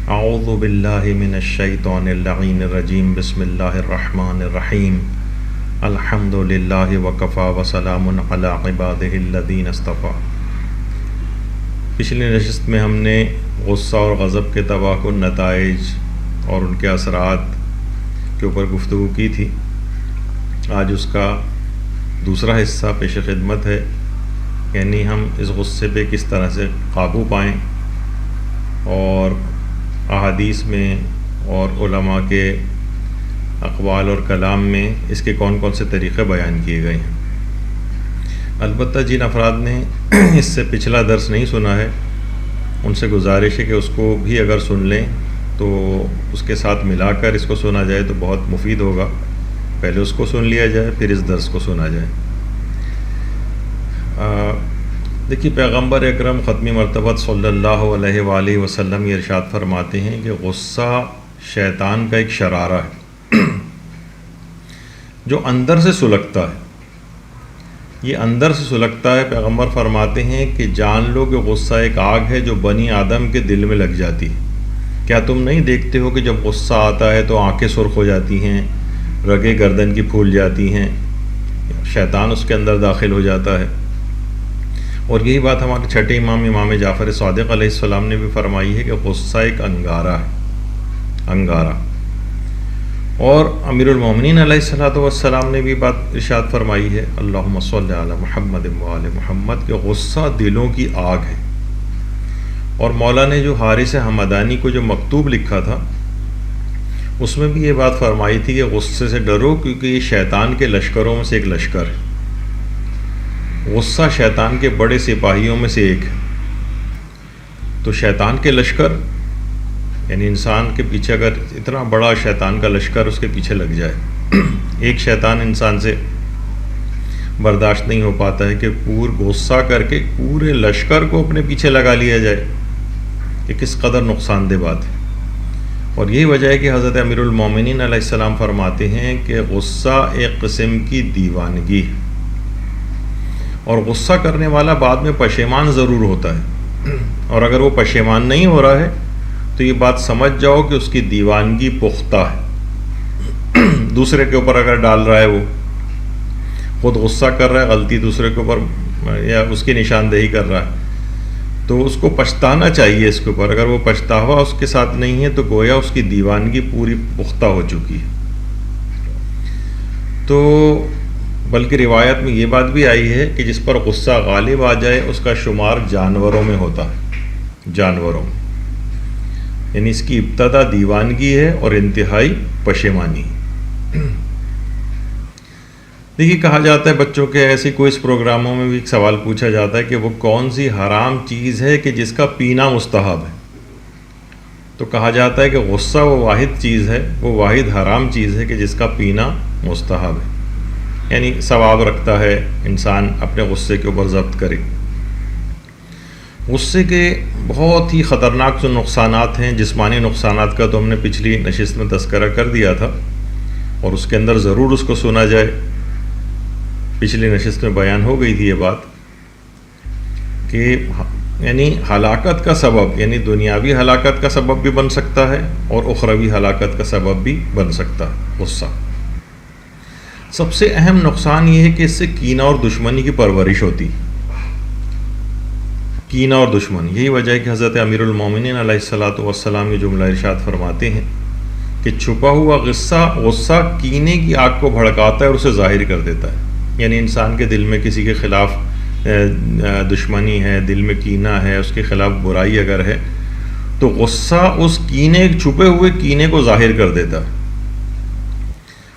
اعوذ باللہ من الشیطان اللعین الرجیم بسم اللہ الرحمن الرحیم الحمد للہ وکفی وسلام علی عبادہ الذین اصطفی۔ پچھلی نشست میں ہم نے غصہ اور غضب کے تباہ کن نتائج اور ان کے اثرات کے اوپر گفتگو کی تھی۔ آج اس کا دوسرا حصہ پیش خدمت ہے، یعنی ہم اس غصے پہ کس طرح سے قابو پائیں، اور احادیث میں اور علماء کے اقوال اور کلام میں اس کے کون کون سے طریقے بیان کیے گئے ہیں۔ البتہ جن افراد نے اس سے پچھلا درس نہیں سنا ہے، ان سے گزارش ہے کہ اس کو بھی اگر سن لیں تو اس کے ساتھ ملا کر اس کو سنا جائے تو بہت مفید ہوگا۔ پہلے اس کو سن لیا جائے، پھر اس درس کو سنا جائے۔ دیکھیے، پیغمبر اکرم ختمی مرتبہ صلی اللہ علیہ وآلہ وسلم یہ ارشاد فرماتے ہیں کہ غصہ شیطان کا ایک شرارہ ہے جو اندر سے سلگتا ہے۔ یہ اندر سے سلگتا ہے۔ پیغمبر فرماتے ہیں کہ جان لو کہ غصہ ایک آگ ہے جو بنی آدم کے دل میں لگ جاتی ہے۔ کیا تم نہیں دیکھتے ہو کہ جب غصہ آتا ہے تو آنکھیں سرخ ہو جاتی ہیں، رگیں گردن کی پھول جاتی ہیں، شیطان اس کے اندر داخل ہو جاتا ہے۔ اور یہی بات ہمارے چھٹے امام جعفر صادق علیہ السلام نے بھی فرمائی ہے کہ غصہ ایک انگارہ ہے، انگارہ۔ اور امیر المومنین علیہ السلام نے بھی بات ارشاد فرمائی ہے، اللہم صلی علی محمد وآل محمد، کہ غصہ دلوں کی آگ ہے۔ اور مولا نے جو حارث حمدانی کو جو مکتوب لکھا تھا، اس میں بھی یہ بات فرمائی تھی کہ غصے سے ڈرو، کیونکہ یہ شیطان کے لشکروں میں سے ایک لشکر ہے۔ غصہ شیطان کے بڑے سپاہیوں میں سے ایک ہے۔ تو شیطان کے لشکر، یعنی انسان کے پیچھے اگر اتنا بڑا شیطان کا لشکر اس کے پیچھے لگ جائے، ایک شیطان انسان سے برداشت نہیں ہو پاتا ہے کہ غصہ کر کے پورے لشکر کو اپنے پیچھے لگا لیا جائے، یہ کس قدر نقصان دہ بات ہے۔ اور یہی وجہ ہے کہ حضرت امیر المومنین علیہ السلام فرماتے ہیں کہ غصہ ایک قسم کی دیوانگی ہے، اور غصہ کرنے والا بعد میں پشیمان ضرور ہوتا ہے، اور اگر وہ پشیمان نہیں ہو رہا ہے تو یہ بات سمجھ جاؤ کہ اس کی دیوانگی پختہ ہے۔ دوسرے کے اوپر اگر ڈال رہا ہے، وہ خود غصہ کر رہا ہے، غلطی دوسرے کے اوپر یا اس کی نشاندہی کر رہا ہے، تو اس کو پچھتانا چاہیے اس کے اوپر۔ اگر وہ پچھتاوا اس کے ساتھ نہیں ہے تو گویا اس کی دیوانگی پوری پختہ ہو چکی ہے۔ تو بلکہ روایت میں یہ بات بھی آئی ہے کہ جس پر غصہ غالب آ جائے اس کا شمار جانوروں میں ہوتا ہے، جانوروں میں، یعنی اس کی ابتدا دیوانگی ہے اور انتہائی پشیمانی ہے۔ دیکھیے، کہا جاتا ہے بچوں کے ایسے کوئی اس پروگراموں میں بھی ایک سوال پوچھا جاتا ہے کہ وہ کون سی حرام چیز ہے کہ جس کا پینا مستحب ہے۔ تو کہا جاتا ہے کہ غصہ وہ واحد چیز ہے، وہ واحد حرام چیز ہے کہ جس کا پینا مستحب ہے، یعنی ثواب رکھتا ہے انسان اپنے غصے کے اوپر ضبط کرے۔ غصے کے بہت ہی خطرناک جو نقصانات ہیں، جسمانی نقصانات کا تو ہم نے پچھلی نشست میں تذکرہ کر دیا تھا، اور اس کے اندر ضرور اس کو سنا جائے۔ پچھلی نشست میں بیان ہو گئی تھی یہ بات کہ یعنی ہلاکت کا سبب، یعنی دنیاوی ہلاکت کا سبب بھی بن سکتا ہے اور اخروی ہلاکت کا سبب بھی بن سکتا ہے غصہ۔ سب سے اہم نقصان یہ ہے کہ اس سے کینہ اور دشمنی کی پرورش ہوتی، کینہ اور دشمنی۔ یہی وجہ ہے کہ حضرت امیر المومنین علیہ السلام یہ جملہ ارشاد فرماتے ہیں کہ چھپا ہوا غصہ کینے کی آگ کو بھڑکاتا ہے اور اسے ظاہر کر دیتا ہے۔ یعنی انسان کے دل میں کسی کے خلاف دشمنی ہے، دل میں کینہ ہے، اس کے خلاف برائی اگر ہے تو غصہ اس کینے، چھپے ہوئے کینے کو ظاہر کر دیتا ہے۔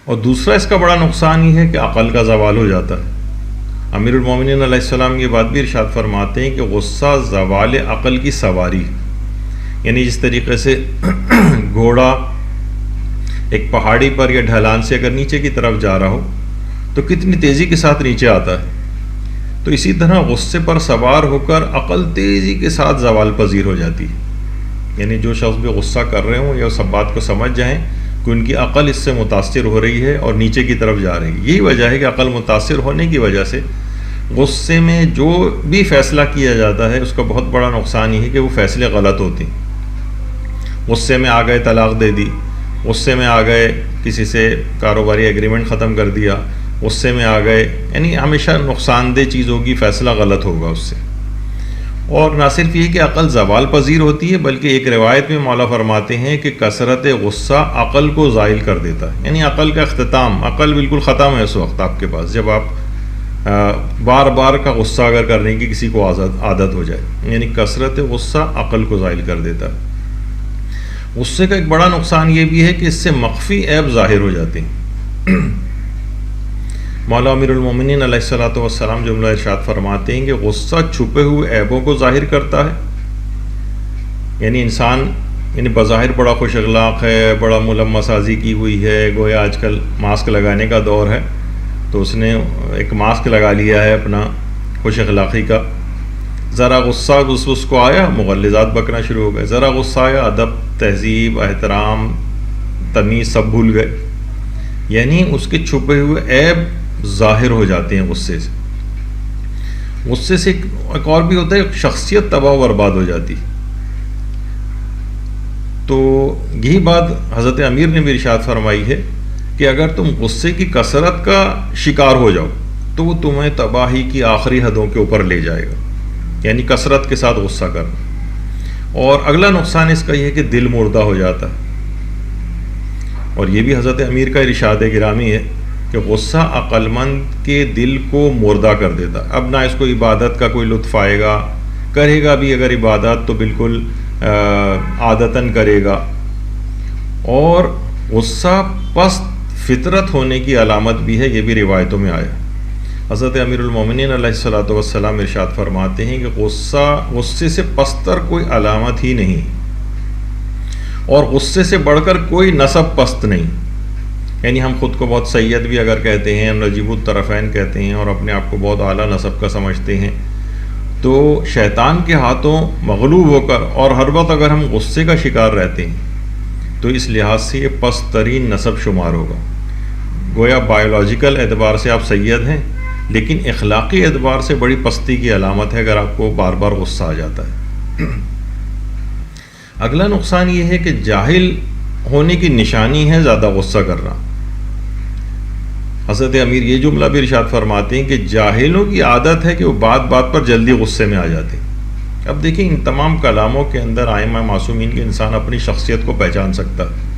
اور دوسرا اس کا بڑا نقصان یہ ہے کہ عقل کا زوال ہو جاتا ہے۔ امیر المومنین علیہ السلام یہ بات بھی ارشاد فرماتے ہیں کہ غصہ زوال عقل کی سواری، یعنی جس طریقے سے گھوڑا ایک پہاڑی پر یا ڈھلان سے اگر نیچے کی طرف جا رہا ہو تو کتنی تیزی کے ساتھ نیچے آتا ہے، تو اسی طرح غصے پر سوار ہو کر عقل تیزی کے ساتھ زوال پذیر ہو جاتی ہے۔ یعنی جو شخص بھی غصہ کر رہے ہوں یا سب بات کو سمجھ جائیں کہ ان کی عقل اس سے متاثر ہو رہی ہے اور نیچے کی طرف جا رہی ہے۔ یہی وجہ ہے کہ عقل متاثر ہونے کی وجہ سے غصے میں جو بھی فیصلہ کیا جاتا ہے اس کا بہت بڑا نقصان یہ ہے کہ وہ فیصلے غلط ہوتے ہیں، غصے میں آ گئے طلاق دے دی، غصے میں آ گئے کسی سے کاروباری ایگریمنٹ ختم کر دیا، غصے میں آ گئے، یعنی ہمیشہ نقصان دہ چیز ہوگی، فیصلہ غلط ہوگا اس سے۔ اور نہ صرف یہ کہ عقل زوال پذیر ہوتی ہے، بلکہ ایک روایت میں مولا فرماتے ہیں کہ کثرت غصہ عقل کو زائل کر دیتا ہے، یعنی عقل کا اختتام، عقل بالکل ختم ہے اس وقت آپ کے پاس، جب آپ بار بار کا غصہ اگر کرنے کی کسی کو عادت ہو جائے، یعنی کثرت غصہ عقل کو زائل کر دیتا ہے۔ غصے کا ایک بڑا نقصان یہ بھی ہے کہ اس سے مخفی عیب ظاہر ہو جاتے ہیں۔ مولا امیر المومنین علیہ الصلوۃ والسلام جملہ ارشاد فرماتے ہیں کہ غصہ چھپے ہوئے عیبوں کو ظاہر کرتا ہے، یعنی انسان بظاہر بڑا خوش اخلاق ہے، بڑا ملمہ سازی کی ہوئی ہے، گویا آج کل ماسک لگانے کا دور ہے تو اس نے ایک ماسک لگا لیا ہے اپنا خوش اخلاقی کا، ذرا غصہ اس کو آیا مغلظات بکنا شروع ہو گئے، ذرا غصہ آیا ادب، تہذیب، احترام، تمیز سب بھول گئے، یعنی اس کے چھپے ہوئے عیب ظاہر ہو جاتے ہیں غصے سے۔ غصے سے ایک اور بھی ہوتا ہے، شخصیت تباہ و برباد ہو جاتی۔ تو یہی بات حضرت امیر نے بھی ارشاد فرمائی ہے کہ اگر تم غصے کی کثرت کا شکار ہو جاؤ تو وہ تمہیں تباہی کی آخری حدوں کے اوپر لے جائے گا، یعنی کثرت کے ساتھ غصہ کرنا۔ اور اگلا نقصان اس کا یہ ہے کہ دل مردہ ہو جاتا ہے، اور یہ بھی حضرت امیر کا ارشاد گرامی ہے کہ غصہ عقل مند کے دل کو مردہ کر دیتا، اب نہ اس کو عبادت کا کوئی لطف آئے گا، کرے گا بھی اگر عبادت تو بالکل عادتاً کرے گا، اور غصہ پست فطرت ہونے کی علامت بھی ہے، یہ بھی روایتوں میں آیا۔ حضرت امیر المومنین علیہ الصلوۃ والسلام ارشاد فرماتے ہیں کہ غصے سے پستر کوئی علامت ہی نہیں، اور غصے سے بڑھ کر کوئی نسب پست نہیں، یعنی ہم خود کو بہت سید بھی اگر کہتے ہیں، نجیب الطرفین کہتے ہیں اور اپنے آپ کو بہت اعلیٰ نسب کا سمجھتے ہیں، تو شیطان کے ہاتھوں مغلوب ہو کر اور ہر وقت اگر ہم غصے کا شکار رہتے ہیں تو اس لحاظ سے یہ پست ترین نسب شمار ہوگا۔ گویا بایولوجیکل اعتبار سے آپ سید ہیں، لیکن اخلاقی اعتبار سے بڑی پستی کی علامت ہے اگر آپ کو بار بار غصہ آ جاتا ہے۔ اگلا نقصان یہ ہے کہ جاہل ہونے کی نشانی ہے زیادہ غصہ کرنا۔ حضرت امیر یہ جملہ بھی ارشاد فرماتے ہیں کہ جاہلوں کی عادت ہے کہ وہ بات بات پر جلدی غصے میں آ جاتے ہیں۔ اب دیکھیں ان تمام کلاموں کے اندر ائمہ معصومین کے انسان اپنی شخصیت کو پہچان سکتا ہے،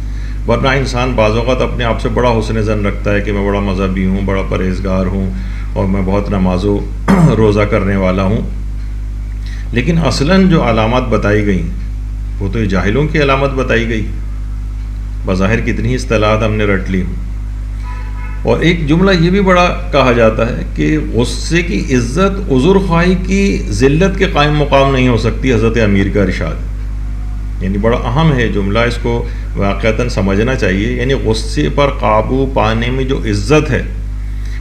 ورنہ انسان بعض اوقات اپنے آپ سے بڑا حسن ظن رکھتا ہے کہ میں بڑا مذہبی ہوں، بڑا پرہیزگار ہوں اور میں بہت نماز و روزہ کرنے والا ہوں، لیکن اصلاً جو علامات بتائی گئیں وہ تو جاہلوں کی علامت بتائی گئی۔ بظاہر کتنی اصطلاحات ہم نے رٹ لی۔ اور ایک جملہ یہ بھی بڑا کہا جاتا ہے کہ غصے کی عزت عذر خواہی کی ذلت کے قائم مقام نہیں ہو سکتی، حضرت امیر کا ارشاد، یعنی بڑا اہم ہے جملہ، اس کو واقعتاً سمجھنا چاہیے۔ یعنی غصے پر قابو پانے میں جو عزت ہے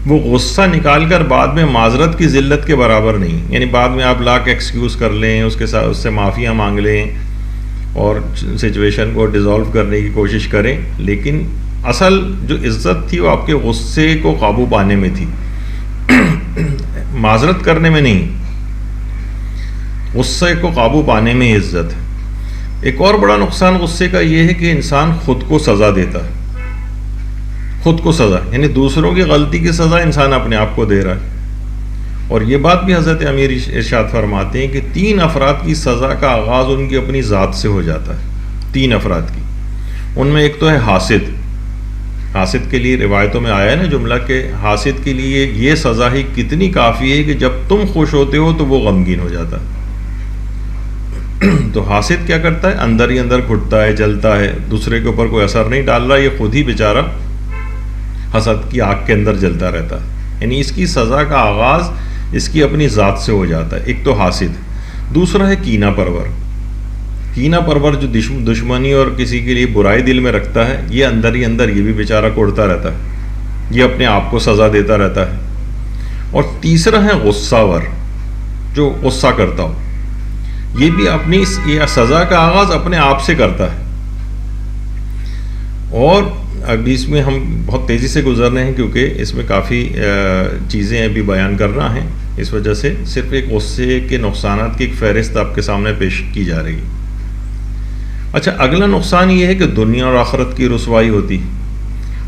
وہ غصہ نکال کر بعد میں معذرت کی ذلت کے برابر نہیں، یعنی بعد میں آپ لاکھ ایکسکیوز کر لیں، اس کے ساتھ اس سے معافیاں مانگ لیں اور سچویشن کو ڈیزالو کرنے کی کوشش کریں، لیکن اصل جو عزت تھی وہ آپ کے غصے کو قابو پانے میں تھی، معذرت کرنے میں نہیں، غصے کو قابو پانے میں عزت ہے۔ ایک اور بڑا نقصان غصے کا یہ ہے کہ انسان خود کو سزا دیتا ہے، خود کو سزا، یعنی دوسروں کی غلطی کی سزا انسان اپنے آپ کو دے رہا ہے۔ اور یہ بات بھی حضرت امیر ارشاد فرماتے ہیں کہ 3 افراد کی سزا کا آغاز ان کی اپنی ذات سے ہو جاتا ہے، 3 افراد کی۔ ان میں ایک تو ہے حاسد۔ حاسد کے لیے روایتوں میں آیا ہے نا جملہ کہ حاسد کے لیے یہ سزا ہی کتنی کافی ہے کہ جب تم خوش ہوتے ہو تو وہ غمگین ہو جاتا ہے۔ تو حاسد کیا کرتا ہے؟ اندر ہی اندر گھٹتا ہے، جلتا ہے، دوسرے کے اوپر کوئی اثر نہیں ڈال رہا، یہ خود ہی بیچارہ حسد کی آگ کے اندر جلتا رہتا ہے، یعنی اس کی سزا کا آغاز اس کی اپنی ذات سے ہو جاتا ہے۔ ایک تو حاسد، دوسرا ہے کینہ پرور۔ کینہ پرور جو دشمنی اور کسی کے لیے برائی دل میں رکھتا ہے، یہ اندر ہی اندر یہ بھی بیچارہ کوڑتا رہتا ہے، یہ اپنے آپ کو سزا دیتا رہتا ہے۔ اور تیسرا ہے غصہ ور، جو غصہ کرتا ہو، یہ بھی اپنی سزا کا آغاز اپنے آپ سے کرتا ہے۔ اور ابھی اس میں ہم بہت تیزی سے گزر رہے ہیں کیونکہ اس میں کافی چیزیں ابھی بیان کرنا ہیں، اس وجہ سے صرف ایک غصے کے نقصانات کی ایک فہرست آپ کے سامنے پیش کی جا رہی ہے۔ اچھا، اگلا نقصان یہ ہے کہ دنیا اور آخرت کی رسوائی ہوتی.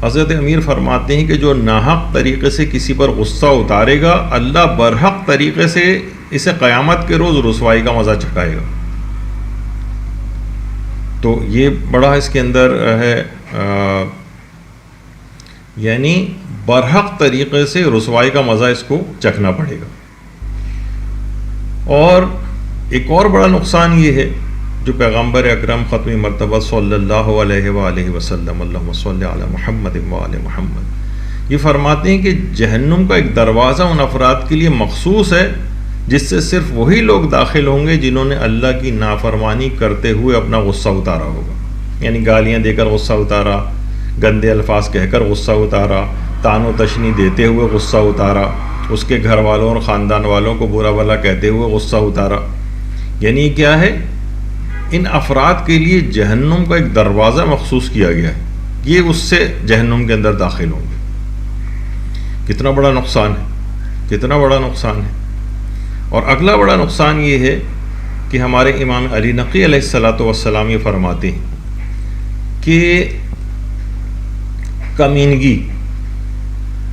حضرت امیر فرماتے ہیں کہ جو ناحق طریقے سے کسی پر غصہ اتارے گا، اللہ برحق طریقے سے اسے قیامت کے روز رسوائی کا مزہ چکھائے گا. تو یہ بڑا اس کے اندر ہے، یعنی برحق طریقے سے رسوائی کا مزہ اس کو چکھنا پڑے گا. اور ایک اور بڑا نقصان یہ ہے جو پیغمبر اکرم ختم مرتبہ صلی اللہ علیہ وآلہ وسلم، اللہم صلی علی محمد وآل محمد، یہ فرماتے ہیں کہ جہنم کا ایک دروازہ ان افراد کے لیے مخصوص ہے جس سے صرف وہی لوگ داخل ہوں گے جنہوں نے اللہ کی نافرمانی کرتے ہوئے اپنا غصہ اتارا ہوگا. یعنی گالیاں دے کر غصہ اتارا، گندے الفاظ کہہ کر غصہ اتارا، تان و تشنی دیتے ہوئے غصہ اتارا، اس کے گھر والوں اور خاندان والوں کو برا بھلا کہتے ہوئے غصہ اتارا. یعنی کیا ہے، ان افراد کے لیے جہنم کا ایک دروازہ مخصوص کیا گیا ہے، یہ اس سے جہنم کے اندر داخل ہوں گے. کتنا بڑا نقصان ہے، کتنا بڑا نقصان ہے. اور اگلا بڑا نقصان یہ ہے کہ ہمارے امام علی نقی علیہ الصلاۃ والسلام یہ فرماتے ہیں کہ کمینگی،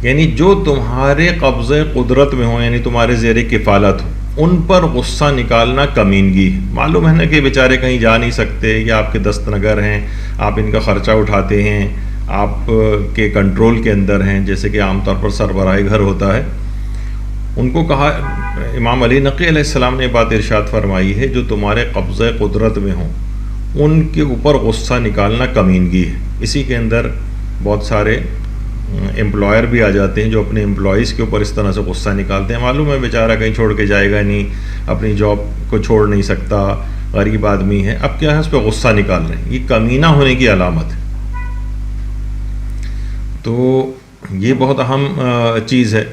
یعنی جو تمہارے قبضے قدرت میں ہوں، یعنی تمہارے زیر کفالت ہو، ان پر غصہ نکالنا کمینگی ہے. معلوم ہے نا کہ بیچارے کہیں جا نہیں سکتے، یا آپ کے دست نگر ہیں، آپ ان کا خرچہ اٹھاتے ہیں، آپ کے کنٹرول کے اندر ہیں، جیسے کہ عام طور پر سربراہ گھر ہوتا ہے. ان کو کہا، امام علی نقی علیہ السلام نے بات ارشاد فرمائی ہے، جو تمہارے قبضہ قدرت میں ہوں ان کے اوپر غصہ نکالنا کمینگی ہے. اسی کے اندر بہت سارے امپلائر بھی آ جاتے ہیں جو اپنے امپلائیز کے اوپر اس طرح سے غصہ نکالتے ہیں. معلوم ہے بیچارہ کہیں چھوڑ کے جائے گا نہیں، اپنی جاب کو چھوڑ نہیں سکتا، غریب آدمی ہے، اب کیا ہے اس پہ غصہ نکال رہے ہیں. یہ کمینہ ہونے کی علامت ہے. تو یہ بہت اہم چیز ہے.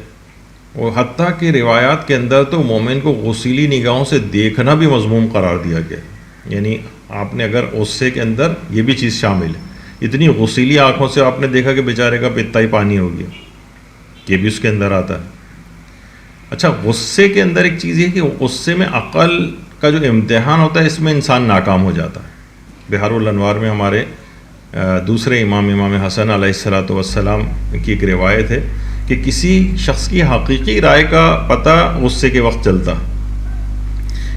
اور حتیٰ کہ روایات کے اندر تو مومن کو غصیلی نگاہوں سے دیکھنا بھی مذموم قرار دیا گیا. یعنی آپ نے اگر غصے کے اندر یہ بھی چیز شامل ہے، اتنی غصیلی آنکھوں سے آپ نے دیکھا کہ بیچارے کا پتا ہی پانی ہو گیا، یہ بھی اس کے اندر آتا ہے. اچھا، غصے کے اندر ایک چیز یہ کہ غصے میں عقل کا جو امتحان ہوتا ہے اس میں انسان ناکام ہو جاتا ہے. بحار الانوار میں ہمارے دوسرے امام حسن علیہ الصلاۃ والسلام کی ایک روایت ہے کہ کسی شخص کی حقیقی رائے کا پتہ غصے کے وقت چلتا.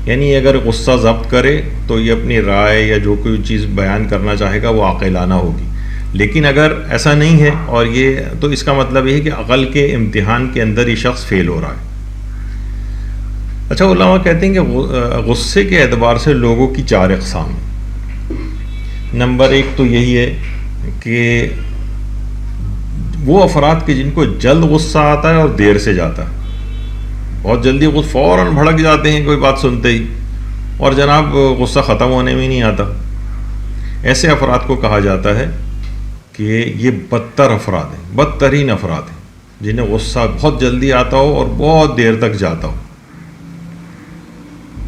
یعنی اگر غصہ ضبط کرے تو یہ اپنی رائے یا جو کوئی چیز بیان کرنا چاہے گا وہ عاقلانہ ہوگی. لیکن اگر ایسا نہیں ہے اور یہ تو اس کا مطلب یہ ہے کہ عقل کے امتحان کے اندر یہ شخص فیل ہو رہا ہے. اچھا، علماء کہتے ہیں کہ غصے کے اعتبار سے لوگوں کی 4 اقسام ہیں. نمبر 1 تو یہی ہے کہ وہ افراد کے جن کو جلد غصہ آتا ہے اور دیر سے جاتا ہے. بہت جلدی فوراً بھڑک جاتے ہیں کوئی بات سنتے ہی، اور جناب غصہ ختم ہونے میں نہیں آتا. ایسے افراد کو کہا جاتا ہے کہ یہ بدتر افراد ہیں، بدترین افراد ہیں، جنہیں غصہ بہت جلدی آتا ہو اور بہت دیر تک جاتا ہو.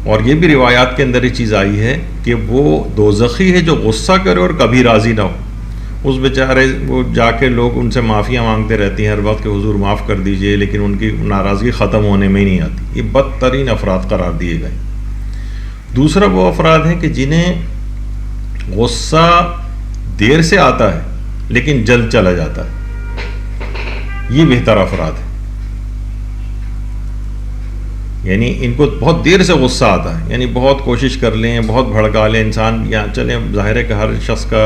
اور یہ بھی روایات کے اندر یہ چیز آئی ہے کہ وہ دوزخی ہے جو غصہ کرے اور کبھی راضی نہ ہو. اس بیچارے وہ جا کے لوگ ان سے معافیاں مانگتے رہتے ہیں ہر وقت کہ حضور معاف کر دیجئے، لیکن ان کی ناراضگی ختم ہونے میں ہی نہیں آتی. یہ بدترین افراد قرار دیے گئے. دوسرا وہ افراد ہیں کہ جنہیں غصہ دیر سے آتا ہے لیکن جلد چلا جاتا ہے. یہ بہتر افراد ہیں. یعنی ان کو بہت دیر سے غصہ آتا ہے، یعنی بہت کوشش کر لیں، بہت بھڑکا لیں انسان، یا چلیں ظاہر ہے کہ ہر شخص کا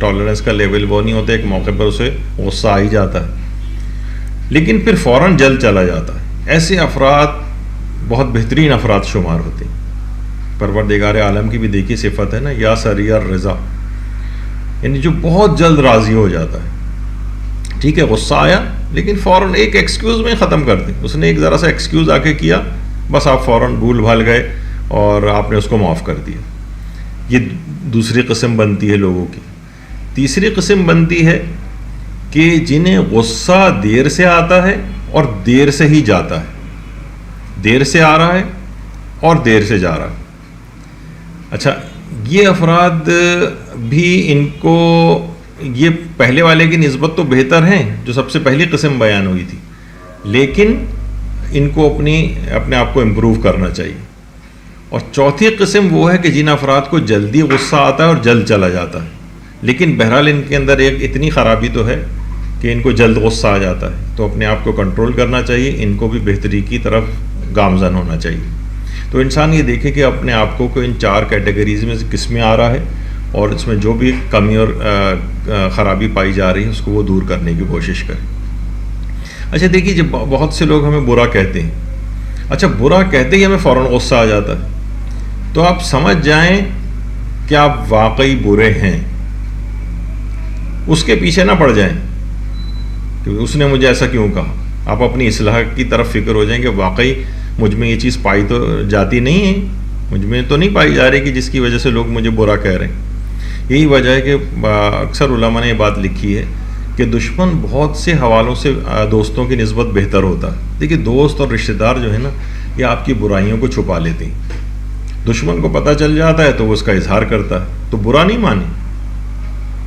ٹالرنس کا لیول وہ نہیں ہوتا، ایک موقع پر اسے غصہ آ ہی جاتا ہے، لیکن پھر فوراً جل چلا جاتا ہے. ایسے افراد بہت بہترین افراد شمار ہوتے ہیں. پروردگار عالم کی بھی دیکھی صفت ہے نا، یا سریع الرضا، یعنی جو بہت جلد راضی ہو جاتا ہے. ٹھیک ہے، غصہ آیا لیکن فوراً ایک ایکسکیوز میں ختم کر دیں. اس نے ایک ذرا سا ایکسکیوز آ کے کیا، بس آپ فوراً بھول بھال گئے اور آپ نے اس کو معاف کر دیا. یہ دوسری قسم بنتی ہے لوگوں کی. تیسری قسم بنتی ہے کہ جنہیں غصہ دیر سے آتا ہے اور دیر سے ہی جاتا ہے. دیر سے آ رہا ہے اور دیر سے جا رہا ہے. اچھا، یہ افراد بھی ان کو یہ پہلے والے کی نسبت تو بہتر ہیں جو سب سے پہلی قسم بیان ہوئی تھی، لیکن ان کو اپنے آپ کو امپروو کرنا چاہیے. اور چوتھی قسم وہ ہے کہ جن افراد کو جلدی غصہ آتا ہے اور جلد چلا جاتا ہے، لیکن بہرحال ان کے اندر ایک اتنی خرابی تو ہے کہ ان کو جلد غصہ آ جاتا ہے، تو اپنے آپ کو کنٹرول کرنا چاہیے، ان کو بھی بہتری کی طرف گامزن ہونا چاہیے۔ تو انسان یہ دیکھے کہ اپنے آپ کو ان 4 کیٹیگریز میں سے کس میں آ رہا ہے، اور اس میں جو بھی کمی اور خرابی پائی جا رہی ہے اس کو وہ دور کرنے کی کوشش کرے۔ اچھا دیکھیے، جب بہت سے لوگ ہمیں برا کہتے ہیں، اچھا برا کہتے ہی ہمیں فوراً غصہ آ جاتا ہے، تو آپ سمجھ جائیں کہ آپ واقعی برے ہیں، اس کے پیچھے نہ پڑ جائیں کہ اس نے مجھے ایسا کیوں کہا۔ آپ اپنی اصلاح کی طرف فکر ہو جائیں کہ واقعی مجھ میں یہ چیز پائی تو جاتی نہیں ہے، مجھ میں تو نہیں پائی جا رہی کہ جس کی وجہ سے لوگ مجھے برا کہہ رہے ہیں۔ یہی وجہ ہے کہ اکثر علماء نے یہ بات لکھی ہے کہ دشمن بہت سے حوالوں سے دوستوں کی نسبت بہتر ہوتا ہے۔ دیکھیے دوست اور رشتہ دار جو ہے نا، یہ آپ کی برائیوں کو چھپا لیتے ہیں۔ دشمن کو پتہ چل جاتا ہے تو وہ اس کا اظہار کرتا ہے، تو برا نہیں مانیں،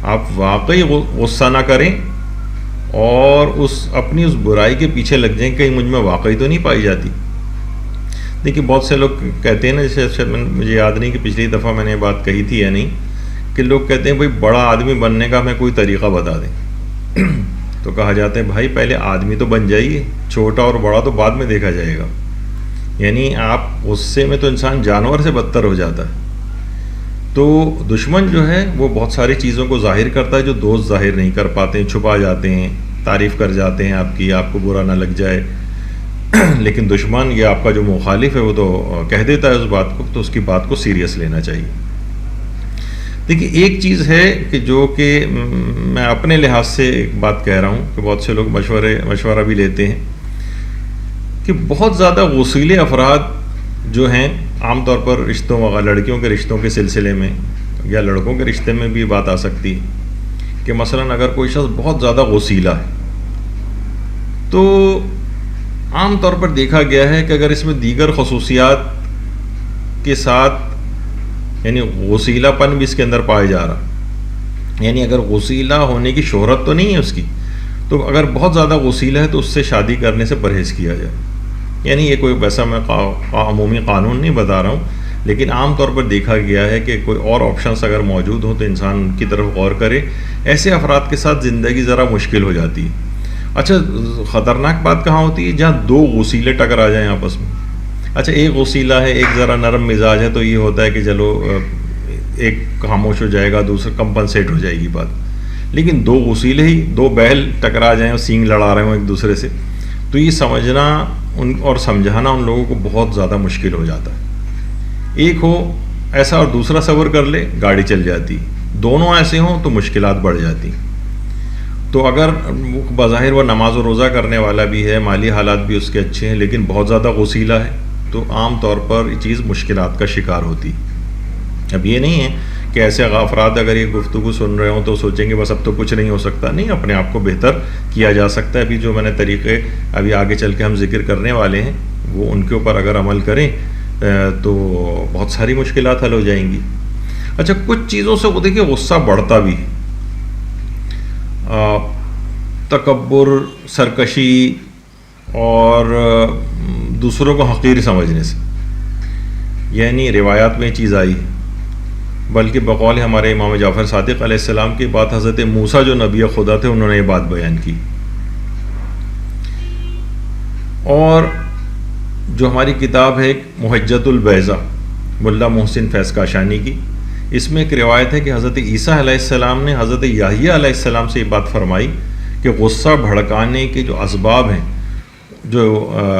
آپ واقعی غصہ نہ کریں اور اپنی اس برائی کے پیچھے لگ جائیں، کہیں مجھ میں واقعی تو نہیں پائی جاتی۔ دیکھیے بہت سے لوگ کہتے ہیں نا، جیسے مجھے یاد نہیں کہ پچھلی دفعہ میں نے یہ بات کہی تھی یا نہیں، کہ لوگ کہتے ہیں بھائی بڑا آدمی بننے کا ہمیں کوئی طریقہ بتا دیں۔ تو کہا جاتا ہے بھائی پہلے آدمی تو بن جائیے، چھوٹا اور بڑا تو بعد میں دیکھا جائے گا۔ یعنی آپ غصے میں تو انسان جانور سے بدتر ہو جاتا ہے۔ تو دشمن جو ہے وہ بہت ساری چیزوں کو ظاہر کرتا ہے جو دوست ظاہر نہیں کر پاتے ہیں، چھپا جاتے ہیں، تعریف کر جاتے ہیں آپ کی، آپ کو برا نہ لگ جائے، لیکن دشمن یہ آپ کا جو مخالف ہے وہ تو کہہ دیتا ہے اس بات کو، تو اس کی بات کو سیریس لینا چاہیے۔ دیکھیے ایک چیز ہے کہ جو کہ میں اپنے لحاظ سے ایک بات کہہ رہا ہوں کہ بہت سے لوگ مشورہ بھی لیتے ہیں کہ بہت زیادہ غصیلے افراد جو ہیں عام طور پر رشتوں وغیرہ، لڑکیوں کے رشتوں کے سلسلے میں یا لڑکوں کے رشتے میں بھی بات آ سکتی ہے کہ مثلا اگر کوئی شخص بہت زیادہ غصیلا ہے تو عام طور پر دیکھا گیا ہے کہ اگر اس میں دیگر خصوصیات کے ساتھ، یعنی غصیلا پن بھی اس کے اندر پایا جا رہا، یعنی اگر غصیلا ہونے کی شہرت تو نہیں ہے اس کی، تو اگر بہت زیادہ غصیلا ہے تو اس سے شادی کرنے سے پرہیز کیا جائے۔ یعنی یہ کوئی ویسا میں عمومی قانون نہیں بتا رہا ہوں، لیکن عام طور پر دیکھا گیا ہے کہ کوئی اور آپشنس اگر موجود ہوں تو انسان ان کی طرف غور کرے۔ ایسے افراد کے ساتھ زندگی ذرا مشکل ہو جاتی ہے۔ اچھا خطرناک بات کہاں ہوتی ہے؟ جہاں 2 غصیلے ٹکرا جائیں آپس میں۔ اچھا ایک غصیلا ہے، ایک ذرا نرم مزاج ہے، تو یہ ہوتا ہے کہ چلو ایک خاموش ہو جائے گا، دوسرا کمپنسیٹ ہو جائے گی بات۔ لیکن 2 غصیلے ہی، 2 بیل ٹکرا جائیں اور سینگ لڑا رہے ہوں ایک دوسرے سے، تو یہ سمجھنا اور سمجھانا ان لوگوں کو بہت زیادہ مشکل ہو جاتا ہے۔ ایک ہو ایسا اور دوسرا صبر کر لے، گاڑی چل جاتی۔ دونوں ایسے ہوں تو مشکلات بڑھ جاتی۔ تو اگر بظاہر وہ نماز و روزہ کرنے والا بھی ہے، مالی حالات بھی اس کے اچھے ہیں، لیکن بہت زیادہ غصیلا ہے، تو عام طور پر یہ چیز مشکلات کا شکار ہوتی۔ اب یہ نہیں ہے کہ ایسے افراد اگر یہ گفتگو سن رہے ہوں تو سوچیں گے بس اب تو کچھ نہیں ہو سکتا، نہیں، اپنے آپ کو بہتر کیا جا سکتا ہے۔ ابھی جو میں نے طریقے ابھی آگے چل کے ہم ذکر کرنے والے ہیں، وہ ان کے اوپر اگر عمل کریں تو بہت ساری مشکلات حل ہو جائیں گی۔ اچھا کچھ چیزوں سے وہ دیکھیے غصہ بڑھتا بھی ہے، تکبر، سرکشی اور دوسروں کو حقیر سمجھنے سے، یعنی روایات میں یہ چیز آئی، بلکہ بقول ہمارے امام جعفر صادق علیہ السلام کی بات، حضرت موسیٰ جو نبی خدا تھے انہوں نے یہ بات بیان کی۔ اور جو ہماری کتاب ہے محجت البیضہ ملا محسن فیض کاشانی کی، اس میں ایک روایت ہے کہ حضرت عیسیٰ علیہ السلام نے حضرت یحییٰ علیہ السلام سے یہ بات فرمائی کہ غصہ بھڑکانے کے جو اسباب ہیں جو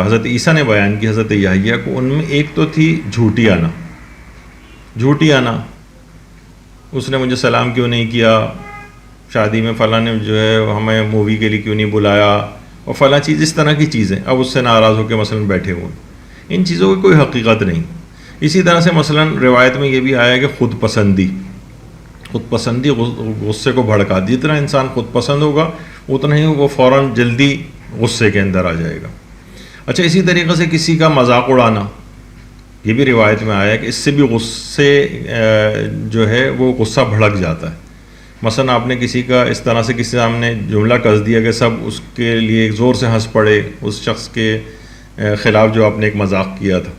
حضرت عیسیٰ نے بیان کی حضرت یحییٰ کو، ان میں ایک تو تھی جھوٹی آنا، اس نے مجھے سلام کیوں نہیں کیا، شادی میں فلاں نے جو ہے ہمیں مووی کے لیے کیوں نہیں بلایا، اور فلاں چیز، اس طرح کی چیزیں اب اس سے ناراض ہو کے مثلا بیٹھے ہوئے۔ ان چیزوں کی کوئی حقیقت نہیں۔ اسی طرح سے مثلا روایت میں یہ بھی آیا کہ خود پسندی غصے کو بھڑکا دی۔ جتنا انسان خود پسند ہوگا اتنا ہی وہ فوراً جلدی غصے کے اندر آ جائے گا۔ اچھا اسی طریقے سے کسی کا مذاق اڑانا، یہ بھی روایت میں آیا کہ اس سے بھی غصے جو ہے وہ غصہ بھڑک جاتا ہے۔ مثلا آپ نے کسی کا اس طرح سے کسی سامنے جملہ کس دیا کہ سب اس کے لیے زور سے ہنس پڑے، اس شخص کے خلاف جو آپ نے ایک مذاق کیا تھا،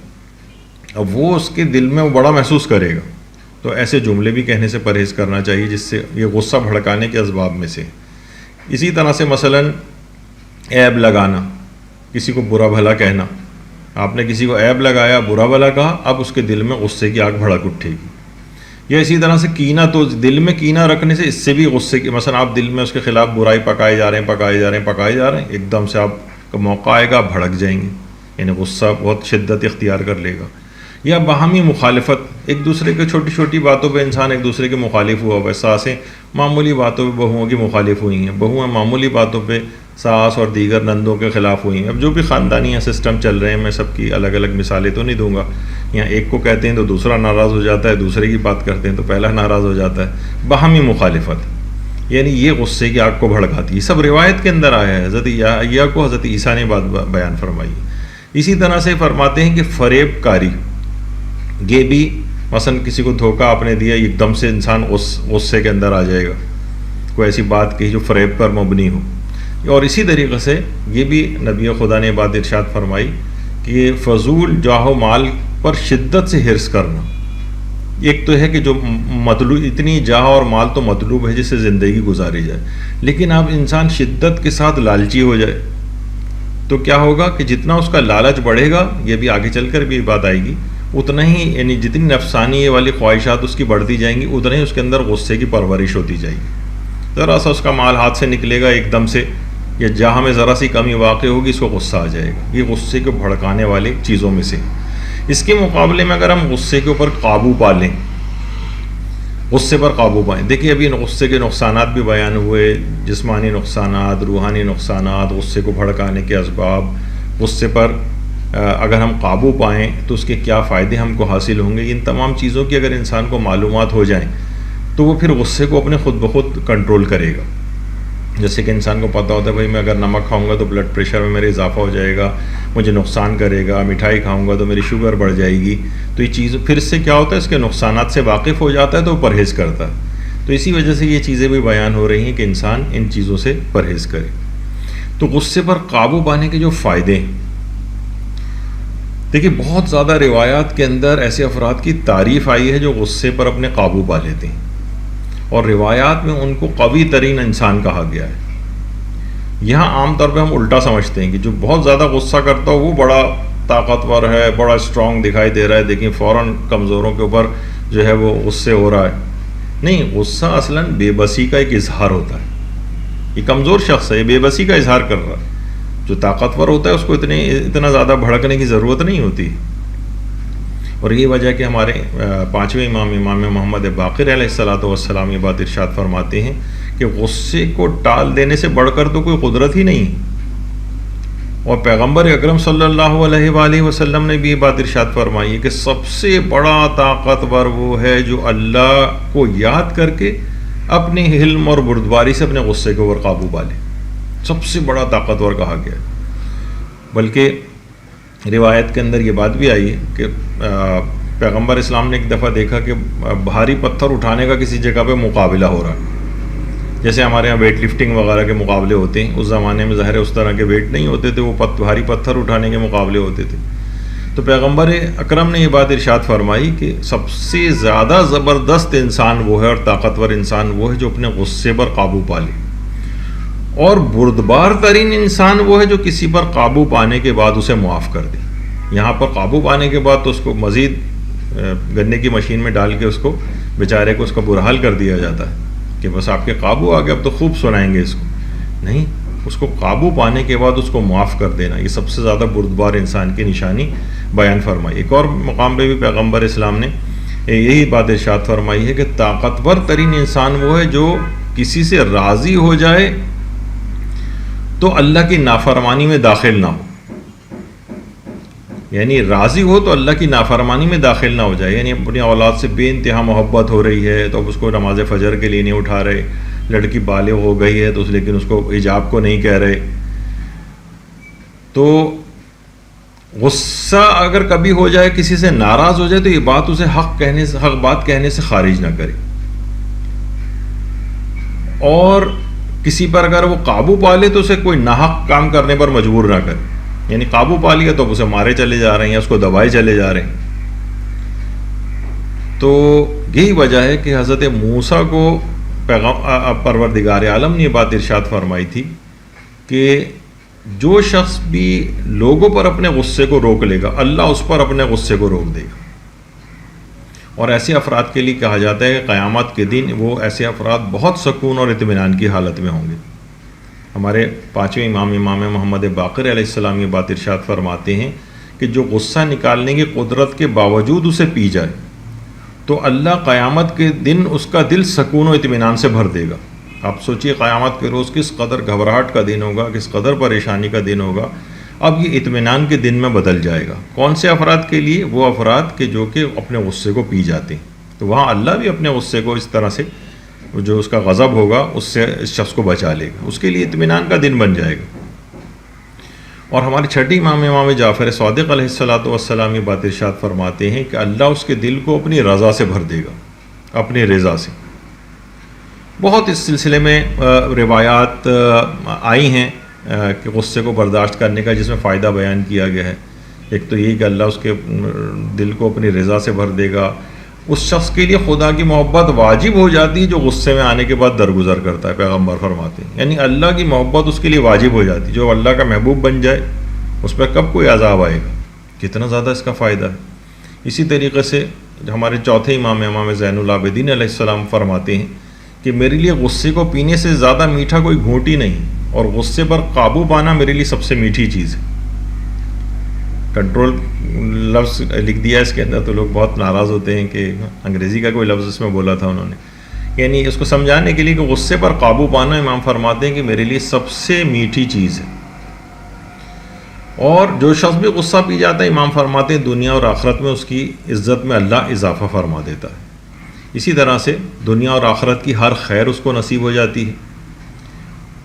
اب وہ اس کے دل میں وہ بڑا محسوس کرے گا. تو ایسے جملے بھی کہنے سے پرہیز کرنا چاہیے جس سے یہ غصہ بھڑکانے کے اسباب میں سے. اسی طرح سے مثلاً عیب لگانا، کسی کو برا بھلا کہنا. آپ نے کسی کو عیب لگایا، برا بھلا کہا، اب اس کے دل میں غصے کی آگ بھڑک اٹھے گی. یا اسی طرح سے کینہ، تو دل میں کینہ رکھنے سے اس سے بھی غصے کی، مثلا آپ دل میں اس کے خلاف برائی پکائے جا رہے ہیں، ایک دم سے آپ کا موقع آئے گا، آپ بھڑک جائیں گے، یعنی غصہ بہت شدت اختیار کر لے گا. یا باہمی مخالفت، ایک دوسرے کے چھوٹی چھوٹی باتوں پہ انسان ایک دوسرے کے مخالف ہوا ہوا ہے. ساسیں معمولی باتوں پہ بہوؤں کی مخالف ہوئی ہیں، بہویں معمولی باتوں پہ ساس اور دیگر نندوں کے خلاف ہوئی ہیں. اب جو بھی خاندانی سسٹم چل رہے ہیں، میں سب کی الگ الگ مثالیں تو نہیں دوں گا. یہاں ایک کو کہتے ہیں تو دوسرا ناراض ہو جاتا ہے، دوسرے کی بات کرتے ہیں تو پہلا ناراض ہو جاتا ہے. باہمی مخالفت یعنی یہ غصے کی آگ کو بھڑکاتی ہے. یہ سب روایت کے اندر آیا ہے. حضرت یا کو حضرت عیسیٰ نے بات بیان فرمائی. اسی طرح سے فرماتے ہیں کہ فریب کاری، یہ بھی مثلا کسی کو دھوکہ آپ نے دیا، ایک دم سے انسان غصے کے اندر آ جائے گا، کوئی ایسی بات کہی جو فریب پر مبنی ہو. اور اسی طریقے سے یہ بھی نبی خدا نے بات ارشاد فرمائی کہ یہ فضول جاہ و مال پر شدت سے حرص کرنا. ایک تو ہے کہ جو مطلوب، اتنی جاہ اور مال تو مطلوب ہے جس سے زندگی گزاری جائے، لیکن اب انسان شدت کے ساتھ لالچی ہو جائے تو کیا ہوگا کہ جتنا اس کا لالچ بڑھے گا، یہ بھی آگے چل کر بھی بات آئے گی، اتنا ہی یعنی جتنی نفسانی والی خواہشات اس کی بڑھتی جائیں گی، اتنا ہی اس کے اندر غصے کی پرورش ہوتی جائے گی. ذرا سا اس کا مال ہاتھ سے نکلے گا ایک دم سے، یا جہاں میں ذرا سی کمی واقع ہوگی، اس کو غصہ آ جائے گا. یہ غصے کو بھڑکانے والی چیزوں میں سے. اس کے مقابلے میں اگر ہم غصے کے اوپر قابو پا لیں، غصے پر قابو پائیں. دیکھیے ابھی غصے کے نقصانات بھی بیان ہوئے، جسمانی نقصانات، روحانی نقصانات، غصے کو بھڑکانے کے اسباب. غصے پر اگر ہم قابو پائیں تو اس کے کیا فائدے ہم کو حاصل ہوں گے. ان تمام چیزوں کی اگر انسان کو معلومات ہو جائیں تو وہ پھر غصے کو اپنے خود بخود کنٹرول کرے گا. جیسے کہ انسان کو پتہ ہوتا ہے بھائی میں اگر نمک کھاؤں گا تو بلڈ پریشر میں میرے اضافہ ہو جائے گا، مجھے نقصان کرے گا. مٹھائی کھاؤں گا تو میری شوگر بڑھ جائے گی. تو یہ چیز پھر اس سے کیا ہوتا ہے، اس کے نقصانات سے واقف ہو جاتا ہے تو وہ پرہیز کرتا ہے. تو اسی وجہ سے یہ چیزیں بھی بیان ہو رہی ہیں کہ انسان ان چیزوں سے پرہیز کرے. تو غصے پر قابو پانے کے جو فائدے ہیں، دیکھیے بہت زیادہ روایات کے اندر ایسے افراد کی تعریف آئی ہے جو غصے پر اپنے قابو پا لیتے ہیں، اور روایات میں ان کو قوی ترین انسان کہا گیا ہے. یہاں عام طور پہ ہم الٹا سمجھتے ہیں کہ جو بہت زیادہ غصہ کرتا ہو وہ بڑا طاقتور ہے، بڑا اسٹرانگ دکھائی دے رہا ہے، دیکھیں فوراً کمزوروں کے اوپر جو ہے وہ غصے ہو رہا ہے. نہیں، غصہ اصلاً بے بسی کا ایک اظہار ہوتا ہے. یہ کمزور شخص ہے، یہ بے بسی کا اظہار کر رہا ہے. جو طاقتور ہوتا ہے اس کو اتنا زیادہ بھڑکنے کی ضرورت نہیں ہوتی. اور یہ وجہ کہ ہمارے پانچویں امام محمد باقر علیہ الصلوۃ والسلام یہ بات ارشاد فرماتے ہیں کہ غصے کو ٹال دینے سے بڑھ کر تو کوئی قدرت ہی نہیں. اور پیغمبر اکرم صلی اللہ علیہ وآلہ وسلم نے بھی یہ بات ارشاد فرمائی ہے کہ سب سے بڑا طاقتور وہ ہے جو اللہ کو یاد کر کے اپنے حلم اور بردباری سے اپنے غصے کے اوپر قابو پا لے. سب سے بڑا طاقتور کہا گیا ہے. بلکہ روایت کے اندر یہ بات بھی آئی ہے کہ پیغمبر اسلام نے ایک دفعہ دیکھا کہ بھاری پتھر اٹھانے کا کسی جگہ پہ مقابلہ ہو رہا ہے. جیسے ہمارے یہاں ویٹ لفٹنگ وغیرہ کے مقابلے ہوتے ہیں، اس زمانے میں ظاہر اس طرح کے ویٹ نہیں ہوتے تھے، وہ بھاری پتھر اٹھانے کے مقابلے ہوتے تھے. تو پیغمبر اکرم نے یہ بات ارشاد فرمائی کہ سب سے زیادہ زبردست انسان وہ ہے اور طاقتور انسان وہ ہے جو اپنے غصے پر قابو پا لے، اور بردبار ترین انسان وہ ہے جو کسی پر قابو پانے کے بعد اسے معاف کر دے. یہاں پر قابو پانے کے بعد تو اس کو مزید گنے کی مشین میں ڈال کے اس کو بیچارے کو اس کا برا حال کر دیا جاتا ہے کہ بس آپ کے قابو آ گئے، اب تو خوب سنائیں گے اس کو. نہیں، اس کو قابو پانے کے بعد اس کو معاف کر دینا، یہ سب سے زیادہ بردبار انسان کی نشانی بیان فرمائی. ایک اور مقام پہ بھی پیغمبر اسلام نے یہی بات ارشاد فرمائی ہے کہ طاقتور ترین انسان وہ ہے جو کسی سے راضی ہو جائے تو اللہ کی نافرمانی میں داخل نہ ہو. یعنی راضی ہو تو اللہ کی نافرمانی میں داخل نہ ہو جائے. یعنی اپنی اولاد سے بے انتہا محبت ہو رہی ہے تو اب اس کو نماز فجر کے لیے نہیں اٹھا رہے، لڑکی بالغ ہو گئی ہے تو لیکن اس کو حجاب کو نہیں کہہ رہے. تو غصہ اگر کبھی ہو جائے، کسی سے ناراض ہو جائے تو یہ بات اسے حق بات کہنے سے خارج نہ کرے. اور کسی پر اگر وہ قابو پا لے تو اسے کوئی ناحق کام کرنے پر مجبور نہ کرے. یعنی قابو پا لیا تو اسے مارے چلے جا رہے ہیں یا اس کو دبائے چلے جا رہے ہیں. تو یہی وجہ ہے کہ حضرت موسیٰ کو پروردگار عالم نے یہ بات ارشاد فرمائی تھی کہ جو شخص بھی لوگوں پر اپنے غصے کو روک لے گا اللہ اس پر اپنے غصے کو روک دے گا. اور ایسے افراد کے لیے کہا جاتا ہے کہ قیامت کے دن وہ ایسے افراد بہت سکون اور اطمینان کی حالت میں ہوں گے. ہمارے پانچویں امام محمد باقر علیہ السلام یہ بات ارشاد فرماتے ہیں کہ جو غصہ نکالنے کی قدرت کے باوجود اسے پی جائے تو اللہ قیامت کے دن اس کا دل سکون و اطمینان سے بھر دے گا. آپ سوچئے قیامت کے روز کس قدر گھبراہٹ کا دن ہوگا, کس قدر پریشانی کا دن ہوگا. اب یہ اطمینان کے دن میں بدل جائے گا. کون سے افراد کے لیے؟ وہ افراد کے جو کہ اپنے غصے کو پی جاتے ہیں. تو وہاں اللہ بھی اپنے غصے کو اس طرح سے جو اس کا غضب ہوگا اس سے اس شخص کو بچا لے گا, اس کے لیے اطمینان کا دن بن جائے گا. اور ہمارے چھٹی امام جعفر صادق علیہ السلام یہ بات ارشاد فرماتے ہیں کہ اللہ اس کے دل کو اپنی رضا سے بھر دے گا, اپنی رضا سے. بہت اس سلسلے میں روایات آئی ہیں کہ غصے کو برداشت کرنے کا, جس میں فائدہ بیان کیا گیا ہے. ایک تو یہی کہ اللہ اس کے دل کو اپنی رضا سے بھر دے گا. اس شخص کے لیے خدا کی محبت واجب ہو جاتی ہے جو غصے میں آنے کے بعد درگزر کرتا ہے, پیغمبر فرماتے ہیں. یعنی اللہ کی محبت اس کے لیے واجب ہو جاتی ہے. جو اللہ کا محبوب بن جائے اس پہ کب کوئی عذاب آئے گا. کتنا زیادہ اس کا فائدہ ہے. اسی طریقے سے ہمارے چوتھے امام زین العابدین علیہ السلام فرماتے ہیں کہ میرے لیے غصے کو پینے سے زیادہ میٹھا کوئی گھونٹ ہی نہیں, اور غصے پر قابو پانا میرے لیے سب سے میٹھی چیز ہے. کنٹرول لفظ لکھ دیا اس کے اندر تو لوگ بہت ناراض ہوتے ہیں کہ انگریزی کا کوئی لفظ اس میں بولا تھا انہوں نے. یعنی اس کو سمجھانے کے لیے کہ غصے پر قابو پانا امام فرماتے ہیں کہ میرے لیے سب سے میٹھی چیز ہے. اور جو شخص بھی غصہ پی جاتا ہے امام فرماتے ہیں دنیا اور آخرت میں اس کی عزت میں اللہ اضافہ فرما دیتا ہے. اسی طرح سے دنیا اور آخرت کی ہر خیر اس کو نصیب ہو جاتی ہے.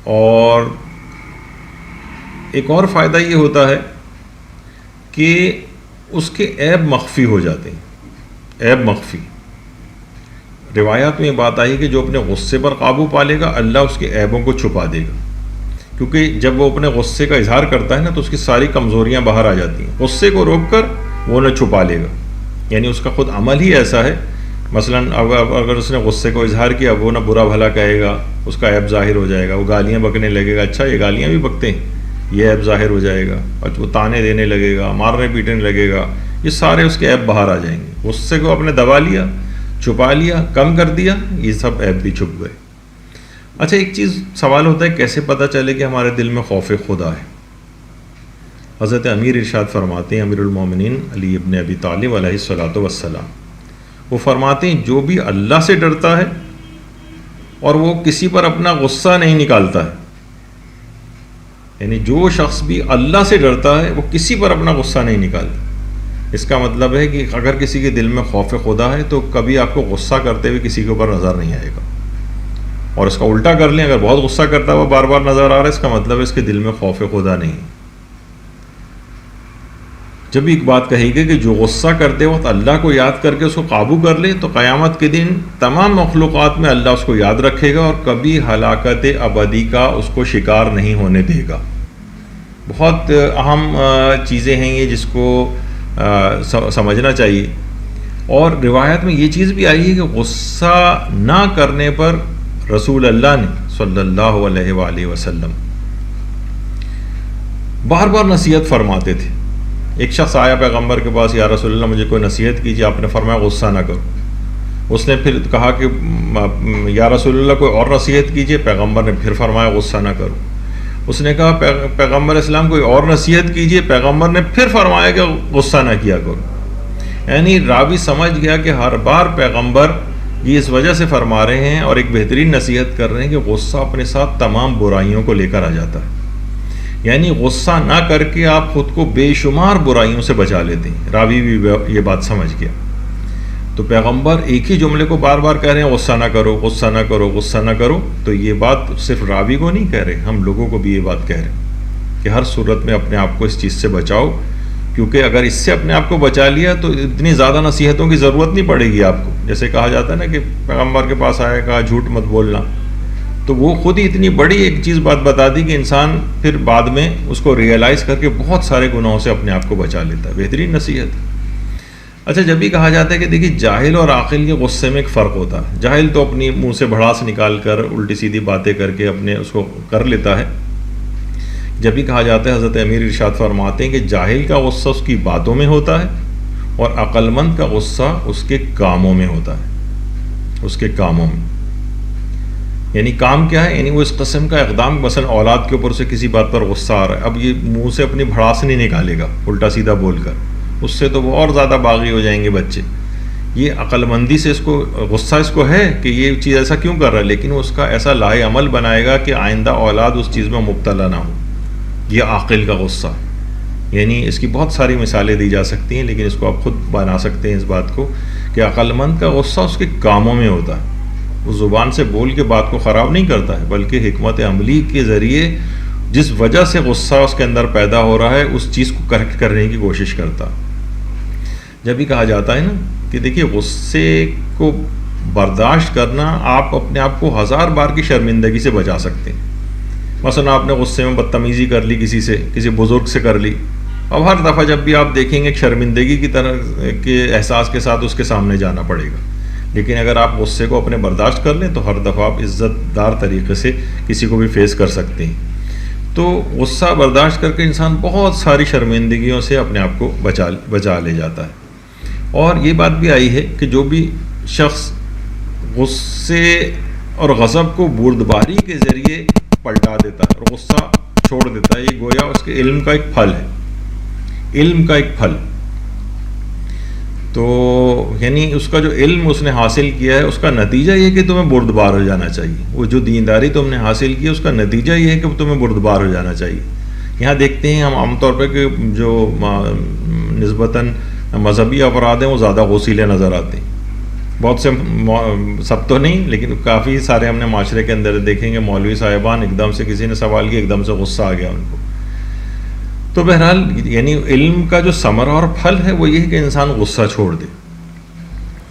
اور ایک اور فائدہ یہ ہوتا ہے کہ اس کے عیب مخفی ہو جاتے ہیں. عیب مخفی. روایات میں یہ بات آئی کہ جو اپنے غصے پر قابو پا لے گا اللہ اس کے عیبوں کو چھپا دے گا, کیونکہ جب وہ اپنے غصے کا اظہار کرتا ہے نا تو اس کی ساری کمزوریاں باہر آ جاتی ہیں. غصے کو روک کر وہ انہیں چھپا لے گا. یعنی اس کا خود عمل ہی ایسا ہے. مثلاً اگر اس نے غصے کو اظہار کیا وہ نہ برا بھلا کہے گا, اس کا عیب ظاہر ہو جائے گا. وہ گالیاں بکنے لگے گا, اچھا یہ گالیاں بھی بکتے ہیں, یہ عیب ظاہر ہو جائے گا. اور وہ تانے دینے لگے گا, مارنے پیٹنے لگے گا, یہ سارے اس کے عیب باہر آ جائیں گے. غصے کو اپنے دبا لیا, چھپا لیا, کم کر دیا, یہ سب عیب بھی چھپ گئے. اچھا ایک چیز سوال ہوتا ہے کیسے پتہ چلے کہ ہمارے دل میں خوف خدا ہے. حضرت امیر ارشاد فرماتے ہیں, امیر المومنین علی ابن ابی طالب علیہ الصلوۃ والسلام, وہ فرماتے ہیں جو بھی اللہ سے ڈرتا ہے اور وہ کسی پر اپنا غصہ نہیں نکالتا ہے, یعنی جو شخص بھی اللہ سے ڈرتا ہے وہ کسی پر اپنا غصہ نہیں نکالتا. اس کا مطلب ہے کہ اگر کسی کے دل میں خوف خدا ہے تو کبھی آپ کو غصہ کرتے ہوئے کسی کے اوپر نظر نہیں آئے گا. اور اس کا الٹا کر لیں, اگر بہت غصہ کرتا ہوا بار بار نظر آ رہا ہے اس کا مطلب ہے اس کے دل میں خوف خدا نہیں. جب ایک بات کہی گئی کہ جو غصہ کرتے وقت اللہ کو یاد کر کے اس کو قابو کر لے تو قیامت کے دن تمام مخلوقات میں اللہ اس کو یاد رکھے گا اور کبھی ہلاکت ابدی کا اس کو شکار نہیں ہونے دے گا. بہت اہم چیزیں ہیں یہ جس کو سمجھنا چاہیے. اور روایت میں یہ چیز بھی آئی ہے کہ غصہ نہ کرنے پر رسول اللہ نے صلی اللہ علیہ وآلہ وسلم بار بار نصیحت فرماتے تھے. ایک شخص آیا پیغمبر کے پاس, یا رسول اللہ مجھے کوئی نصیحت کیجیے. آپ نے فرمایا غصہ نہ کرو. اس نے پھر کہا کہ یا رسول اللہ کوئی اور نصیحت کیجیے. پیغمبر نے پھر فرمایا غصہ نہ کرو. اس نے کہا پیغمبر اسلام کوئی اور نصیحت کیجیے. پیغمبر نے پھر فرمایا کہ غصہ نہ کیا کرو. یعنی راوی سمجھ گیا کہ ہر بار پیغمبر یہ اس وجہ سے فرما رہے ہیں اور ایک بہترین نصیحت کر رہے ہیں کہ غصہ اپنے ساتھ تمام برائیوں کو لے کر آ جاتا ہے. یعنی غصہ نہ کر کے آپ خود کو بے شمار برائیوں سے بچا لیتے ہیں. راوی بھی یہ بات سمجھ گیا. تو پیغمبر ایک ہی جملے کو بار بار کہہ رہے ہیں غصہ نہ کرو, غصہ نہ کرو, غصہ نہ کرو. تو یہ بات صرف راوی کو نہیں کہہ رہے, ہم لوگوں کو بھی یہ بات کہہ رہے ہیں کہ ہر صورت میں اپنے آپ کو اس چیز سے بچاؤ, کیونکہ اگر اس سے اپنے آپ کو بچا لیا تو اتنی زیادہ نصیحتوں کی ضرورت نہیں پڑے گی آپ کو. جیسے کہا جاتا ہے نا کہ پیغمبر کے پاس آیا, کہا جھوٹ مت بولنا, تو وہ خود ہی اتنی بڑی ایک چیز بات بتا دی کہ انسان پھر بعد میں اس کو ریئلائز کر کے بہت سارے گناہوں سے اپنے آپ کو بچا لیتا ہے. بہترین نصیحت. اچھا، جب بھی کہا جاتا ہے کہ دیکھیے جاہل اور عاقل کے غصے میں ایک فرق ہوتا ہے. جاہل تو اپنی منہ سے بھڑاس نکال کر الٹی سیدھی باتیں کر کے اپنے اس کو کر لیتا ہے. جب بھی کہا جاتا ہے، حضرت امیر ارشاد فرماتے ہیں کہ جاہل کا غصہ اس کی باتوں میں ہوتا ہے اور عقل مند کا غصہ اس کے کاموں میں ہوتا ہے. اس کے کاموں میں یعنی کام کیا ہے؟ یعنی وہ اس قسم کا اقدام، مثلا اولاد کے اوپر سے کسی بات پر غصہ آ رہا ہے، اب یہ منہ سے اپنی بھڑاس نہیں نکالے گا الٹا سیدھا بول کر، اس سے تو وہ اور زیادہ باغی ہو جائیں گے بچے. یہ عقل مندی سے اس کو غصہ اس کو ہے کہ یہ چیز ایسا کیوں کر رہا ہے، لیکن وہ اس کا ایسا لاہ عمل بنائے گا کہ آئندہ اولاد اس چیز میں مبتلا نہ ہو. یہ عاقل کا غصہ. یعنی اس کی بہت ساری مثالیں دی جا سکتی ہیں، لیکن اس کو آپ خود بنا سکتے ہیں اس بات کو کہ عقل مند کا غصہ اس کے کاموں میں ہوتا ہے. وہ زبان سے بول کے بات کو خراب نہیں کرتا ہے، بلکہ حکمت عملی کے ذریعے جس وجہ سے غصہ اس کے اندر پیدا ہو رہا ہے اس چیز کو کریکٹ کرنے کی کوشش کرتا. جب بھی کہا جاتا ہے نا کہ دیکھیے غصے کو برداشت کرنا، آپ اپنے آپ کو 1000 بار کی شرمندگی سے بچا سکتے ہیں. مثلا آپ نے غصے میں بدتمیزی کر لی کسی سے، کسی بزرگ سے کر لی، اب ہر دفعہ جب بھی آپ دیکھیں گے ایک شرمندگی کی طرح کے احساس کے ساتھ اس کے سامنے جانا پڑے گا. لیکن اگر آپ غصے کو اپنے برداشت کر لیں تو ہر دفعہ آپ عزت دار طریقے سے کسی کو بھی فیس کر سکتے ہیں. تو غصہ برداشت کر کے انسان بہت ساری شرمندگیوں سے اپنے آپ کو بچا لے جاتا ہے. اور یہ بات بھی آئی ہے کہ جو بھی شخص غصے اور غضب کو بردباری کے ذریعے پلٹا دیتا ہے اور غصہ چھوڑ دیتا ہے، یہ گویا اس کے علم کا ایک پھل ہے. علم کا ایک پھل. تو یعنی اس کا جو علم اس نے حاصل کیا ہے اس کا نتیجہ یہ کہ تمہیں بردبار ہو جانا چاہیے. وہ جو دینداری تم نے حاصل کی ہے اس کا نتیجہ یہ ہے کہ تمہیں بردبار ہو جانا چاہیے. یہاں دیکھتے ہیں ہم عام طور پہ کہ جو نسبتاً مذہبی افراد ہیں وہ زیادہ غصیلے نظر آتے ہیں. بہت سے، سب تو نہیں لیکن کافی سارے ہم نے معاشرے کے اندر دیکھیں گے مولوی صاحبان ایک دم سے کسی نے سوال کیا ایک دم سے غصہ آ گیا ان کو. تو بہرحال یعنی علم کا جو ثمرہ اور پھل ہے وہ یہ ہے کہ انسان غصہ چھوڑ دے.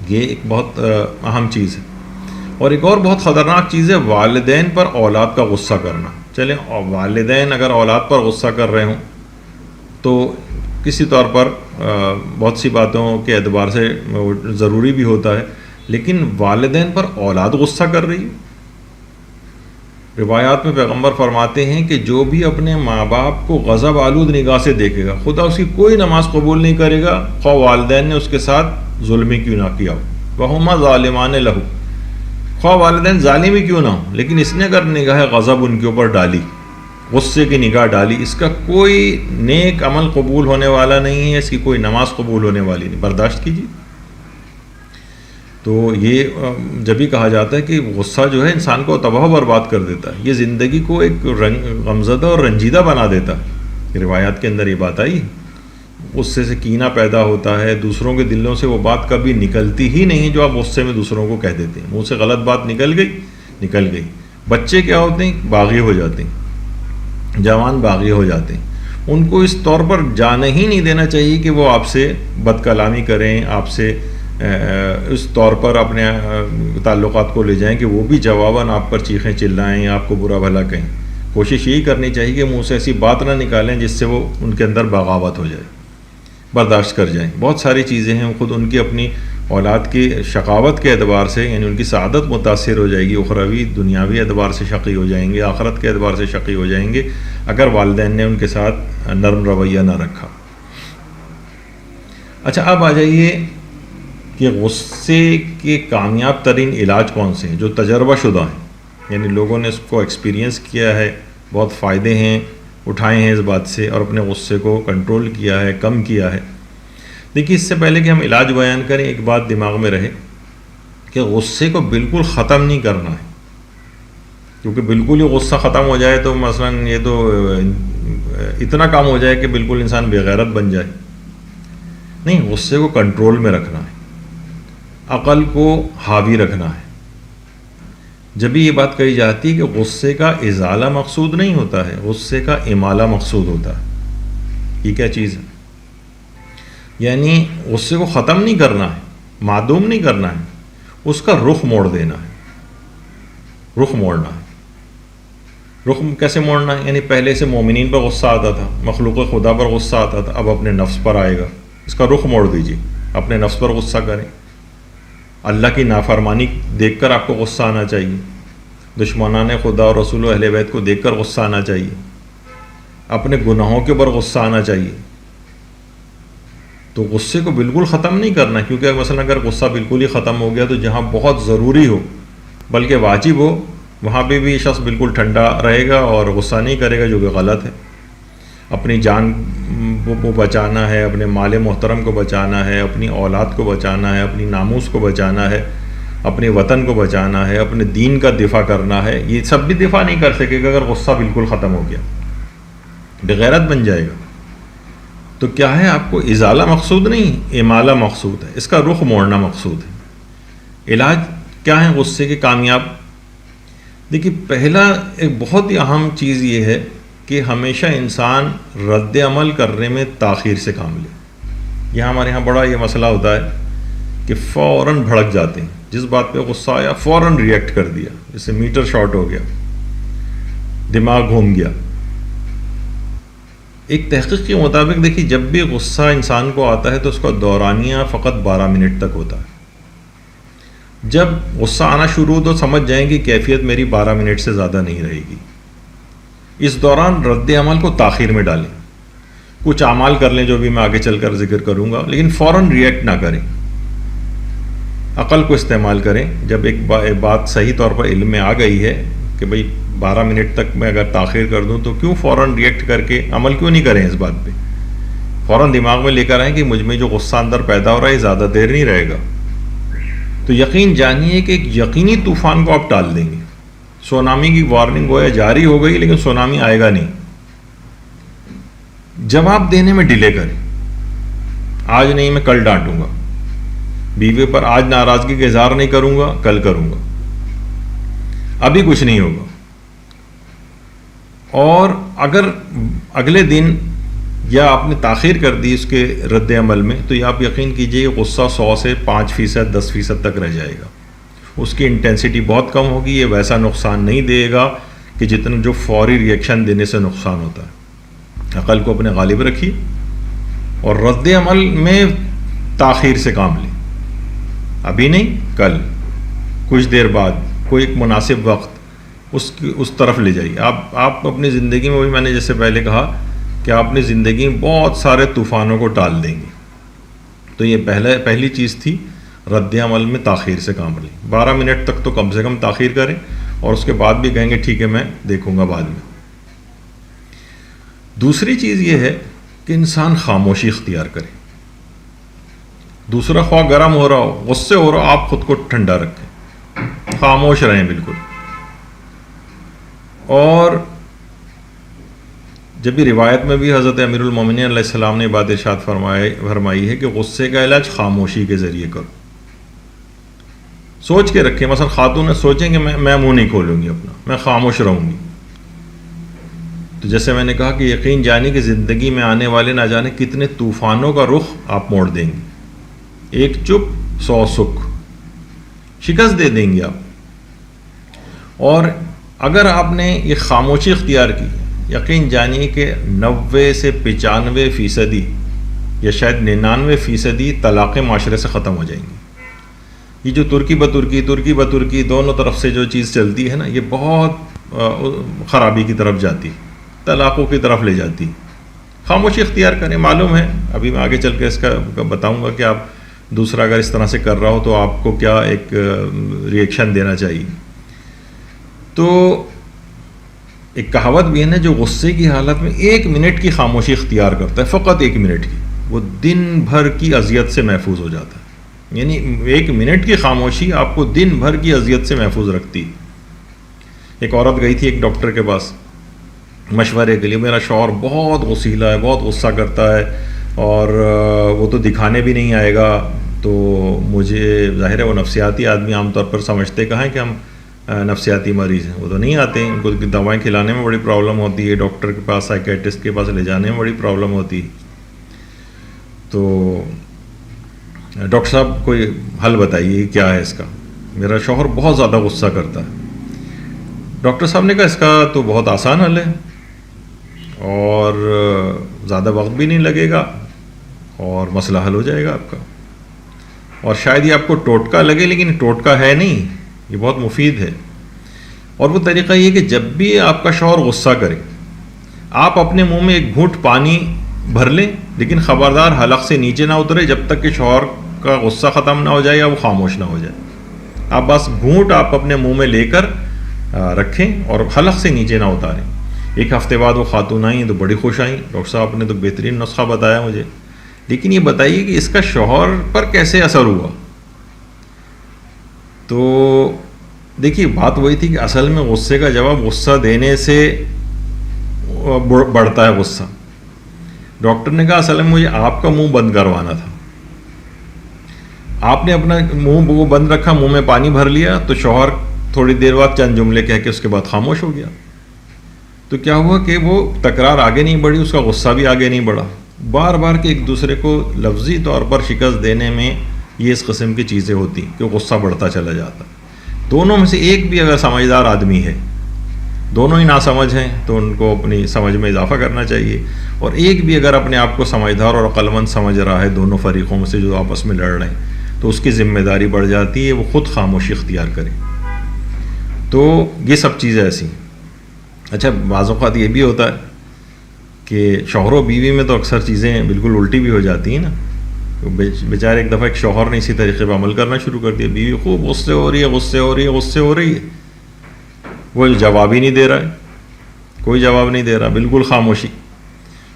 یہ ایک بہت اہم چیز ہے. اور ایک اور بہت خطرناک چیز ہے والدین پر اولاد کا غصہ کرنا. چلیں والدین اگر اولاد پر غصہ کر رہے ہوں تو کسی طور پر بہت سی باتوں کے اعتبار سے ضروری بھی ہوتا ہے، لیکن والدین پر اولاد غصہ کر رہی ہے. روایات میں پیغمبر فرماتے ہیں کہ جو بھی اپنے ماں باپ کو غضب آلود نگاہ سے دیکھے گا خدا اس کی کوئی نماز قبول نہیں کرے گا، خواہ والدین نے اس کے ساتھ ظلم ہی کیوں نہ کیا ہو. وہما ظالمان لہو، خواہ والدین ظالم ہی کیوں نہ ہو، لیکن اس نے اگر نگاہ غضب ان کے اوپر ڈالی، غصے کی نگاہ ڈالی، اس کا کوئی نیک عمل قبول ہونے والا نہیں ہے، اس کی کوئی نماز قبول ہونے والی نہیں. برداشت کیجیے. تو یہ جب بھی کہا جاتا ہے کہ غصہ جو ہے انسان کو تباہ و برباد کر دیتا ہے، یہ زندگی کو ایک غمزدہ اور رنجیدہ بنا دیتا ہے. روایات کے اندر یہ بات آئی. غصے سے کینہ پیدا ہوتا ہے، دوسروں کے دلوں سے وہ بات کبھی نکلتی ہی نہیں جو آپ غصے میں دوسروں کو کہہ دیتے ہیں. منہ سے غلط بات نکل گئی. بچے کیا ہوتے ہیں؟ باغی ہو جاتے ہیں، جوان باغی ہو جاتے ہیں. ان کو اس طور پر جانے ہی نہیں دینا چاہیے کہ وہ آپ سے بد کلامی کریں، آپ سے اس طور پر اپنے تعلقات کو لے جائیں کہ وہ بھی جواباً آپ پر چیخیں چلائیں، آپ کو برا بھلا کہیں. کوشش یہی کرنی چاہیے کہ منہ سے ایسی بات نہ نکالیں جس سے وہ ان کے اندر بغاوت ہو جائے، برداشت کر جائیں. بہت ساری چیزیں ہیں خود ان کی اپنی اولاد کی شقاوت کے اعتبار سے، یعنی ان کی سعادت متاثر ہو جائے گی، اخروی دنیاوی اعتبار سے شقی ہو جائیں گے، آخرت کے اعتبار سے شقی ہو جائیں گے اگر والدین نے ان کے ساتھ نرم رویہ نہ رکھا. اچھا، اب آ جائیے کہ غصے کے کامیاب ترین علاج کون سے ہیں جو تجربہ شدہ ہیں، یعنی لوگوں نے اس کو ایکسپیرینس کیا ہے، بہت فائدے ہیں اٹھائے ہیں اس بات سے اور اپنے غصے کو کنٹرول کیا ہے، کم کیا ہے. دیکھیے اس سے پہلے کہ ہم علاج بیان کریں ایک بات دماغ میں رہے کہ غصے کو بالکل ختم نہیں کرنا ہے، کیونکہ بالکل ہی غصہ ختم ہو جائے تو مثلا یہ تو اتنا کام ہو جائے کہ بالکل انسان بے غیرت بن جائے. نہیں، غصے کو کنٹرول میں رکھنا ہے، عقل کو حاوی رکھنا ہے. جب بھی یہ بات کہی جاتی ہے کہ غصے کا ازالہ مقصود نہیں ہوتا ہے، غصے کا امالہ مقصود ہوتا ہے. یہ کیا چیز ہے؟ یعنی غصے کو ختم نہیں کرنا ہے، معدوم نہیں کرنا ہے، اس کا رخ موڑ دینا ہے. رخ موڑنا ہے. رخ کیسے موڑنا ہے؟ یعنی پہلے سے مومنین پر غصہ آتا تھا، مخلوق خدا پر غصہ آتا تھا، اب اپنے نفس پر آئے گا. اس کا رخ موڑ دیجیے. اپنے نفس پر غصہ کریں، اللہ کی نافرمانی دیکھ کر آپ کو غصہ آنا چاہیے، دشمنان خدا اور رسول و اہل بیت کو دیکھ کر غصہ آنا چاہیے، اپنے گناہوں کے اوپر غصہ آنا چاہیے۔ تو غصے کو بالکل ختم نہیں کرنا، کیونکہ مثلا اگر غصہ بالکل ہی ختم ہو گیا تو جہاں بہت ضروری ہو بلکہ واجب ہو وہاں پہ بھی شخص بالکل ٹھنڈا رہے گا اور غصہ نہیں کرے گا، جو کہ غلط ہے۔ اپنی جان کو بچانا ہے، اپنے مال محترم کو بچانا ہے، اپنی اولاد کو بچانا ہے، اپنی ناموس کو بچانا ہے، اپنے وطن کو بچانا ہے، اپنے دین کا دفاع کرنا ہے، یہ سب بھی دفاع نہیں کر سکے گا اگر غصہ بالکل ختم ہو گیا، بغیرت بن جائے گا۔ تو کیا ہے، آپ کو ازالہ مقصود نہیں، امالہ مقصود ہے، اس کا رخ موڑنا مقصود ہے۔ علاج کیا ہے غصے کے کامیاب؟ دیکھیے، پہلا ایک بہت ہی اہم چیز یہ ہے کہ ہمیشہ انسان رد عمل کرنے میں تاخیر سے کام لے۔ یہاں ہمارے یہاں بڑا یہ مسئلہ ہوتا ہے کہ فوراً بھڑک جاتے ہیں، جس بات پہ غصہ آیا فوراً ریئیکٹ کر دیا، جیسے میٹر شارٹ ہو گیا، دماغ گھوم گیا۔ ایک تحقیق کے مطابق دیکھیے، جب بھی غصہ انسان کو آتا ہے تو اس کا دورانیہ فقط 12 منٹ تک ہوتا ہے۔ جب غصہ آنا شروع ہو تو سمجھ جائیں کہ کیفیت میری 12 منٹ سے زیادہ نہیں رہے گی۔ اس دوران رد عمل کو تاخیر میں ڈالیں، کچھ اعمال کر لیں جو بھی میں آگے چل کر ذکر کروں گا، لیکن فوراً ریئیکٹ نہ کریں، عقل کو استعمال کریں۔ جب ایک بات صحیح طور پر علم میں آ گئی ہے کہ بھئی 12 منٹ تک میں اگر تاخیر کر دوں تو کیوں فوراً ریئیکٹ کر کے عمل کیوں نہیں کریں اس بات پہ؟ فوراً دماغ میں لے کر آئیں کہ مجھ میں جو غصہ اندر پیدا ہو رہا ہے زیادہ دیر نہیں رہے گا، تو یقین جانیے کہ ایک یقینی طوفان کو آپ ٹال دیں گے۔ سونامی کی وارننگ گویا جاری ہو گئی لیکن سونامی آئے گا نہیں۔ جواب دینے میں ڈیلے کریں، آج نہیں میں کل ڈانٹوں گا، بیوی پر آج ناراضگی کا اظہار نہیں کروں گا، کل کروں گا، ابھی کچھ نہیں ہوگا۔ اور اگر اگلے دن یا آپ نے تاخیر کر دی اس کے رد عمل میں تو یہ آپ یقین کیجئے غصہ 100 سے 5%، 10% تک رہ جائے گا، اس کی انٹینسٹی بہت کم ہوگی، یہ ویسا نقصان نہیں دے گا کہ جتنا جو فوری ریئیکشن دینے سے نقصان ہوتا ہے۔ عقل کو اپنے غالب رکھیے اور رد عمل میں تاخیر سے کام لیں، ابھی نہیں کل، کچھ دیر بعد، کوئی ایک مناسب وقت اس طرف لے جائیے۔ آپ اپنی زندگی میں، وہی میں نے جیسے پہلے کہا کہ آپ اپنی زندگی میں بہت سارے طوفانوں کو ٹال دیں گے۔ تو یہ پہلی چیز تھی، رد عمل میں تاخیر سے کام لیں۔ 12 منٹ تک تو کم سے کم تاخیر کریں، اور اس کے بعد بھی کہیں گے ٹھیک ہے میں دیکھوں گا بعد میں۔ دوسری چیز یہ ہے کہ انسان خاموشی اختیار کرے۔ دوسرا خواہ گرم ہو رہا ہو، غصے ہو رہا ہو، آپ خود کو ٹھنڈا رکھیں، خاموش رہیں بالکل۔ اور جب بھی روایت میں بھی حضرت امیر المومنین علیہ السلام نے بات ارشاد فرمائی ہے کہ غصے کا علاج خاموشی کے ذریعے کرو۔ سوچ کے رکھیں، مثلا خاتون سوچیں کہ میں منہ نہیں کھولوں گی اپنا، میں خاموش رہوں گی، تو جیسے میں نے کہا کہ یقین جانی کہ زندگی میں آنے والے نہ جانے کتنے طوفانوں کا رخ آپ موڑ دیں گے۔ ایک چپ 100 سکھ، شکست دے دیں گے آپ۔ اور اگر آپ نے یہ خاموشی اختیار کی، یقین جانیے کہ 90 سے 95% یا شاید 99% طلاقیں معاشرے سے ختم ہو جائیں گی۔ یہ جو ترکی بترکی دونوں طرف سے جو چیز چلتی ہے نا، یہ بہت خرابی کی طرف جاتی، طلاقوں کی طرف لے جاتی۔ خاموشی اختیار کریں۔ معلوم ہے، ابھی میں آگے چل کے اس کا بتاؤں گا کہ آپ دوسرا اگر اس طرح سے کر رہا ہو تو آپ کو کیا ایک ریئیکشن دینا چاہیے۔ تو ایک کہاوت بھی ہے نا، جو غصے کی حالت میں 1 منٹ کی خاموشی اختیار کرتا ہے، فقط 1 منٹ کی، وہ دن بھر کی اذیت سے محفوظ ہو جاتا ہے۔ یعنی 1 منٹ کی خاموشی آپ کو دن بھر کی اذیت سے محفوظ رکھتی۔ ایک عورت گئی تھی ایک ڈاکٹر کے پاس مشورے کے لیے، میرا شوہر بہت غصیلا ہے، بہت غصہ کرتا ہے، اور وہ تو دکھانے بھی نہیں آئے گا، تو مجھے ظاہر ہے وہ نفسیاتی آدمی عام طور پر سمجھتے کہاں کہ ہم نفسیاتی مریض ہیں، وہ تو نہیں آتے ہیں، ان کو دوائیں کھلانے میں بڑی پرابلم ہوتی ہے، ڈاکٹر کے پاس، سائیکیٹرسٹ کے پاس لے جانے میں بڑی پرابلم ہوتی ہے۔ تو ڈاکٹر صاحب کوئی حل بتائیے کیا ہے اس کا، میرا شوہر بہت زیادہ غصہ کرتا ہے۔ ڈاکٹر صاحب نے کہا اس کا تو بہت آسان حل ہے، اور زیادہ وقت بھی نہیں لگے گا اور مسئلہ حل ہو جائے گا آپ کا۔ اور شاید یہ آپ کو ٹوٹکا لگے، لیکن ٹوٹکا ہے نہیں، یہ بہت مفید ہے۔ اور وہ طریقہ یہ کہ جب بھی آپ کا شوہر غصہ کرے، آپ اپنے منہ میں ایک گھونٹ پانی بھر لیں، لیکن خبردار حلق سے نیچے نہ اترے جب تک کہ شوہر کا غصہ ختم نہ ہو جائے یا وہ خاموش نہ ہو جائے۔ آپ بس گھونٹ آپ اپنے منہ میں لے کر رکھیں اور حلق سے نیچے نہ اتاریں۔ ایک ہفتے بعد وہ خاتون آئیں تو بڑی خوش آئیں، ڈاکٹر صاحب آپ نے تو بہترین نسخہ بتایا مجھے، لیکن یہ بتائیے کہ اس کا شوہر پر کیسے اثر ہوا؟ تو دیکھیے بات وہی تھی کہ اصل میں غصے کا جواب غصہ دینے سے بڑھتا ہے غصہ۔ ڈاکٹر نے کہا اصل میں مجھے آپ کا منہ بند کروانا تھا، آپ نے اپنا منہ وہ بند رکھا، منہ میں پانی بھر لیا، تو شوہر تھوڑی دیر بعد چند جملے کہہ کے اس کے بعد خاموش ہو گیا۔ تو کیا ہوا کہ وہ تکرار آگے نہیں بڑھی، اس کا غصہ بھی آگے نہیں بڑھا۔ بار بار کہ ایک دوسرے کو لفظی طور پر شکست دینے میں یہ اس قسم کی چیزیں ہوتی کہ غصہ بڑھتا چلا جاتا۔ دونوں میں سے ایک بھی اگر سمجھدار آدمی ہے، دونوں ہی ناسمجھ ہیں تو ان کو اپنی سمجھ میں اضافہ کرنا چاہیے، اور ایک بھی اگر اپنے آپ کو سمجھدار اور عقل مند سمجھ رہا ہے دونوں فریقوں میں سے جو آپس میں لڑ رہے ہیں، تو اس کی ذمہ داری بڑھ جاتی ہے وہ خود خاموشی اختیار کرے۔ تو یہ سب چیزیں ایسی ہیں۔ اچھا بعض اوقات یہ بھی ہوتا ہے کہ شوہر و بیوی میں تو اکثر چیزیں بالکل الٹی بھی ہو جاتی ہیں نا۔ بیچارے ایک دفعہ ایک شوہر نے اسی طریقے پہ عمل کرنا شروع کر دیا، بیوی خوب غصے ہو رہی ہے، وہ جواب ہی نہیں دے رہا ہے، کوئی جواب نہیں دے رہا، بالکل خاموشی۔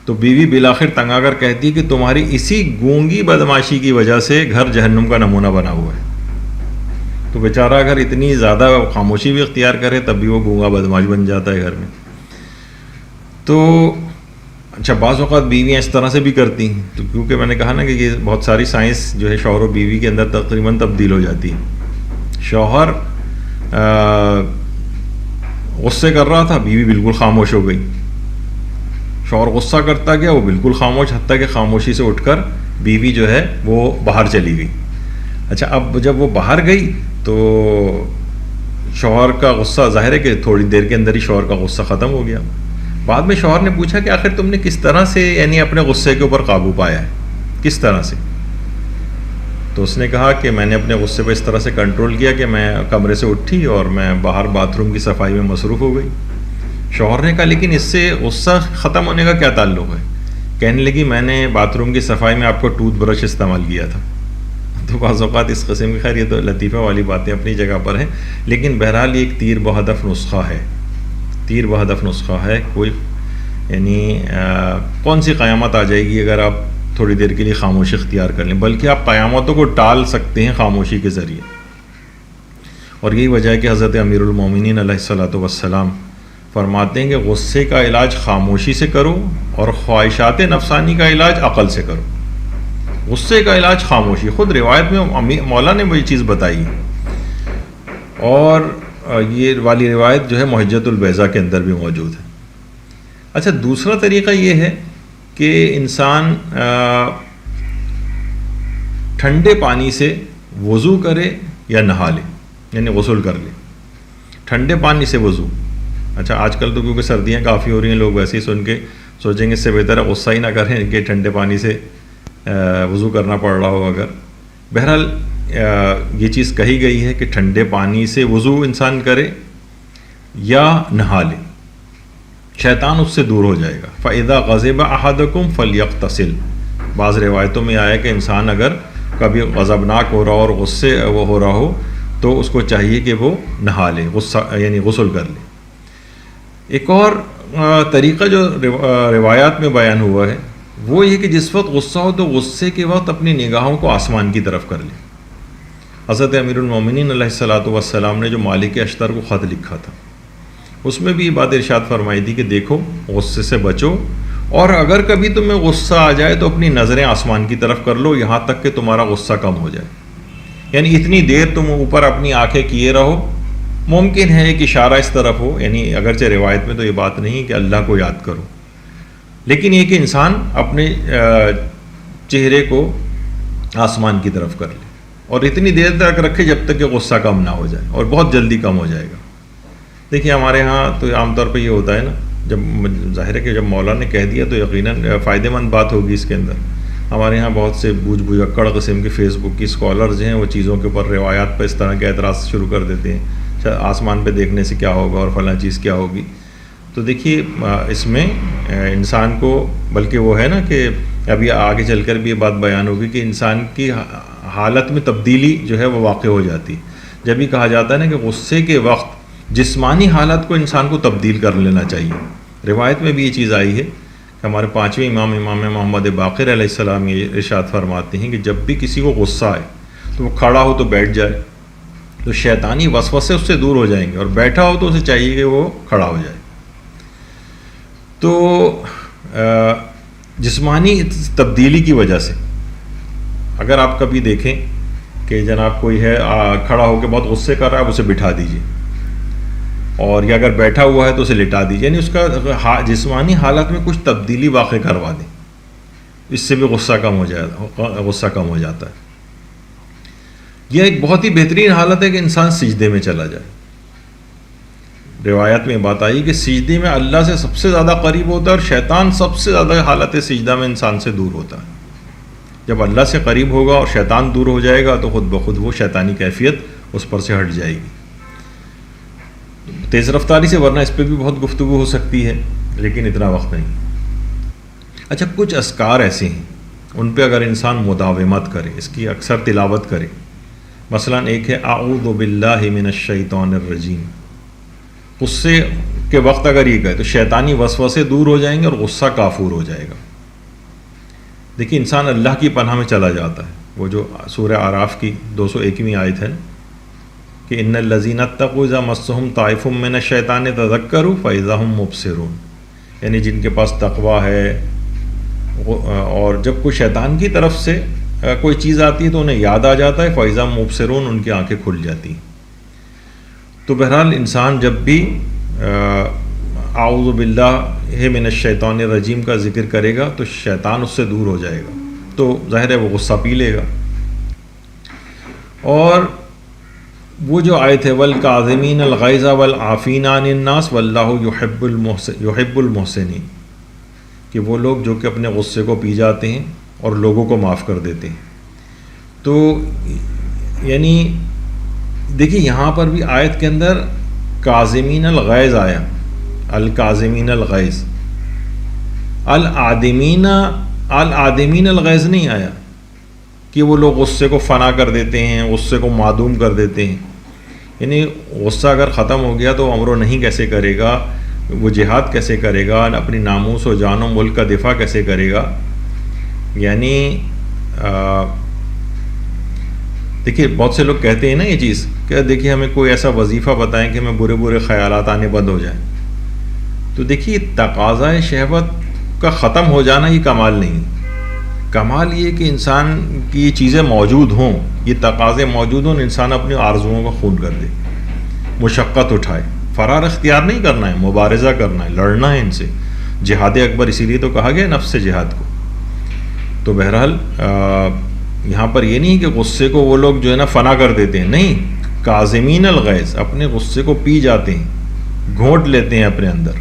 تو بیوی بالآخر تنگ آ کر کہتی کہ تمہاری اسی گونگی بدماشی کی وجہ سے گھر جہنم کا نمونہ بنا ہوا ہے۔ تو بیچارہ اگر اتنی زیادہ خاموشی بھی اختیار کرے تب بھی وہ گونگا بدماش بن جاتا ہے گھر میں۔ تو اچھا بعض اوقات بیویاں اس طرح سے بھی کرتی ہیں، تو کیونکہ میں نے کہا نا کہ یہ بہت ساری سائنس جو ہے شوہر و بیوی کے اندر تقریباً تبدیل ہو جاتی ہے۔ شوہر غصے کر رہا تھا، بیوی بالکل خاموش ہو گئی، شوہر غصہ کرتا گیا، وہ بالکل خاموش، حتیٰ کہ خاموشی سے اٹھ کر بیوی جو ہے وہ باہر چلی گئی۔ اچھا اب جب وہ باہر گئی تو شوہر کا غصہ ظاہر ہے کہ تھوڑی دیر کے اندر ہی شوہر کا غصہ ختم ہو گیا۔ بعد میں شوہر نے پوچھا کہ آخر تم نے کس طرح سے یعنی اپنے غصے کے اوپر قابو پایا ہے، کس طرح سے؟ تو اس نے کہا کہ میں نے اپنے غصے پہ اس طرح سے کنٹرول کیا کہ میں کمرے سے اٹھی اور میں باہر باتھ روم کی صفائی میں مصروف ہو گئی۔ شوہر نے کہا لیکن اس سے غصہ ختم ہونے کا کیا تعلق ہے؟ کہنے لگی میں نے باتھ روم کی صفائی میں آپ کو ٹوتھ برش استعمال کیا تھا۔ تو بعض اوقات اس قسم کی، خیر یہ تو لطیفہ والی باتیں اپنی جگہ پر ہیں، لیکن بہرحال یہ ایک تیر بہدف نسخہ ہے، تیر بہدف نسخہ ہے۔ کوئی یعنی کون سی قیامت آ جائے گی اگر آپ تھوڑی دیر کے لیے خاموشی اختیار کر لیں، بلکہ آپ قیامتوں کو ٹال سکتے ہیں خاموشی کے ذریعے۔ اور یہی وجہ ہے کہ حضرت امیر المومنین علیہ الصلوۃ والسلام فرماتے ہیں کہ غصے کا علاج خاموشی سے کرو اور خواہشات نفسانی کا علاج عقل سے کرو۔ غصے کا علاج خاموشی، خود روایت میں مولا نے وہ یہ چیز بتائی، اور یہ والی روایت جو ہے محجت البیضاء کے اندر بھی موجود ہے۔ اچھا دوسرا طریقہ یہ ہے کہ انسان ٹھنڈے پانی سے وضو کرے یا نہا لے، یعنی غسل کر لے، ٹھنڈے پانی سے وضو۔ اچھا آج کل تو کیونکہ سردیاں کافی ہو رہی ہیں، لوگ ویسے ہی سن کے سوچیں گے اس سے بہتر ہے غصہ ہی نہ کریں کہ ٹھنڈے پانی سے وضو کرنا پڑ رہا ہو اگر۔ بہرحال یہ چیز کہی گئی ہے کہ ٹھنڈے پانی سے وضو انسان کرے یا نہا لے، شیطان اس سے دور ہو جائے گا۔ فَإِذَا غَضِبَ أَحَدُكُمْ فَلْيَغْتَسِلْ۔ بعض روایتوں میں آیا کہ انسان اگر کبھی غضبناک ہو رہا ہو اور غصے وہ ہو رہا ہو تو اس کو چاہیے کہ وہ نہا لے، غصہ یعنی غسل کر لے۔ ایک اور طریقہ جو روایات میں بیان ہوا ہے وہ یہ کہ جس وقت غصہ ہو تو غصے کے وقت اپنی نگاہوں کو آسمان کی طرف کر لے۔ حضرت امیر المومنین علیہ الصلوۃ والسلام نے جو مالک اشتر کو خط لکھا تھا اس میں بھی یہ بات ارشاد فرمائی تھی کہ دیکھو غصے سے بچو، اور اگر کبھی تمہیں غصہ آ جائے تو اپنی نظریں آسمان کی طرف کر لو یہاں تک کہ تمہارا غصہ کم ہو جائے، یعنی اتنی دیر تم اوپر اپنی آنکھیں کیے رہو۔ ممکن ہے کہ اشارہ اس طرف ہو، یعنی اگرچہ روایت میں تو یہ بات نہیں کہ اللہ کو یاد کرو، لیکن یہ کہ انسان اپنے چہرے کو آسمان کی طرف کر لے اور اتنی دیر تک رکھے جب تک کہ غصہ کم نہ ہو جائے، اور بہت جلدی کم ہو جائے گا۔ دیکھیے ہمارے ہاں تو عام طور پہ یہ ہوتا ہے نا، جب ظاہر ہے کہ جب مولا نے کہہ دیا تو یقیناً فائدہ مند بات ہوگی اس کے اندر، ہمارے یہاں بہت سے بوجھ بجھکڑ قسم کے فیس بک کی اسکالرز ہیں، وہ چیزوں کے اوپر روایات پر اس طرح کے اعتراض شروع کر دیتے ہیں، آسمان پہ دیکھنے سے کیا ہوگا اور فلاں چیز کیا ہوگی. تو دیکھیے اس میں انسان کو، بلکہ وہ ہے نا کہ ابھی آگے چل کر بھی یہ بات بیان ہوگی کہ انسان کی حالت میں تبدیلی جو ہے وہ واقع ہو جاتی ہے. جب بھی کہا جاتا ہے نا کہ غصے کے وقت جسمانی حالت کو انسان کو تبدیل کر لینا چاہیے. روایت میں بھی یہ چیز آئی ہے کہ ہمارے 5ویں امام محمد باقر علیہ السلام یہ ارشاد فرماتے ہیں کہ جب بھی کسی کو غصہ آئے تو وہ کھڑا ہو تو بیٹھ جائے، تو شیطانی وسوسے اس سے دور ہو جائیں گے، اور بیٹھا ہو تو اسے چاہیے کہ وہ کھڑا ہو جائے. تو جسمانی تبدیلی کی وجہ سے اگر آپ کبھی دیکھیں کہ جناب کوئی ہے کھڑا ہو کے بہت غصے کر رہا ہے، آپ اسے بٹھا دیجیے، اور یا اگر بیٹھا ہوا ہے تو اسے لٹا دیجیے، یعنی اس کا جسمانی حالت میں کچھ تبدیلی واقع کروا دیں، اس سے بھی غصہ کم ہو جاتا ہے. یہ ایک بہت ہی بہترین حالت ہے کہ انسان سجدے میں چلا جائے. روایت میں بات آئی کہ سجدے میں اللہ سے سب سے زیادہ قریب ہوتا ہے، اور شیطان سب سے زیادہ حالت سجدہ میں انسان سے دور ہوتا ہے. جب اللہ سے قریب ہوگا اور شیطان دور ہو جائے گا تو خود بخود وہ شیطانی کیفیت اس پر سے ہٹ جائے گی. تیز رفتاری سے، ورنہ اس پہ بھی بہت گفتگو ہو سکتی ہے لیکن اتنا وقت نہیں. اچھا، کچھ اذکار ایسے ہیں ان پہ اگر انسان مداومت کرے، اس کی اکثر تلاوت کرے. مثلا ایک ہے اعوذ باللہ من الشیطان الرجیم. غصے کے وقت اگر یہ کہے تو شیطانی وسوسے دور ہو جائیں گے اور غصہ کافور ہو جائے گا. دیکھیے انسان اللہ کی پناہ میں چلا جاتا ہے. وہ جو سورہ اعراف کی 201ویں آیت ہے کہ ان الذین اتقوا اذا مسهم طائف من الشیطان تذکروا فاذا هم مبصرون، یعنی جن کے پاس تقوی ہے اور جب کوئی شیطان کی طرف سے کوئی چیز آتی ہے تو انہیں یاد آ جاتا ہے، فاذا هم مبصرون، ان کی آنکھیں کھل جاتی ہیں. تو بہرحال انسان جب بھی اعوذ باللہ من الشیطان الرجیم کا ذکر کرے گا تو شیطان اس سے دور ہو جائے گا، تو ظاہر ہے وہ غصہ پی لے گا. اور وہ جو آیت ہے والکاظمین الغیظ والعافین عن الناس واللہ یحب المحسنین، کہ وہ لوگ جو کہ اپنے غصے کو پی جاتے ہیں اور لوگوں کو معاف کر دیتے ہیں. تو یعنی دیکھیے یہاں پر بھی آیت کے اندر کاظمین الغیظ آیا، الکاظمین الغیظ، العادمین الغیظ نہیں آیا کہ وہ لوگ غصے کو فنا کر دیتے ہیں، غصے کو معدوم کر دیتے ہیں. یعنی غصہ اگر ختم ہو گیا تو امر و نہیں کیسے کرے گا، وہ جہاد کیسے کرے گا، اپنی ناموس و جان و ملک کا دفاع کیسے کرے گا. یعنی دیکھیے بہت سے لوگ کہتے ہیں نا یہ چیز کہ دیکھیے ہمیں کوئی ایسا وظیفہ بتائیں کہ ہمیں برے برے خیالات آنے بند ہو جائیں. تو دیکھیے تقاضۂ شہوت کا ختم ہو جانا یہ کمال نہیں. کمال یہ کہ انسان کی یہ چیزیں موجود ہوں، یہ تقاضے موجود ہوں، انسان اپنی آرزوؤں کو خون کر دے، مشقت اٹھائے. فرار اختیار نہیں کرنا ہے، مبارزہ کرنا ہے، لڑنا ہے ان سے. جہاد اکبر اسی لیے تو کہا گیا نفس سے جہاد کو. تو بہرحال یہاں پر یہ نہیں کہ غصے کو وہ لوگ جو ہے نا فنا کر دیتے ہیں، نہیں، کاظمین الغیظ، اپنے غصے کو پی جاتے ہیں، گھونٹ لیتے ہیں اپنے اندر.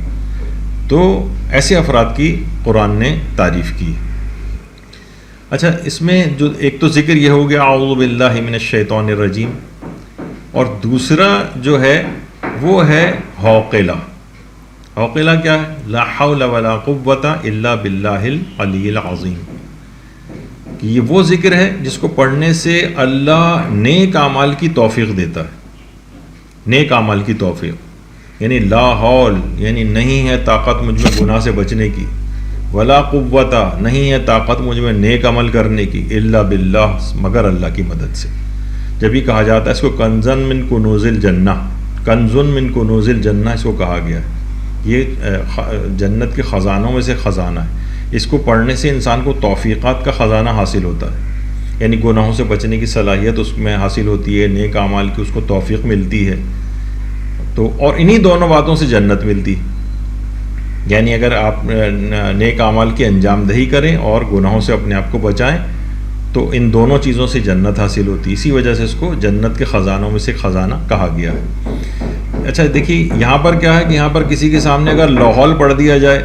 تو ایسے افراد کی قرآن نے تعریف کی. اچھا، اس میں جو ایک تو ذکر یہ ہو گیا اعوذ باللہ من الشیطان الرجیم، اور دوسرا جو ہے وہ ہے حوقلہ. حوقلہ کیا ہے؟ لا حول ولا قوۃ الا باللہ العلی العظیم، کہ یہ وہ ذکر ہے جس کو پڑھنے سے اللہ نیک اعمال کی توفیق دیتا ہے. نیک اعمال کی توفیق یعنی لا حول، یعنی نہیں ہے طاقت مجھ میں گناہ سے بچنے کی، ولا قوت، نہیں ہے طاقت مجھ میں نیک عمل کرنے کی، الا باللہ، مگر اللہ کی مدد سے. جب بھی کہا جاتا ہے اس کو کنزن من کنوز الجنہ، کنزن من کنوز الجنہ اس کو کہا گیا ہے. یہ جنت کے خزانوں میں سے خزانہ ہے. اس کو پڑھنے سے انسان کو توفیقات کا خزانہ حاصل ہوتا ہے، یعنی گناہوں سے بچنے کی صلاحیت اس میں حاصل ہوتی ہے، نیک اعمال کی اس کو توفیق ملتی ہے. تو اور انہی دونوں باتوں سے جنت ملتی. یعنی اگر آپ نیک اعمال کی انجام دہی کریں اور گناہوں سے اپنے آپ کو بچائیں تو ان دونوں چیزوں سے جنت حاصل ہوتی. اسی وجہ سے اس کو جنت کے خزانوں میں سے خزانہ کہا گیا ہے. اچھا دیکھیے یہاں پر کیا ہے کہ یہاں پر کسی کے سامنے اگر لاحول پڑھ دیا جائے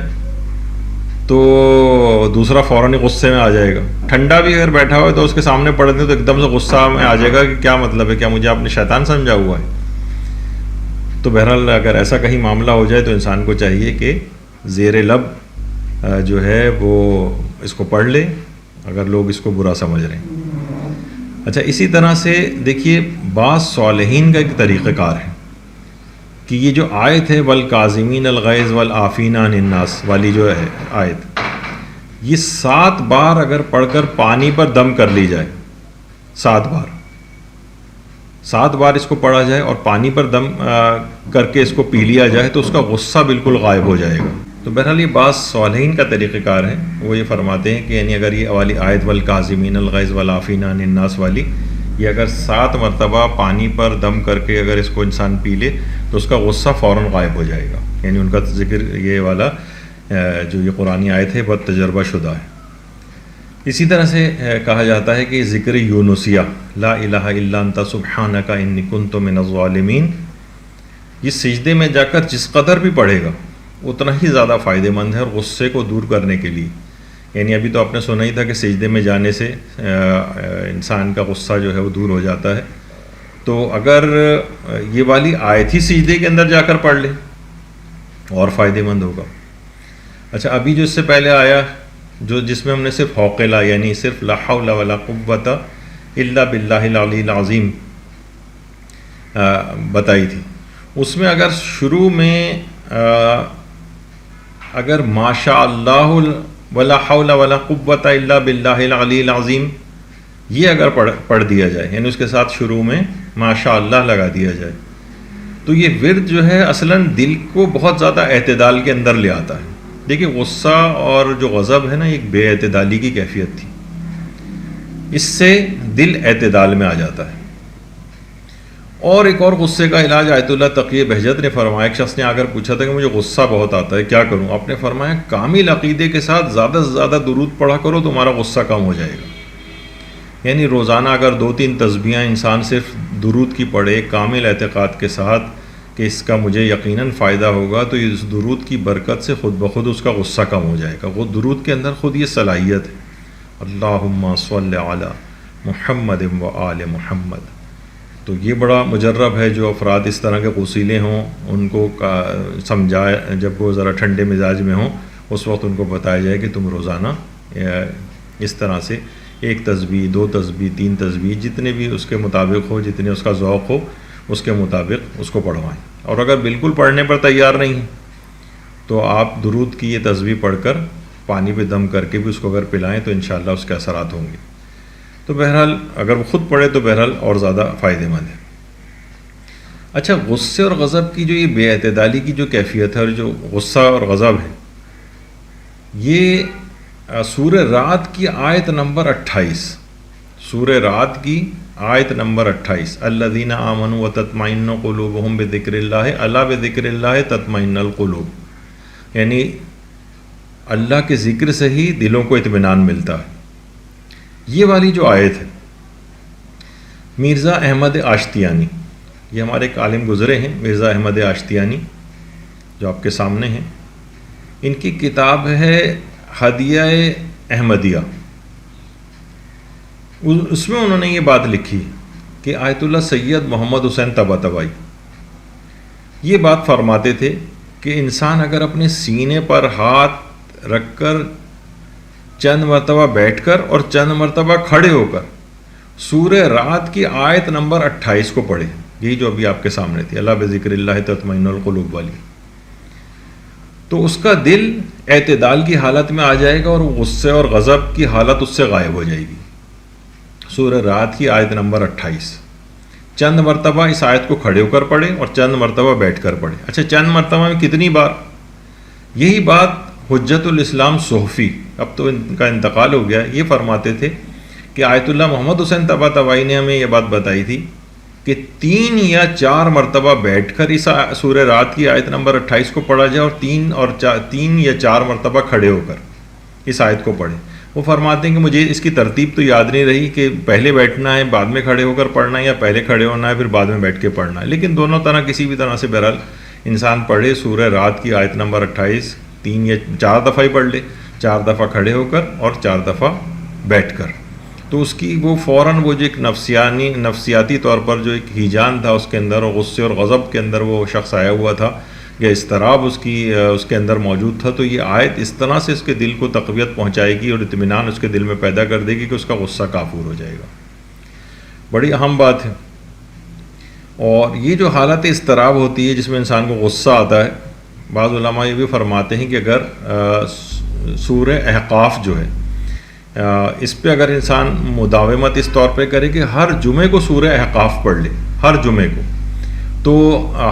تو دوسرا فوراً ہی غصے میں آ جائے گا. ٹھنڈا بھی اگر بیٹھا ہوا ہے تو اس کے سامنے پڑھ دیں تو ایک دم سے غصہ میں آ جائے گا کہ کیا مطلب ہے, کیا مجھے آپ نے شیطان سمجھا ہوا ہے. تو بہرحال اگر ایسا کہیں معاملہ ہو جائے تو انسان کو چاہیے کہ زیر لب جو ہے وہ اس کو پڑھ لے اگر لوگ اس کو برا سمجھ رہے ہیں. اچھا, اسی طرح سے دیکھیے بعض صالحین کا ایک طریقہ کار ہے کہ یہ جو آیت ہے والکاظمین الغیظ والعافین عن الناس والی جو ہے آیت, یہ 7 بار اگر پڑھ کر پانی پر دم کر لی جائے, 7 بار اس کو پڑھا جائے اور پانی پر دم کر کے اس کو پی لیا جائے تو اس کا غصہ بالکل غائب ہو جائے گا. تو بہرحال یہ بعض صالحین کا طریقہ کار ہے. وہ یہ فرماتے ہیں کہ یعنی اگر یہ والی آیت والکاظمین الغیظ والعافین عن الناس والی یہ اگر 7 مرتبہ پانی پر دم کر کے اگر اس کو انسان پی لے تو اس کا غصہ فوراً غائب ہو جائے گا. یعنی ان کا ذکر یہ والا جو یہ قرآنی آیت ہے بہت تجربہ شدہ ہے. اسی طرح سے کہا جاتا ہے کہ ذکر یونسیہ لا الہ الا انت سبحانک انی کنت من الظالمین, یہ سجدے میں جا کر جس قدر بھی پڑھے گا اتنا ہی زیادہ فائدہ مند ہے اور غصے کو دور کرنے کے لیے. یعنی ابھی تو آپ نے سنا ہی تھا کہ سجدے میں جانے سے انسان کا غصہ جو ہے وہ دور ہو جاتا ہے. تو اگر یہ والی آیت ہی سجدے کے اندر جا کر پڑھ لے اور فائدہ مند ہوگا. اچھا, ابھی جو اس سے پہلے آیا جو جس میں ہم نے صرف حوقلہ یعنی صرف لا حول ولا قوت الا باللہ العلی العظیم بتائی تھی, اس میں اگر شروع میں اگر ما شاء اللہ ولا حول ولا قوت الا باللہ العلی العظیم یہ اگر پڑھ دیا جائے یعنی اس کے ساتھ شروع میں ما شاء اللہ لگا دیا جائے تو یہ ورد جو ہے اصلاً دل کو بہت زیادہ اعتدال کے اندر لے آتا ہے. دیکھیے غصہ اور جو غضب ہے نا ایک بے اعتدالی کی کیفیت تھی, اس سے دل اعتدال میں آ جاتا ہے. اور ایک اور غصے کا علاج آیت اللہ تقی بہجت نے فرمایا, ایک شخص نے آ کر پوچھا تھا کہ مجھے غصہ بہت آتا ہے کیا کروں. آپ نے فرمایا کامل عقیدے کے ساتھ زیادہ سے زیادہ درود پڑھا کرو تمہارا غصہ کم ہو جائے گا. یعنی روزانہ اگر 2-3 تسبیحیں انسان صرف درود کی پڑھے کامل اعتقاد کے ساتھ کہ اس کا مجھے یقیناً فائدہ ہوگا تو اس درود کی برکت سے خود بخود اس کا غصہ کم ہو جائے گا. وہ درود کے اندر خود یہ صلاحیت ہے, اللہم صلی علی محمد و آل محمد. تو یہ بڑا مجرب ہے جو افراد اس طرح کے غصیلے ہوں ان کو سمجھائے, جب وہ ذرا ٹھنڈے مزاج میں ہوں اس وقت ان کو بتایا جائے کہ تم روزانہ اس طرح سے 1 تسبیح 2 تسبیح 3 تسبیح جتنے بھی اس کے مطابق ہو, جتنے اس کا ذوق ہو اس کے مطابق اس کو پڑھوائیں. اور اگر بالکل پڑھنے پر تیار نہیں ہیں تو آپ درود کی یہ تسبیح پڑھ کر پانی پہ دم کر کے بھی اس کو اگر پلائیں تو انشاءاللہ اس کے اثرات ہوں گے. تو بہرحال اگر وہ خود پڑھے تو بہرحال اور زیادہ فائدہ مند ہے. اچھا, غصے اور غضب کی جو یہ بے اعتدالی کی جو کیفیت ہے اور جو غصہ اور غضب ہے یہ سورہ رعد کی آیت نمبر 28 سورہ رعد کی آیت نمبر 28 الذین آمنوا وتطمئن قلوبہم بذکر اللہ الا بذکر اللہ تطمئن القلوب, یعنی اللہ کے ذکر سے ہی دلوں کو اطمینان ملتا ہے. یہ والی جو آیت ہے مرزا احمد آشتیانی, یہ ہمارے ایک عالم گزرے ہیں مرزا احمد آشتیانی جو آپ کے سامنے ہیں, ان کی کتاب ہے ہدیہ احمدیہ. اس میں انہوں نے یہ بات لکھی کہ آیت اللہ سید محمد حسین طباطبائی یہ بات فرماتے تھے کہ انسان اگر اپنے سینے پر ہاتھ رکھ کر چند مرتبہ بیٹھ کر اور چند مرتبہ کھڑے ہو کر سورہ رعد کی آیت نمبر 28 کو پڑھے, یہی جو ابھی آپ کے سامنے تھی اللہ بذکر اللہ تطمئن القلوب والی, تو اس کا دل اعتدال کی حالت میں آ جائے گا اور غصے اور غضب کی حالت اس سے غائب ہو جائے گی. سورہ رعد کی آیت نمبر 28 چند مرتبہ اس آیت کو کھڑے ہو کر پڑھے اور چند مرتبہ بیٹھ کر پڑھے. اچھا, چند مرتبہ میں کتنی بار؟ یہی بات حجت الاسلام صحفی, اب تو ان کا انتقال ہو گیا, یہ فرماتے تھے کہ آیت اللہ محمد حسین طباطبائی نے ہمیں یہ بات بتائی تھی کہ 3 یا 4 مرتبہ بیٹھ کر اس سورہ رعد کی آیت نمبر 28 کو پڑھا جائے اور 3 یا 4 مرتبہ کھڑے ہو کر اس آیت کو پڑھے. وہ فرماتے ہیں کہ مجھے اس کی ترتیب تو یاد نہیں رہی کہ پہلے بیٹھنا ہے بعد میں کھڑے ہو کر پڑھنا ہے یا پہلے کھڑے ہونا ہے پھر بعد میں بیٹھ کے پڑھنا ہے, لیکن دونوں طرح کسی بھی طرح سے بہرحال انسان پڑھے سورہ رعد کی آیت نمبر 28 3 یا 4 دفعہ ہی پڑھ لے 4 دفعہ کھڑے ہو کر اور 4 دفعہ بیٹھ کر. تو اس کی وہ فوراً وہ جو ایک نفسیاتی طور پر جو ایک ہیجان تھا اس کے اندر، اور غصے اور غضب کے اندر وہ شخص آیا ہوا تھا، یا اضطراب اس کے اندر موجود تھا، تو یہ آیت اس طرح سے اس کے دل کو تقویت پہنچائے گی اور اطمینان اس کے دل میں پیدا کر دے گی کہ اس کا غصہ کافور ہو جائے گا. بڑی اہم بات ہے. اور یہ جو حالت اضطراب ہوتی ہے جس میں انسان کو غصہ آتا ہے، بعض علماء یہ بھی فرماتے ہیں کہ اگر سورہ احقاف جو ہے اس پہ اگر انسان مداومت اس طور پہ کرے کہ ہر جمعے کو سورہ احقاف پڑھ لے، ہر جمعے کو، تو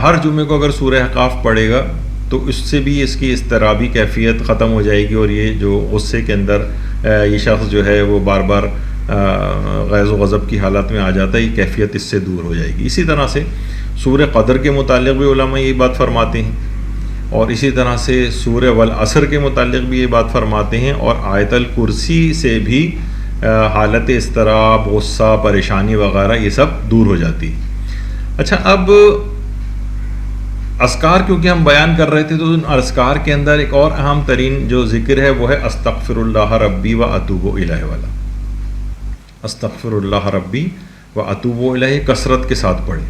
ہر جمعے کو اگر سورہ احقاف پڑھے گا تو اس سے بھی اس کی اضطرابی کیفیت ختم ہو جائے گی، اور یہ جو غصے کے اندر یہ شخص جو ہے وہ بار بار غیظ و غضب کی حالت میں آ جاتا ہے، یہ کیفیت اس سے دور ہو جائے گی. اسی طرح سے سورہ قدر کے متعلق بھی علماء یہ بات فرماتے ہیں، اور اسی طرح سے سورہ والعصر کے متعلق بھی یہ بات فرماتے ہیں، اور آیت الکرسی سے بھی حالت اضطراب، غصہ، پریشانی وغیرہ یہ سب دور ہو جاتی ہے. اچھا، اب اذکار کیونکہ ہم بیان کر رہے تھے، تو ان اذکار کے اندر ایک اور اہم ترین جو ذکر ہے وہ ہے استغفر اللہ ربی و اتوب الیہ والا. استغفر اللہ ربی و اتوب الیہ کثرت کے ساتھ پڑھیں،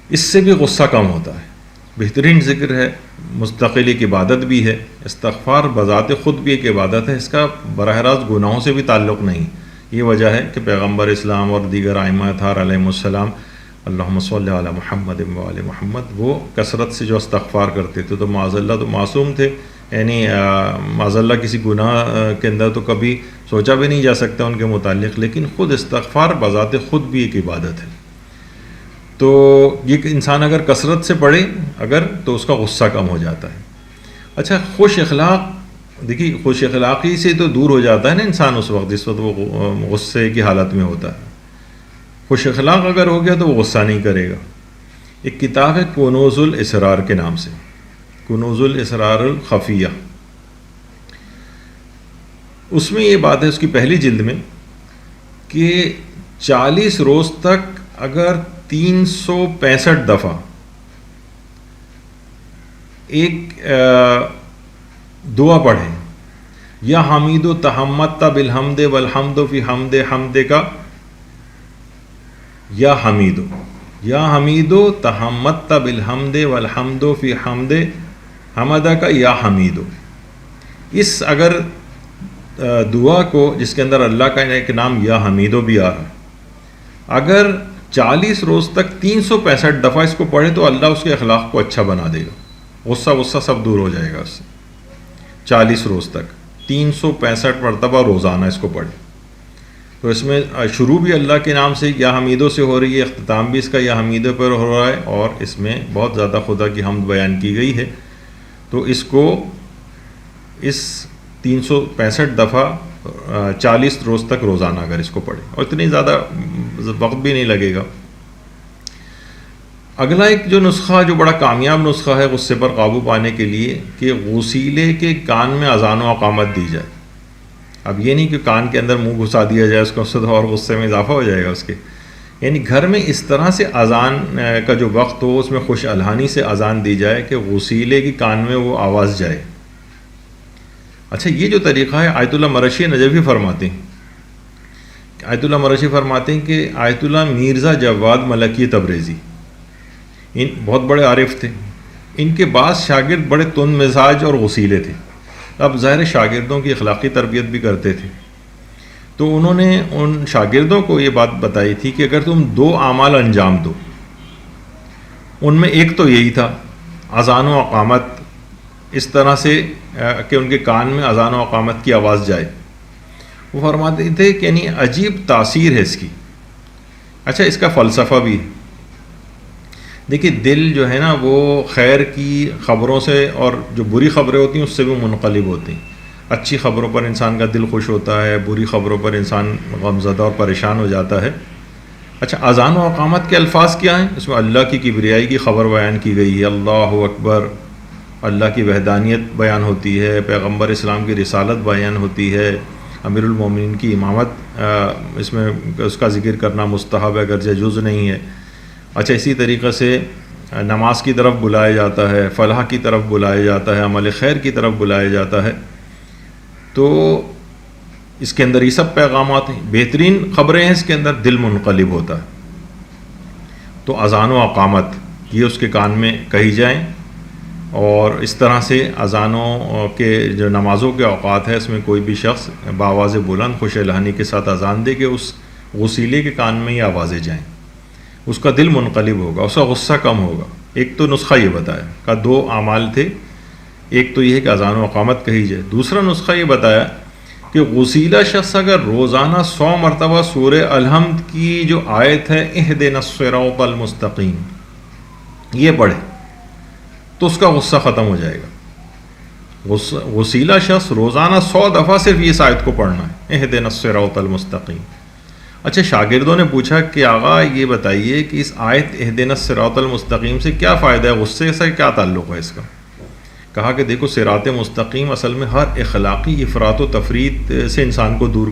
اس سے بھی غصہ کم ہوتا ہے. بہترین ذکر ہے، مستقل ایک عبادت بھی ہے. استغفار بذات خود بھی ایک عبادت ہے، اس کا براہ راست گناہوں سے بھی تعلق نہیں. یہ وجہ ہے کہ پیغمبر اسلام اور دیگر ائمہ اطہار علیہم السلام، اللہم صلی علی محمد و علی محمد، وہ کثرت سے جو استغفار کرتے تھے، تو معاذ اللہ تو معصوم تھے، یعنی معاذ اللہ کسی گناہ کے اندر تو کبھی سوچا بھی نہیں جا سکتا ان کے متعلق، لیکن خود استغفار بذات خود بھی ایک عبادت ہے. تو یہ انسان اگر کثرت سے پڑھے تو اس کا غصہ کم ہو جاتا ہے. اچھا، خوش اخلاق، دیکھیے خوش اخلاقی سے تو دور ہو جاتا ہے نا انسان اس وقت جس وقت وہ غصے کی حالت میں ہوتا ہے. خوش اخلاق اگر ہو گیا تو وہ غصہ نہیں کرے گا. ایک کتاب ہے کنوز الاسرار کے نام سے، کنوز الاسرار الخفیہ. اس میں یہ بات ہے اس کی پہلی جلد میں کہ 40 روز تک اگر 365 دفعہ ایک دعا پڑھیں، یا حمید و تحمد بالحمد والحمد فی حمد حمد کا، یا حمید و تحمد بالحمد والحمد فی حمد حمدہ کا، یا حمید. اس اگر دعا کو جس کے اندر اللہ کا ایک نام یا حمیدو بھی آ رہا ہے، اگر 40 روز تک 365 دفعہ اس کو پڑھے تو اللہ اس کے اخلاق کو اچھا بنا دے گا. غصہ سب دور ہو جائے گا اس سے. 40 روز تک 365 مرتبہ روزانہ اس کو پڑھے. تو اس میں شروع بھی اللہ کے نام سے یا حمیدو سے ہو رہی ہے، اختتام بھی اس کا یا حمیدو پر ہو رہا ہے، اور اس میں بہت زیادہ خدا کی حمد بیان کی گئی ہے. تو اس کو 365 دفعہ 40 روز تک روزانہ اگر اس کو پڑھے، اور اتنی زیادہ وقت بھی نہیں لگے گا. اگلا ایک جو نسخہ، جو بڑا کامیاب نسخہ ہے غصے پر قابو پانے کے لیے، کہ غسیلے کے کان میں اذان و اقامت دی جائے. اب یہ نہیں کہ کان کے اندر منہ گھسا دیا جائے اس کو، اس سے اور غصے میں اضافہ ہو جائے گا اس کے. یعنی گھر میں اس طرح سے اذان کا جو وقت ہو اس میں خوش الحانی سے اذان دی جائے کہ غسیلے کی کان میں وہ آواز جائے. اچھا، یہ جو طریقہ ہے آیت اللہ مرشی نجفی فرماتے ہیں، آیت اللہ مرشی فرماتے ہیں کہ آیت اللہ مرزا جواد ملکی تبریزی ان بہت بڑے عارف تھے. ان کے بعض شاگرد بڑے تند مزاج اور غسیلے تھے. اب ظاہر شاگردوں کی اخلاقی تربیت بھی کرتے تھے، تو انہوں نے ان شاگردوں کو یہ بات بتائی تھی کہ اگر تم 2 اعمال انجام دو، ان میں ایک تو یہی تھا اذان و اقامت، اس طرح سے کہ ان کے کان میں اذان و اقامت کی آواز جائے. وہ فرماتے تھے کہ یعنی عجیب تاثیر ہے اس کی. اچھا، اس کا فلسفہ بھی ہے. دیکھیے، دل جو ہے نا وہ خیر کی خبروں سے اور جو بری خبریں ہوتی ہیں اس سے بھی منقلب ہوتی ہیں. اچھی خبروں پر انسان کا دل خوش ہوتا ہے، بری خبروں پر انسان غمزدہ اور پریشان ہو جاتا ہے. اچھا، اذان و اقامت کے الفاظ کیا ہیں؟ اس میں اللہ کی کبریائی کی خبر بیان کی گئی ہے، اللہ اکبر، اللہ کی وحدانیت بیان ہوتی ہے، پیغمبر اسلام کی رسالت بیان ہوتی ہے، امیر المومنین کی امامت اس میں اس کا ذکر کرنا مستحب ہے اگرچہ جز نہیں ہے. اچھا، اسی طریقے سے نماز کی طرف بلایا جاتا ہے، فلاح کی طرف بلایا جاتا ہے، عمل خیر کی طرف بلایا جاتا ہے. تو اس کے اندر یہ سب پیغامات ہیں، بہترین خبریں ہیں اس کے اندر، دل منقلب ہوتا ہے۔ تو اذان و اقامت یہ اس کے کان میں کہی جائیں، اور اس طرح سے اذانوں کے جو نمازوں کے اوقات ہے اس میں کوئی بھی شخص بآواز بلند خوش الحانی کے ساتھ اذان دے کہ اس غسیلے کے کان میں یہ آوازیں جائیں، اس کا دل منقلب ہوگا، اس کا غصہ کم ہوگا۔ ایک تو نسخہ یہ بتایا کہ دو اعمال تھے، ایک تو یہ ہے کہ اذان و اقامت کہی جائے، دوسرا نسخہ یہ بتایا کہ غسیلہ شخص اگر روزانہ 100 مرتبہ سورہ الحمد کی جو آیت ہے اہدنا الصراط المستقیم یہ پڑھے تو اس کا غصہ ختم ہو جائے گا۔ غسیلہ شخص روزانہ 100 دفعہ صرف اس آیت کو پڑھنا ہے، اہدنا الصراط المستقیم۔ اچھا، شاگردوں نے پوچھا کہ آقا یہ بتائیے کہ اس آیت اہدنا الصراط المستقیم سے کیا فائدہ ہے، غصے سے کیا تعلق ہے اس کا؟ کہا کہ دیکھو، صراط مستقیم اصل میں ہر اخلاقی افراط و تفریط سے انسان کو دور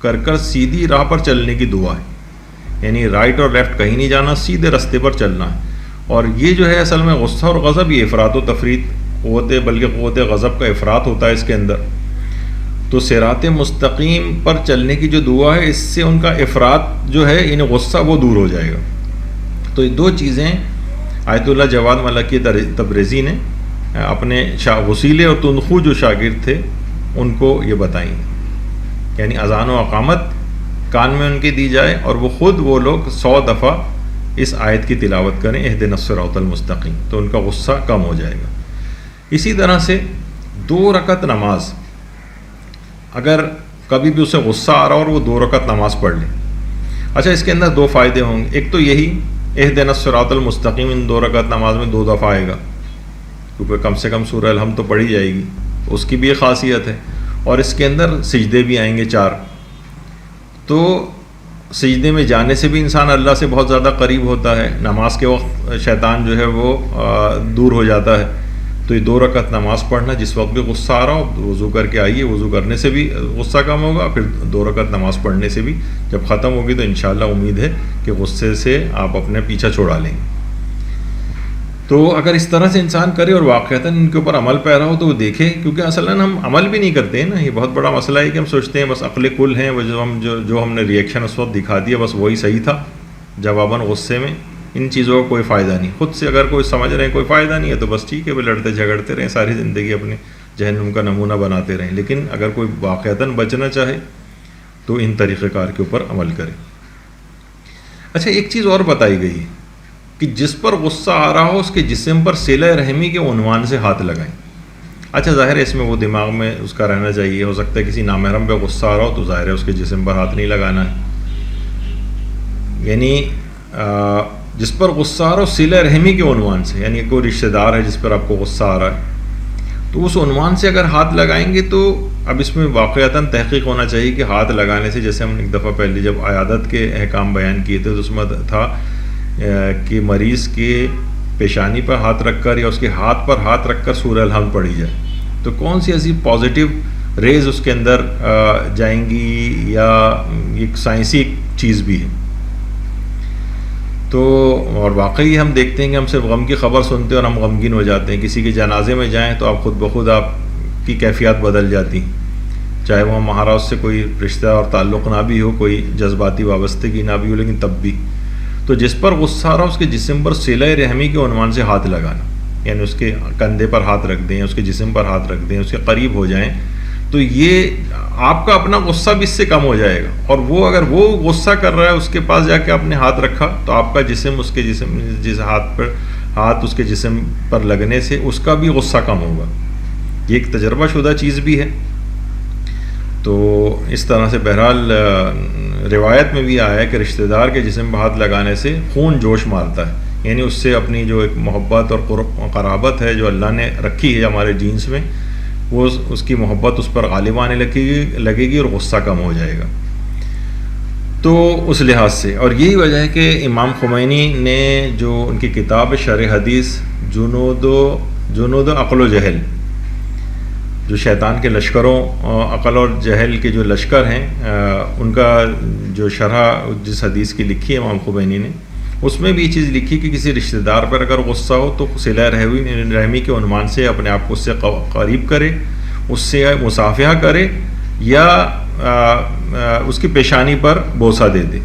کر سیدھی راہ پر چلنے کی دعا ہے، یعنی رائٹ اور لیفٹ کہیں نہیں جانا، سیدھے راستے پر چلنا ہے۔ اور یہ جو ہے اصل میں غصہ اور غضب یہ افراط و تفریط بلکہ قوت غضب کا افراط ہوتا ہے اس کے اندر۔ تو صراط مستقیم پر چلنے کی جو دعا ہے اس سے ان کا افراط جو ہے یعنی غصہ وہ دور ہو جائے گا۔ تو یہ دو چیزیں آیت اللہ جواد ملکی تبریزی نے اپنے وسیلے اور تنخو جو شاگرد تھے ان کو یہ بتائیں، یعنی اذان و اقامت کان میں ان کے دی جائے اور وہ لوگ 100 دفعہ اس آیت کی تلاوت کریں اہدنا الصراط المستقیم، تو ان کا غصہ کم ہو جائے گا۔ اسی طرح سے 2 رکعت نماز، اگر کبھی بھی اسے غصہ آ رہا ہو اور وہ 2 رکعت نماز پڑھ لے، اچھا اس کے اندر 2 فائدے ہوں گے۔ ایک تو یہی اہدنا الصراط المستقیم ان 2 رکعت نماز میں 2 دفعہ آئے گا، کیونکہ کم سے کم سورہ الحمد تو پڑھی جائے گی، اس کی بھی ایک خاصیت ہے۔ اور اس کے اندر سجدے بھی آئیں گے 4، تو سجدے میں جانے سے بھی انسان اللہ سے بہت زیادہ قریب ہوتا ہے، نماز کے وقت شیطان جو ہے وہ دور ہو جاتا ہے۔ تو یہ 2 رکعت نماز پڑھنا، جس وقت بھی غصہ آ رہا ہو وضو کر کے آئیے، وضو کرنے سے بھی غصہ کم ہوگا، پھر 2 رکعت نماز پڑھنے سے بھی جب ختم ہوگی تو انشاءاللہ امید ہے کہ غصے سے آپ اپنے پیچھا چھڑا لیں گے۔ تو اگر اس طرح سے انسان کرے اور واقعتاً ان کے اوپر عمل پیرا ہو تو وہ دیکھے، کیونکہ اصلاً ہم عمل بھی نہیں کرتے ہیں نا، یہ بہت بڑا مسئلہ ہے کہ ہم سوچتے ہیں بس عقل کل ہیں، وہ جو ہم نے ریئیکشن اس وقت دکھا دیا بس وہی صحیح تھا، جواباً غصے میں ان چیزوں کا کوئی فائدہ نہیں۔ خود سے اگر کوئی سمجھ رہے ہیں کوئی فائدہ نہیں ہے تو بس ٹھیک ہے، وہ لڑتے جھگڑتے رہیں ساری زندگی، اپنے جہنم کا نمونہ بناتے رہیں، لیکن اگر کوئی واقعتاً بچنا چاہے تو ان طریقہ کار کے اوپر عمل کرے۔ اچھا، ایک چیز اور بتائی گئی ہے کہ جس پر غصہ آ رہا ہو اس کے جسم پر صلہ رحمی کے عنوان سے ہاتھ لگائیں۔ اچھا، ظاہر ہے اس میں وہ دماغ میں اس کا رہنا چاہیے، ہو سکتا ہے کسی نامحرم پہ غصہ آ رہا ہو تو ظاہر ہے اس کے جسم پر ہاتھ نہیں لگانا ہے، یعنی جس پر غصہ آ رہا ہو صلہ رحمی کے عنوان سے، یعنی کوئی رشتہ دار ہے جس پر آپ کو غصہ آ رہا ہے تو اس عنوان سے اگر ہاتھ لگائیں گے تو اب اس میں واقعتاً تحقیق ہونا چاہیے کہ ہاتھ لگانے سے، جیسے ہم نے ایک دفعہ پہلے جب عیادت کے احکام بیان کیے تھے تو اس میں تھا کہ مریض کے پیشانی پر ہاتھ رکھ کر یا اس کے ہاتھ پر ہاتھ رکھ کر سورہ الحمد پڑھی جائے، تو کون سی ایسی پازیٹیو ریز اس کے اندر جائیں گی، یا ایک سائنسی چیز بھی ہے۔ تو اور واقعی ہم دیکھتے ہیں کہ ہم صرف غم کی خبر سنتے ہیں اور ہم غمگین ہو جاتے ہیں، کسی کے جنازے میں جائیں تو آپ خود بخود آپ کی کیفیات بدل جاتی، چاہے وہ ہمارا اس سے کوئی رشتہ اور تعلق نہ بھی ہو، کوئی جذباتی وابستگی نہ بھی ہو، لیکن تب بھی تو جس پر غصہ آ رہا اس کے جسم پر صلہ رحمی کے عنوان سے ہاتھ لگانا، یعنی اس کے کندھے پر ہاتھ رکھ دیں، اس کے جسم پر ہاتھ رکھ دیں، اس کے قریب ہو جائیں، تو یہ آپ کا اپنا غصہ بھی اس سے کم ہو جائے گا، اور وہ اگر وہ غصہ کر رہا ہے اس کے پاس جا کے آپ نے ہاتھ رکھا تو آپ کا جسم اس کے جسم جس ہاتھ اس کے جسم پر لگنے سے اس کا بھی غصہ کم ہوگا۔ یہ ایک تجربہ شدہ چیز بھی ہے۔ تو اس طرح سے بہرحال روایت میں بھی آیا ہے کہ رشتہ دار کے جسم پر ہاتھ لگانے سے خون جوش مارتا ہے، یعنی اس سے اپنی جو ایک محبت اور قرابت ہے جو اللہ نے رکھی ہے ہمارے جینس میں، وہ اس کی محبت اس پر غالب آنے لگے گی اور غصہ کم ہو جائے گا۔ تو اس لحاظ سے، اور یہی وجہ ہے کہ امام خمینی نے جو ان کی کتاب شرح حدیث جنود عقل و جہل، جو شیطان کے لشکروں عقل اور جہل کے جو لشکر ہیں ان کا جو شرح جس حدیث کی لکھی ہے امام خمینی نے، اس میں بھی یہ چیز لکھی کہ کسی رشتہ دار پر اگر غصہ ہو تو صلہ رحمی کے عنوان سے اپنے آپ کو اس سے قریب کرے، اس سے مصافحہ کرے یا اس کی پیشانی پر بوسہ دے دے،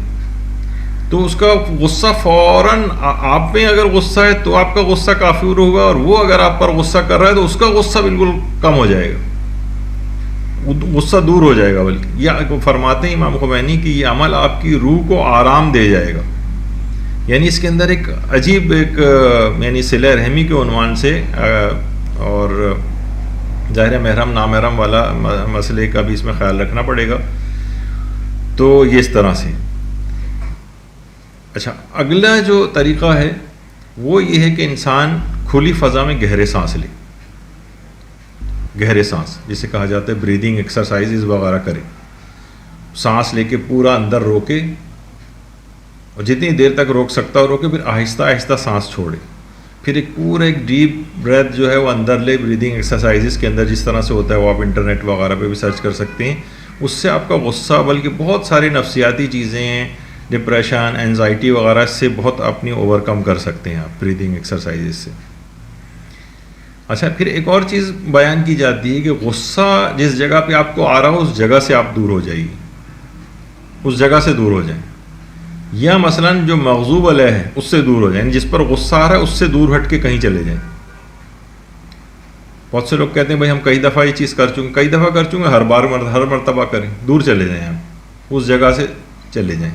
تو اس کا غصہ فوراً، آپ میں اگر غصہ ہے تو آپ کا غصہ کافی ہوگا، اور وہ اگر آپ پر غصہ کر رہا ہے تو اس کا غصہ بالکل کم ہو جائے گا، غصہ دور ہو جائے گا۔ بلکہ یہ فرماتے ہیں امام خمینی کہ یہ عمل آپ کی روح کو آرام دے جائے گا، یعنی اس کے اندر ایک عجیب ایک یعنی صلہ رحمی کے عنوان سے، اور ظاہر محرم نامحرم والا مسئلے کا بھی اس میں خیال رکھنا پڑے گا، تو یہ اس طرح سے۔ اچھا، اگلا جو طریقہ ہے وہ یہ ہے کہ انسان کھلی فضا میں گہرے سانس لے، گہرے سانس جسے کہا جاتا ہے بریدنگ ایکسرسائزز وغیرہ کرے، سانس لے کے پورا اندر روکے، اور جتنی دیر تک روک سکتا ہو روکے، پھر آہستہ آہستہ سانس چھوڑے، پھر ایک پورا ایک ڈیپ بریتھ جو ہے وہ اندر لے، بریدنگ ایکسرسائزز کے اندر جس طرح سے ہوتا ہے وہ آپ انٹرنیٹ وغیرہ پہ بھی سرچ کر سکتے ہیں۔ اس سے آپ کا غصہ، بلکہ بہت ساری نفسیاتی چیزیں ہیں، ڈپریشن، اینزائٹی وغیرہ، اس سے بہت اپنی اوور کم کر سکتے ہیں آپ بریدنگ ایکسرسائزز سے۔ اچھا، پھر ایک اور چیز بیان کی جاتی ہے کہ غصہ جس جگہ پہ آپ کو آ رہا ہو اس جگہ سے آپ دور ہو جائیے، اس جگہ سے دور ہو جائیں، یا مثلاً جو مغضوب علیہ ہے اس سے دور ہو جائیں، جس پر غصہ آ رہا ہے اس سے دور ہٹ کے کہیں چلے جائیں۔ بہت سے لوگ کہتے ہیں بھائی ہم کئی دفعہ یہ چیز کر چکے، کئی دفعہ کر چکے، ہر مرتبہ کریں، دور چلے جائیں، آپ اس جگہ سے چلے جائیں،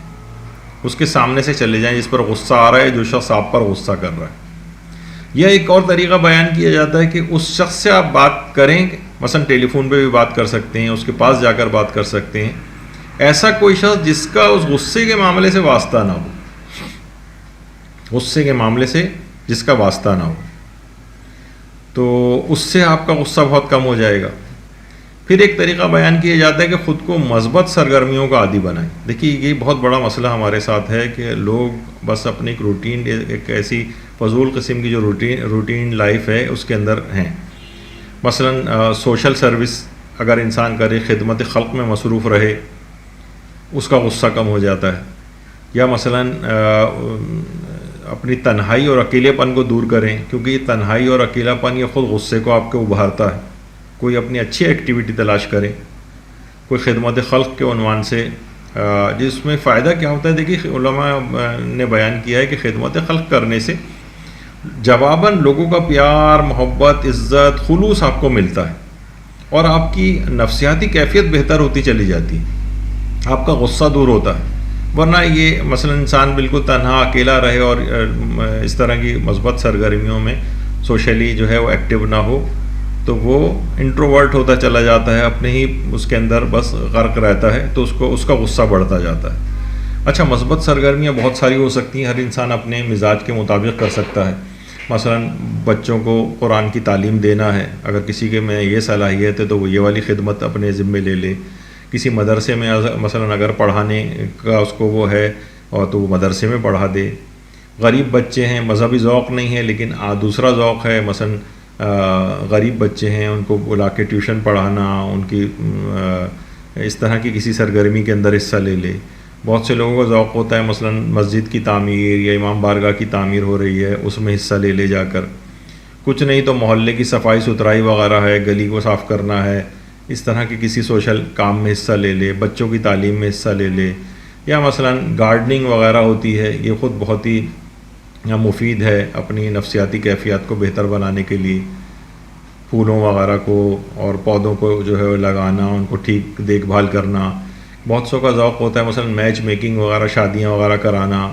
اس کے سامنے سے چلے جائیں جس پر غصہ آ رہا ہے، جو شخص آپ پر غصہ کر رہا ہے۔ یا ایک اور طریقہ بیان کیا جاتا ہے کہ اس شخص سے آپ بات کریں، مثلا ٹیلی فون پہ بھی بات کر سکتے ہیں، اس کے پاس جا کر بات کر سکتے ہیں، ایسا کوئی شخص جس کا اس غصے کے معاملے سے واسطہ نہ ہو، غصے کے معاملے سے جس کا واسطہ نہ ہو، تو اس سے آپ کا غصہ بہت کم ہو جائے گا۔ پھر ایک طریقہ بیان کیا جاتا ہے کہ خود کو مثبت سرگرمیوں کا عادی بنائیں۔ دیکھیے یہ بہت بڑا مسئلہ ہمارے ساتھ ہے کہ لوگ بس اپنی ایک روٹین، ایک ایسی فضول قسم کی جو روٹین لائف ہے اس کے اندر ہیں۔ مثلا سوشل سروس اگر انسان کرے، خدمت خلق میں مصروف رہے، اس کا غصہ کم ہو جاتا ہے۔ یا مثلا اپنی تنہائی اور اکیلے پن کو دور کریں، کیونکہ یہ تنہائی اور اکیلا پن یہ خود غصے کو آپ کو ابھارتا ہے۔ کوئی اپنی اچھی ایکٹیویٹی تلاش کرے، کوئی خدمت خلق کے عنوان سے، جس میں فائدہ کیا ہوتا ہے۔ دیکھیے علماء نے بیان کیا ہے کہ خدمت خلق کرنے سے جواباً لوگوں کا پیار، محبت، عزت، خلوص آپ کو ملتا ہے، اور آپ کی نفسیاتی کیفیت بہتر ہوتی چلی جاتی ہے، آپ کا غصہ دور ہوتا ہے۔ ورنہ یہ مثلا انسان بالکل تنہا اکیلا رہے اور اس طرح کی مثبت سرگرمیوں میں سوشلی جو ہے وہ ایکٹیو نہ ہو، تو وہ انٹروورٹ ہوتا چلا جاتا ہے، اپنے ہی اس کے اندر بس غرق رہتا ہے، تو اس کا غصہ بڑھتا جاتا ہے۔ اچھا، مثبت سرگرمیاں بہت ساری ہو سکتی ہیں، ہر انسان اپنے مزاج کے مطابق کر سکتا ہے۔ مثلا بچوں کو قرآن کی تعلیم دینا ہے، اگر کسی کے میں یہ صلاحیت ہے تو وہ یہ والی خدمت اپنے ذمے لے لے۔ کسی مدرسے میں مثلا اگر پڑھانے کا اس کو وہ ہے اور تو وہ مدرسے میں پڑھا دے۔ غریب بچے ہیں، مذہبی ذوق نہیں ہے لیکن دوسرا ذوق ہے، مثلا غریب بچے ہیں، ان کو بلا کے ٹیوشن پڑھانا، ان کی اس طرح کی کسی سرگرمی کے اندر حصہ لے لے۔ بہت سے لوگوں کا ذوق ہوتا ہے مثلا مسجد کی تعمیر یا امام بارگاہ کی تعمیر ہو رہی ہے، اس میں حصہ لے جا کر۔ کچھ نہیں تو محلے کی صفائی ستھرائی وغیرہ ہے، گلی کو صاف کرنا ہے، اس طرح کے کسی سوشل کام میں حصہ لے لے، بچوں کی تعلیم میں حصہ لے لے۔ یا مثلا گارڈننگ وغیرہ ہوتی ہے، یہ خود بہت ہی مفید ہے اپنی نفسیاتی کیفیات کو بہتر بنانے کے لیے۔ پھولوں وغیرہ کو اور پودوں کو جو ہے لگانا، ان کو ٹھیک دیکھ بھال کرنا۔ بہت سو کا ذوق ہوتا ہے مثلا میچ میکنگ وغیرہ، شادیاں وغیرہ کرانا،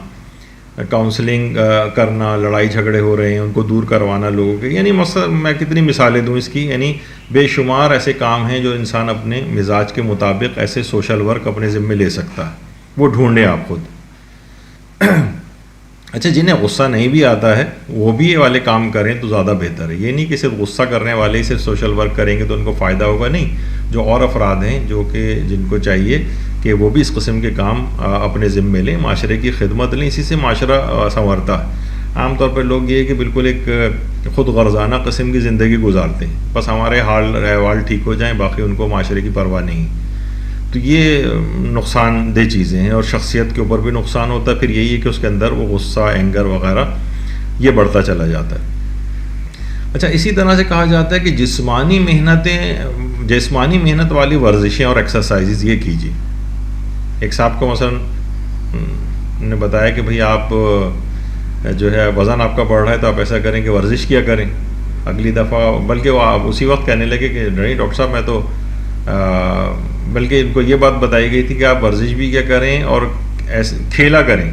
کاؤنسلنگ کرنا، لڑائی جھگڑے ہو رہے ہیں ان کو دور کروانا لوگوں کے۔ یعنی مثلا میں کتنی مثالیں دوں اس کی، یعنی بے شمار ایسے کام ہیں جو انسان اپنے مزاج کے مطابق ایسے سوشل ورک اپنے ذمے لے سکتا ہے، وہ ڈھونڈیں آپ خود۔ اچھا، جنہیں غصہ نہیں بھی آتا ہے وہ بھی یہ والے کام کریں تو زیادہ بہتر ہے۔ یہ نہیں کہ صرف غصہ کرنے والے ہی صرف سوشل ورک کریں گے تو ان کو فائدہ ہوگا، نہیں، جو اور افراد ہیں جو کہ جن کو چاہیے کہ وہ بھی اس قسم کے کام اپنے ذمے لیں، معاشرے کی خدمت لیں، اسی سے معاشرہ سنورتا ہے۔ عام طور پر لوگ یہ ہے کہ بالکل ایک خود غرضانہ قسم کی زندگی گزارتے ہیں، بس ہمارے حال احوال ٹھیک ہو جائیں، باقی ان کو معاشرے کی پرواہ نہیں۔ تو یہ نقصان دہ چیزیں ہیں اور شخصیت کے اوپر بھی نقصان ہوتا ہے۔ پھر یہی ہے کہ اس کے اندر وہ غصہ، اینگر وغیرہ یہ بڑھتا چلا جاتا ہے۔ اچھا، اسی طرح سے کہا جاتا ہے کہ جسمانی محنت والی ورزشیں اور ایکسرسائزز یہ کیجیے. ایک صاحب کو مثلا نے بتایا کہ بھئی آپ جو ہے وزن آپ کا بڑھ رہا ہے تو آپ ایسا کریں کہ ورزش کیا کریں. اگلی دفعہ بلکہ وہ اسی وقت کہنے لگے کہ نہیں ڈاکٹر صاحب میں تو بلکہ ان کو یہ بات بتائی گئی تھی کہ آپ ورزش بھی کیا کریں اور ایسے کھیلا کریں،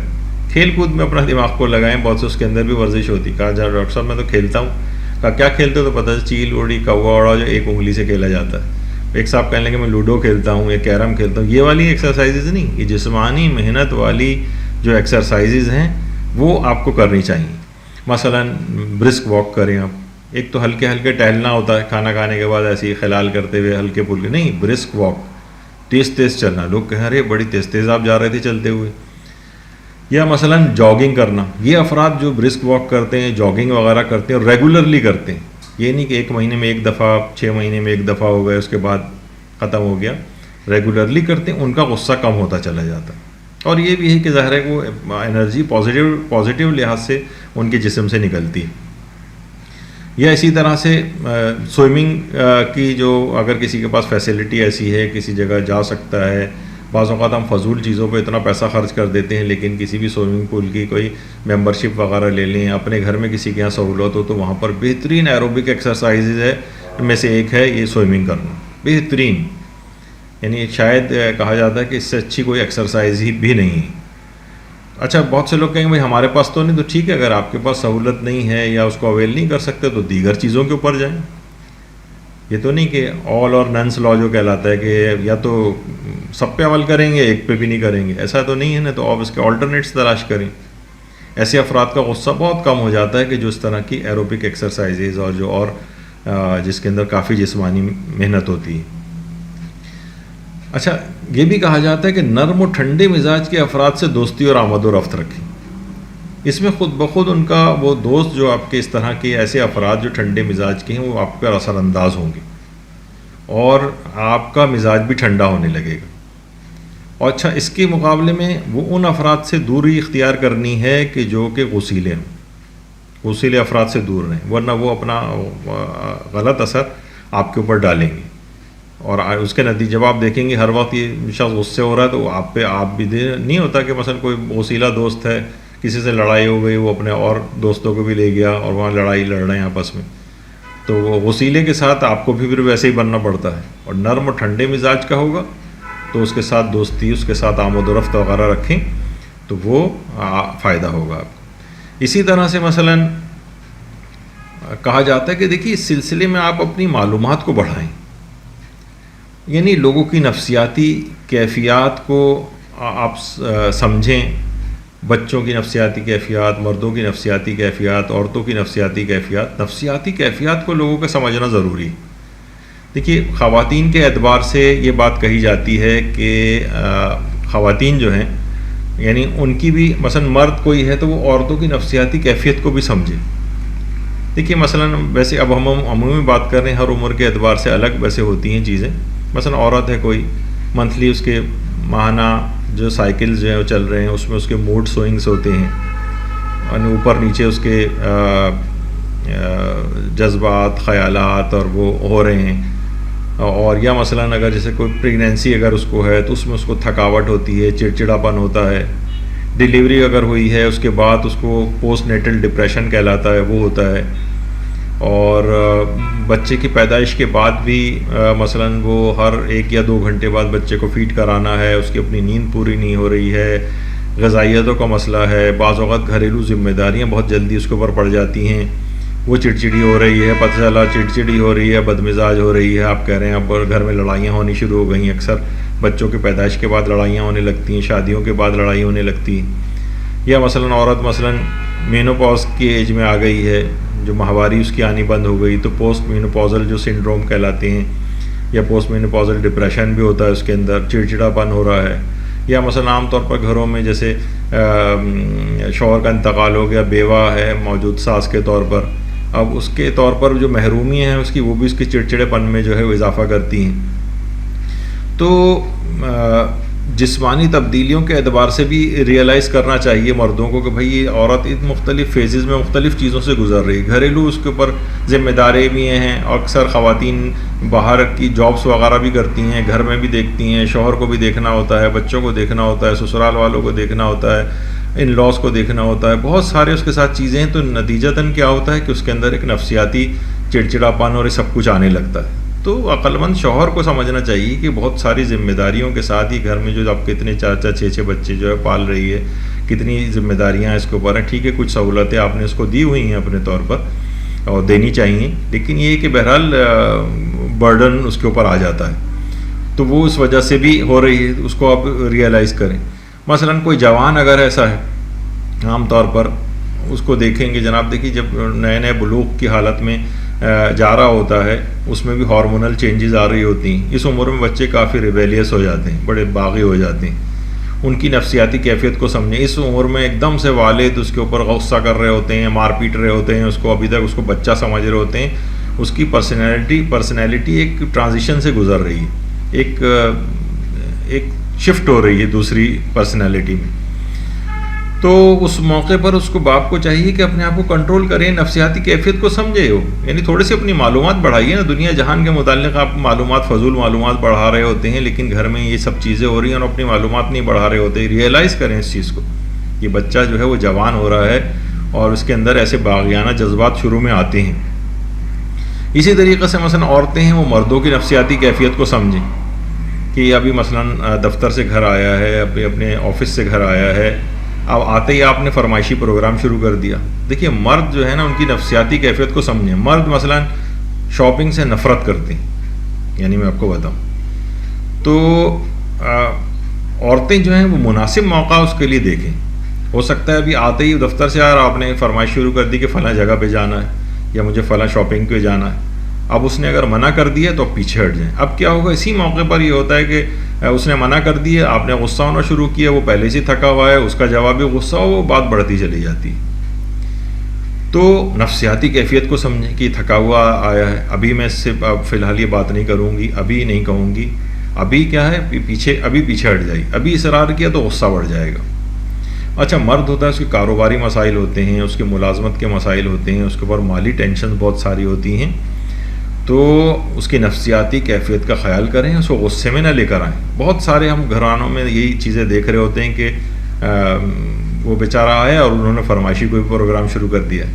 کھیل کود میں اپنا دماغ کو لگائیں. بہت سے اس کے اندر بھی ورزش ہوتی. کہا جا ڈاکٹر صاحب میں تو کھیلتا ہوں. کہا کیا کھیلتے ہو؟ تو پتہ چیل اڑی کوا اڑا جو ایک انگلی سے کھیلا جاتا ہے. ایک صاحب کہنے لگے میں لوڈو کھیلتا ہوں یا کیرم کھیلتا ہوں. یہ والی ایکسرسائزز نہیں، یہ جسمانی محنت والی جو ایکسرسائزز ہیں وہ آپ کو کرنی چاہیے. مثلا برسک واک کریں آپ. ایک تو ہلکے ہلکے ٹہلنا ہوتا ہے کھانا کھانے کے بعد ایسے ہی خلال کرتے ہوئے ہلکے پھلکے نہیں، برسک واک، تیز تیز چلنا. لوگ کہیں ارے بڑی تیز تیز آپ جا رہے تھے چلتے ہوئے. یا مثلا جاگنگ کرنا. یہ افراد جو برسک واک کرتے ہیں، جاگنگ وغیرہ کرتے ہیں اور ریگولرلی کرتے ہیں، یہ نہیں کہ 1 مہینے میں 1 دفعہ 6 مہینے میں 1 دفعہ ہو گئے اس کے بعد ختم ہو گیا. ریگولرلی کرتے ہیں، ان کا غصہ کم ہوتا چلا جاتا ہے. اور یہ بھی ہے کہ ظاہر ہے وہ انرجی پازیٹیو لحاظ سے ان کے جسم سے نکلتی ہے. یا اسی طرح سے سوئمنگ کی جو اگر کسی کے پاس فیسلٹی ایسی ہے کسی جگہ جا سکتا ہے. بعض اوقات ہم فضول چیزوں پہ اتنا پیسہ خرچ کر دیتے ہیں، لیکن کسی بھی سوئمنگ پول کی کوئی ممبرشپ وغیرہ لے لیں. اپنے گھر میں کسی کے یہاں سہولت ہو تو وہاں پر بہترین ایروبک ایکسرسائزز ہے میں سے ایک ہے یہ سوئمنگ کرنا. بہترین، یعنی شاید کہا جاتا ہے کہ اس سے اچھی کوئی ایکسرسائز ہی بھی نہیں ہے. اچھا، بہت سے لوگ کہیں گے بھائی ہمارے پاس تو نہیں. تو ٹھیک ہے، اگر آپ کے پاس سہولت نہیں ہے یا اس کو اویل نہیں کر سکتے تو دیگر چیزوں کے اوپر جائیں. یہ تو نہیں کہ آل اور ننس لا جو کہلاتا ہے کہ یا تو سب پہ عمل کریں گے ایک پہ بھی نہیں کریں گے، ایسا تو نہیں ہے نا. تو آپ اس کے آلٹرنیٹس تلاش کریں. ایسے افراد کا غصہ بہت کم ہو جاتا ہے کہ جو اس طرح کی ایروبک ایکسرسائزز اور جو اور جس کے اندر کافی جسمانی محنت ہوتی ہے. اچھا، یہ بھی کہا جاتا ہے کہ نرم و ٹھنڈے مزاج کے افراد سے دوستی اور آمد و رفت رکھیں. اس میں خود بخود ان کا وہ دوست جو آپ کے اس طرح کے ایسے افراد جو ٹھنڈے مزاج کے ہیں وہ آپ پر اثر انداز ہوں گے اور آپ کا مزاج بھی ٹھنڈا ہونے لگے گا. اور اچھا، اس کے مقابلے میں وہ ان افراد سے دوری اختیار کرنی ہے کہ جو کہ غصیلے ہوں. غصیلے افراد سے دور رہیں، ورنہ وہ اپنا غلط اثر آپ کے اوپر ڈالیں گے. اور اس کے نتیجے جب آپ دیکھیں گے ہر وقت یہ شخص غصے ہو رہا ہے تو آپ پہ آپ بھی نہیں ہوتا کہ مثلا کوئی غصیلا دوست ہے، کسی سے لڑائی ہو گئی، وہ اپنے اور دوستوں کو بھی لے گیا اور وہاں لڑائی لڑ رہے ہیں آپس میں، تو وہ غصیلے کے ساتھ آپ کو بھی پھر ویسے ہی بننا پڑتا ہے. اور نرم اور ٹھنڈے مزاج کا ہوگا تو اس کے ساتھ دوستی، اس کے ساتھ آمد و رفت وغیرہ رکھیں تو وہ فائدہ ہوگا آپ کو. اسی طرح سے مثلا کہا جاتا ہے کہ دیکھیے اس سلسلے میں آپ اپنی معلومات کو بڑھائیں. یعنی لوگوں کی نفسیاتی کیفیات کو آپ سمجھیں. بچوں کی نفسیاتی کیفیات، مردوں کی نفسیاتی کیفیات، عورتوں کی نفسیاتی کیفیات. نفسیاتی کیفیات کو لوگوں کا سمجھنا ضروری ہے. دیکھیے خواتین کے اعتبار سے یہ بات کہی جاتی ہے کہ خواتین جو ہیں یعنی ان کی بھی مثلا مرد کوئی ہے تو وہ عورتوں کی نفسیاتی کیفیت کو بھی سمجھے. دیکھیے مثلا ویسے اب ہم عمومی بات کر رہے ہیں، ہر عمر کے اعتبار سے الگ ویسے ہوتی ہیں چیزیں. مثلا عورت ہے کوئی، منتھلی اس کے ماہانہ جو سائیکلز جو ہیں وہ چل رہے ہیں، اس میں اس کے موڈ سوئنگس ہوتے ہیں، یعنی اوپر نیچے اس کے جذبات، خیالات اور وہ ہو رہے ہیں. اور یا مثلا اگر جیسے کوئی پریگنینسی اگر اس کو ہے تو اس میں اس کو تھکاوٹ ہوتی ہے، چڑچڑاپن ہوتا ہے. ڈیلیوری اگر ہوئی ہے اس کے بعد اس کو پوسٹ نیٹل ڈپریشن کہلاتا ہے، وہ ہوتا ہے. اور بچے کی پیدائش کے بعد بھی مثلا وہ ہر 1 یا 2 گھنٹے بعد بچے کو فیڈ کرانا ہے، اس کی اپنی نیند پوری نہیں ہو رہی ہے، غذائیتوں کا مسئلہ ہے. بعض اوقات گھریلو ذمہ داریاں بہت جلدی اس کے اوپر پڑ جاتی ہیں، وہ چڑچڑی ہو رہی ہے، پتہ چلا چڑچڑی ہو رہی ہے، بدمزاج ہو رہی ہے. آپ کہہ رہے ہیں اب گھر میں لڑائیاں ہونی شروع ہو گئی ہیں. اکثر بچوں کی پیدائش کے بعد لڑائیاں ہونے لگتی ہیں، شادیوں کے بعد لڑائی ہونے لگتی ہیں. یا مثلا عورت مثلا مینوپاز کی ایج میں آ گئی ہے، جو ماہواری اس کی آنی بند ہو گئی، تو پوسٹ مینوپازل جو سنڈروم کہلاتے ہیں یا پوسٹ مینوپازل ڈپریشن بھی ہوتا ہے، اس کے اندر چڑچڑاپن ہو رہا ہے. یا مثلا عام طور پر گھروں میں جیسے شوہر کا انتقال ہو گیا، بیوہ ہے موجود ساس کے طور پر، اب اس کے طور پر جو محرومی ہیں اس کی، وہ بھی اس کے چڑچڑے پن میں جو ہے وہ اضافہ کرتی ہیں. تو جسمانی تبدیلیوں کے اعتبار سے بھی ریئلائز کرنا چاہیے مردوں کو کہ بھئی یہ عورت ان مختلف فیزز میں مختلف چیزوں سے گزر رہی ہے. گھریلو اس کے اوپر ذمہ داری بھی ہیں، اور اکثر خواتین باہر کی جابس وغیرہ بھی کرتی ہیں، گھر میں بھی دیکھتی ہیں، شوہر کو بھی دیکھنا ہوتا ہے، بچوں کو دیکھنا ہوتا ہے، سسرال والوں کو دیکھنا ہوتا ہے، ان لاس کو دیکھنا ہوتا ہے، بہت سارے اس کے ساتھ چیزیں ہیں. تو نتیجتاً کیا ہوتا ہے کہ اس کے اندر ایک نفسیاتی چڑچڑاپن اور یہ سب کچھ آنے لگتا ہے. تو عقل مند شوہر کو سمجھنا چاہیے کہ بہت ساری ذمہ داریوں کے ساتھ ہی گھر میں جو آپ کتنے 4 6 بچے جو ہے پال رہی ہے، کتنی ذمہ داریاں اس کے اوپر ہیں. ٹھیک ہے، کچھ سہولتیں آپ نے اس کو دی ہوئی ہیں اپنے طور پر اور دینی چاہیے، لیکن یہ کہ بہرحال برڈن اس کے اوپر آ جاتا ہے. تو وہ اس وجہ سے بھی ہو رہی ہے، اس کو آپ ریئلائز کریں. مثلا کوئی جوان اگر ایسا ہے، عام طور پر اس کو دیکھیں گے جناب، دیکھیے جب نئے نئے بلوغ کی حالت میں جا رہا ہوتا ہے، اس میں بھی ہارمونل چینجز آ رہی ہوتی ہیں. اس عمر میں بچے کافی ریبیلیس ہو جاتے ہیں، بڑے باغی ہو جاتے ہیں. ان کی نفسیاتی کیفیت کو سمجھیں. اس عمر میں ایک دم سے والد اس کے اوپر غصہ کر رہے ہوتے ہیں، مار پیٹ رہے ہوتے ہیں، اس کو ابھی تک اس کو بچہ سمجھ رہے ہوتے ہیں. اس کی پرسنالٹی ایک ٹرانزیشن سے گزر رہی ہے، ایک شفٹ ہو رہی ہے دوسری پرسنالٹی میں. تو اس موقع پر اس کو باپ کو چاہیے کہ اپنے آپ کو کنٹرول کریں، نفسیاتی کیفیت کو سمجھے ہو، یعنی تھوڑی سی اپنی معلومات بڑھائیے نا. دنیا جہان کے متعلق آپ معلومات، فضول معلومات بڑھا رہے ہوتے ہیں، لیکن گھر میں یہ سب چیزیں ہو رہی ہیں اور اپنی معلومات نہیں بڑھا رہے ہوتے. ریئلائز کریں اس چیز کو. یہ بچہ جو ہے وہ جوان ہو رہا ہے اور اس کے اندر ایسے باغیانہ جذبات شروع میں آتے ہیں. اسی طریقے سے مثلا عورتیں ہیں، وہ مردوں کی نفسیاتی کیفیت کو سمجھیں کہ ابھی مثلا دفتر سے گھر آیا ہے، ابھی اپنے آفس سے گھر آیا ہے، اب آتے ہی آپ نے فرمائشی پروگرام شروع کر دیا. دیکھیے مرد جو ہے نا، ان کی نفسیاتی کیفیت کو سمجھیں. مرد مثلا شاپنگ سے نفرت کرتے ہیں، یعنی میں آپ کو بتاؤں تو عورتیں جو ہیں وہ مناسب موقع اس کے لیے دیکھیں. ہو سکتا ہے ابھی آتے ہی دفتر سے آ رہا، آپ نے فرمائش شروع کر دی کہ فلاں جگہ پہ جانا ہے یا مجھے فلاں شاپنگ پہ جانا ہے. اب اس نے اگر منع کر دیا تو اب پیچھے ہٹ جائیں. اب کیا ہوگا، اسی موقع پر یہ ہوتا ہے کہ اس نے منع کر دیا، آپ نے غصہ ہونا شروع کیا، وہ پہلے سے تھکا ہوا ہے، اس کا جوابی غصہ ہو، وہ بات بڑھتی چلی جاتی. تو نفسیاتی کیفیت کو سمجھیں کہ تھکا ہوا آیا ہے، ابھی میں اس سے فی الحال یہ بات نہیں کروں گی، ابھی نہیں کہوں گی، ابھی کیا ہے ابھی پیچھے ہٹ جائے. ابھی اصرار کیا تو غصہ بڑھ جائے گا. اچھا مرد ہوتا ہے، اس کے کاروباری مسائل ہوتے ہیں، اس کے ملازمت کے مسائل ہوتے ہیں، اس کے اوپر مالی ٹینشن بہت ساری ہوتی ہیں. تو اس کی نفسیاتی کیفیت کا خیال کریں، اس کو غصے میں نہ لے کر آئیں. بہت سارے ہم گھرانوں میں یہی چیزیں دیکھ رہے ہوتے ہیں کہ وہ بیچارہ آیا اور انہوں نے فرمائشی کوئی پروگرام شروع کر دیا.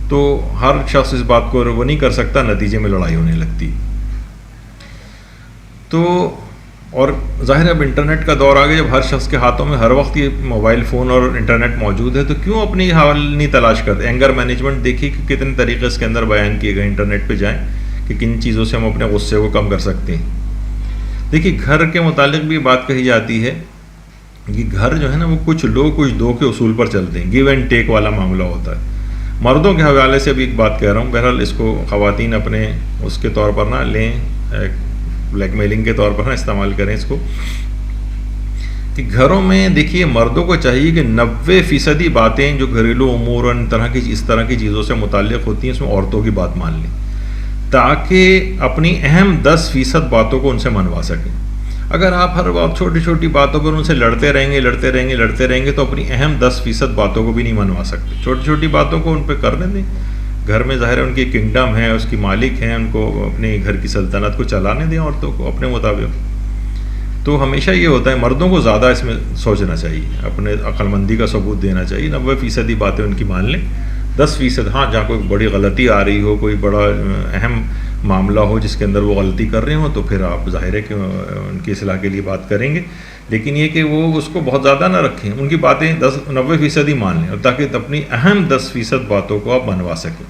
تو ہر شخص اس بات کو وہ نہیں کر سکتا، نتیجے میں لڑائی ہونے لگتی. تو اور ظاہر ہے اب انٹرنیٹ کا دور آ گیا، جب ہر شخص کے ہاتھوں میں ہر وقت یہ موبائل فون اور انٹرنیٹ موجود ہے، تو کیوں اپنی حل نہیں تلاش کرتے. اینگر مینجمنٹ دیکھیے کہ کتنے طریقے اس کے اندر بیان کیے گئے. انٹرنیٹ پہ جائیں کہ کن چیزوں سے ہم اپنے غصے کو کم کر سکتے ہیں. دیکھیے گھر کے متعلق بھی بات کہی جاتی ہے کہ گھر جو ہے نا وہ کچھ لو کچھ دو کے اصول پر چلتے ہیں، گیو اینڈ ٹیک والا معاملہ ہوتا ہے. مردوں کے حوالے سے بھی ایک بات کہہ رہا ہوں، بہرحال اس کو خواتین اپنے اس کے طور پر نہ لیں، بلیک میلنگ کے طور پر نہ استعمال کریں اس کو. کہ گھروں میں دیکھیے مردوں کو چاہیے کہ 90% باتیں جو گھریلو امور اور اس طرح کی چیزوں سے متعلق ہوتی ہیں اس میں عورتوں کی بات مان لیں، تاکہ اپنی اہم 10% باتوں کو ان سے منوا سکیں. اگر آپ ہر وقت چھوٹی چھوٹی باتوں پر ان سے لڑتے رہیں گے تو اپنی اہم 10% باتوں کو بھی نہیں منوا سکتے. چھوٹی چھوٹی باتوں کو ان پہ کرنے دیں. گھر میں ظاہر ہے ان کی کنگڈم ہے، اس کی مالک ہیں، ان کو اپنے گھر کی سلطنت کو چلانے دیں عورتوں کو اپنے مطابق. تو ہمیشہ یہ ہوتا ہے مردوں کو زیادہ اس میں سوچنا چاہیے، اپنے عقل مندی کا ثبوت دینا چاہیے. 90% باتیں ان کی مان لیں، 10% ہاں جہاں کوئی بڑی غلطی آ رہی ہو، کوئی بڑا اہم معاملہ ہو جس کے اندر وہ غلطی کر رہے ہوں، تو پھر آپ ظاہر ہے کہ ان کی اصلاح کے لیے بات کریں گے. لیکن یہ کہ وہ اس کو بہت زیادہ نہ رکھیں، ان کی باتیں 90% مان لیں، اور تاکہ اپنی اہم 10% باتوں کو آپ منوا سکیں.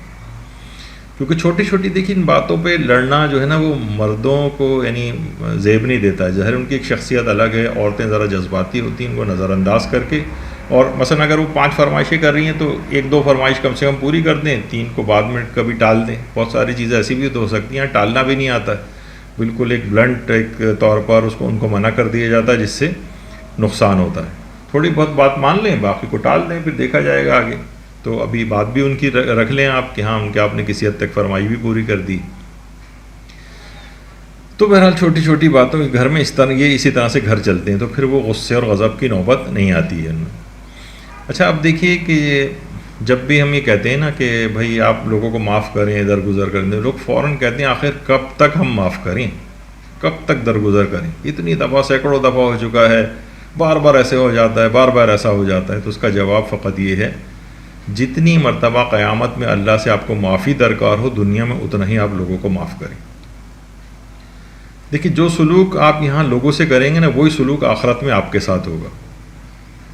کیونکہ چھوٹی چھوٹی دیکھیں ان باتوں پہ لڑنا جو ہے نا وہ مردوں کو یعنی زیب نہیں دیتا ہے. ظاہر ان کی ایک شخصیت الگ ہے، عورتیں ذرا جذباتی ہوتی ہیں، ان کو نظر انداز کر کے، اور مثلا اگر وہ 5 فرمائشیں کر رہی ہیں تو 1-2 فرمائش کم سے کم پوری کر دیں، 3 کو بعد میں کبھی ٹال دیں. بہت ساری چیزیں ایسی بھی ہو سکتی ہیں ٹالنا بھی نہیں آتا ہے، بالکل ایک بلنٹ ایک طور پر اس کو ان کو منع کر دیا جاتا ہے جس سے نقصان ہوتا ہے. تھوڑی بہت بات مان لیں، باقی کو ٹال دیں، پھر دیکھا جائے گا آگے. تو ابھی بات بھی ان کی رکھ لیں آپ کہ ہاں ان کے آپ نے کسی حد تک فرمائی بھی پوری کر دی. تو بہرحال چھوٹی چھوٹی باتوں گھر میں اسی طرح سے گھر چلتے ہیں، تو پھر وہ غصے اور غضب کی نوبت نہیں آتی ہے ان میں. اچھا اب دیکھیے کہ جب بھی ہم یہ کہتے ہیں نا کہ بھائی آپ لوگوں کو معاف کریں، درگزر کریں، لوگ فوراً کہتے ہیں آخر کب تک ہم معاف کریں، کب تک درگزر کریں، اتنی دفعہ سینکڑوں دفعہ ہو چکا ہے، بار بار ایسے ہو جاتا ہے، بار بار ایسا ہو جاتا ہے۔ تو اس کا جواب فقط یہ ہے، جتنی مرتبہ قیامت میں اللہ سے آپ کو معافی درکار ہو، دنیا میں اتنا ہی آپ لوگوں کو معاف کریں۔ دیکھیے جو سلوک آپ یہاں لوگوں سے کریں گے نا، وہی سلوک آخرت میں آپ کے ساتھ ہوگا۔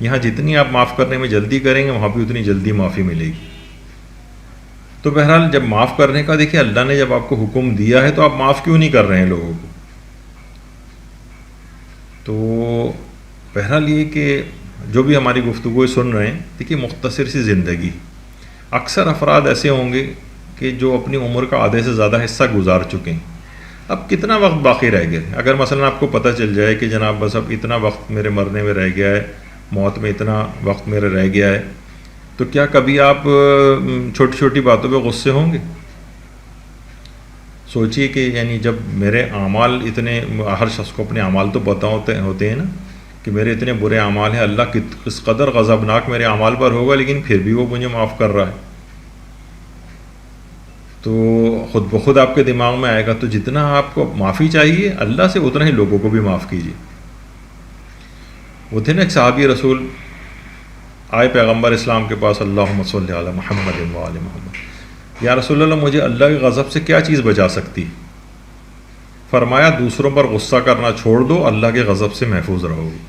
یہاں جتنی آپ معاف کرنے میں جلدی کریں گے، وہاں بھی اتنی جلدی معافی ملے گی۔ تو بہرحال جب معاف کرنے کا، دیکھیے اللہ نے جب آپ کو حکم دیا ہے تو آپ معاف کیوں نہیں کر رہے ہیں لوگوں کو؟ تو بہرحال یہ کہ جو بھی ہماری گفتگو سن رہے ہیں، دیکھیے مختصر سی زندگی، اکثر افراد ایسے ہوں گے کہ جو اپنی عمر کا آدھے سے زیادہ حصہ گزار چکے ہیں، اب کتنا وقت باقی رہ گیا ہے؟ اگر مثلا آپ کو پتہ چل جائے کہ جناب بس اب اتنا وقت میرے مرنے میں رہ گیا ہے، موت میں اتنا وقت میرے رہ گیا ہے، تو کیا کبھی آپ چھوٹی چھوٹی باتوں پہ غصے ہوں گے؟ سوچئے کہ یعنی جب میرے اعمال اتنے، ہر شخص کو اپنے اعمال تو پتہ ہوتے ہیں نا کہ میرے اتنے برے اعمال ہیں، اللہ کس قدر غضبناک میرے اعمال پر ہوگا، لیکن پھر بھی وہ مجھے معاف کر رہا ہے۔ تو خود بخود آپ کے دماغ میں آئے گا، تو جتنا آپ کو معافی چاہیے اللہ سے، اتنا ہی لوگوں کو بھی معاف کیجیے۔ وہ تھے نا ایک صحابی رسول آئے پیغمبر اسلام کے پاس، اللہم صلی علی محمد و آل محمد، یا رسول اللہ مجھے اللہ کے غضب سے کیا چیز بچا سکتی؟ فرمایا دوسروں پر غصہ کرنا چھوڑ دو، اللہ کے غضب سے محفوظ رہو گے۔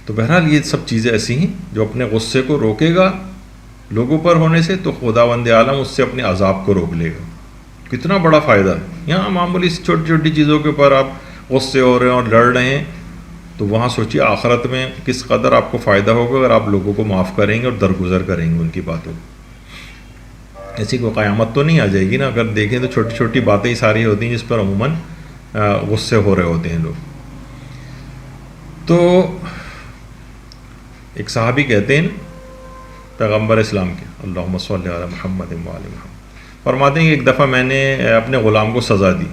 تو بہرحال یہ سب چیزیں ایسی ہیں جو اپنے غصے کو روکے گا لوگوں پر ہونے سے، تو خداوند عالم اس سے اپنے عذاب کو روک لے گا۔ کتنا بڑا فائدہ ہے۔ یہاں معمولی چھوٹی چھوٹی چیزوں کے اوپر آپ غصے ہو رہے ہیں اور لڑ رہے ہیں، تو وہاں سوچیے آخرت میں کس قدر آپ کو فائدہ ہوگا اگر آپ لوگوں کو معاف کریں گے اور درگزر کریں گے ان کی باتوں کو۔ ایسی کوئی قیامت تو نہیں آ جائے گی نا، اگر دیکھیں تو چھوٹی چھوٹی باتیں ہی ساری ہوتی ہیں جس پر عموماً غصے ہو رہے ہوتے ہیں لوگ۔ تو ایک صحابی کہتے ہیں پیغمبر اسلام کے، اللہم صلی علی محمد و آل محمد، فرماتے ہیں کہ ایک دفعہ میں نے اپنے غلام کو سزا دی،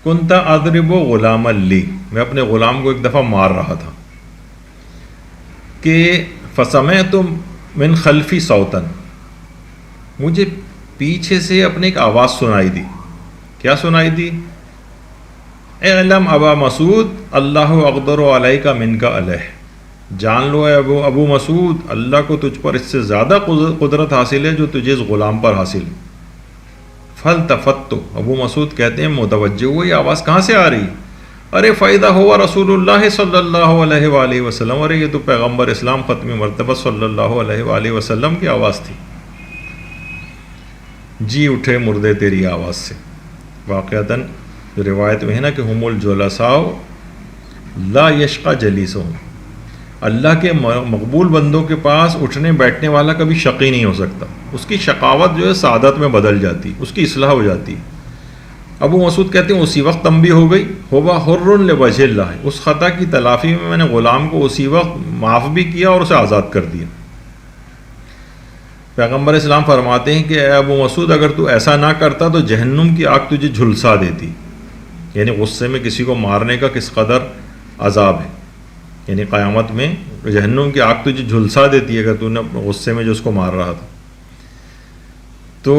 کنت اضرب غلاما لی، میں اپنے غلام کو ایک دفعہ مار رہا تھا، کہ فسمعت من خلفی صوتا، مجھے پیچھے سے اپنے ایک آواز سنائی دی۔ کیا سنائی دی؟ اعلم ابا مسعود اللہ اقدر علیک منک علیہ، جان لو اے ابو مسعود، اللہ کو تجھ پر اس سے زیادہ قدرت حاصل ہے جو تجھے اس غلام پر حاصل ہے۔ فالتفت، ابو مسعود کہتے ہیں متوجہ ہوئی آواز کہاں سے آ رہی؟ ارے فائدہ ہوا رسول اللہ صلی اللہ علیہ وآلہ وسلم، ارے یہ تو پیغمبر اسلام ختم مرتبہ صلی اللہ علیہ وآلہ وسلم کی آواز تھی۔ جی اٹھے مردے تیری آواز سے۔ واقعتاً جو روایت میں ہے نا کہ ہم الجلساء لا یشقى جلیسہم، اللہ کے مقبول بندوں کے پاس اٹھنے بیٹھنے والا کبھی شقی نہیں ہو سکتا، اس کی شقاوت جو ہے سعادت میں بدل جاتی، اس کی اصلاح ہو جاتی۔ ابو مسعود کہتے ہیں اسی وقت تنبیہ ہو گئی، ہوا حر لوجہ اللہ، اس خطا کی تلافی میں نے غلام کو اسی وقت معاف بھی کیا اور اسے آزاد کر دیا۔ پیغمبر اسلام فرماتے ہیں کہ اے ابو مسعود، اگر تو ایسا نہ کرتا تو جہنم کی آگ تجھے جھلسا دیتی، یعنی غصے میں کسی کو مارنے کا کس قدر عذاب ہے، یعنی قیامت میں جہنم کی آگ تجھے جھلسا دیتی ہے اگر تو نے غصے میں جو اس کو مار رہا تھا۔ تو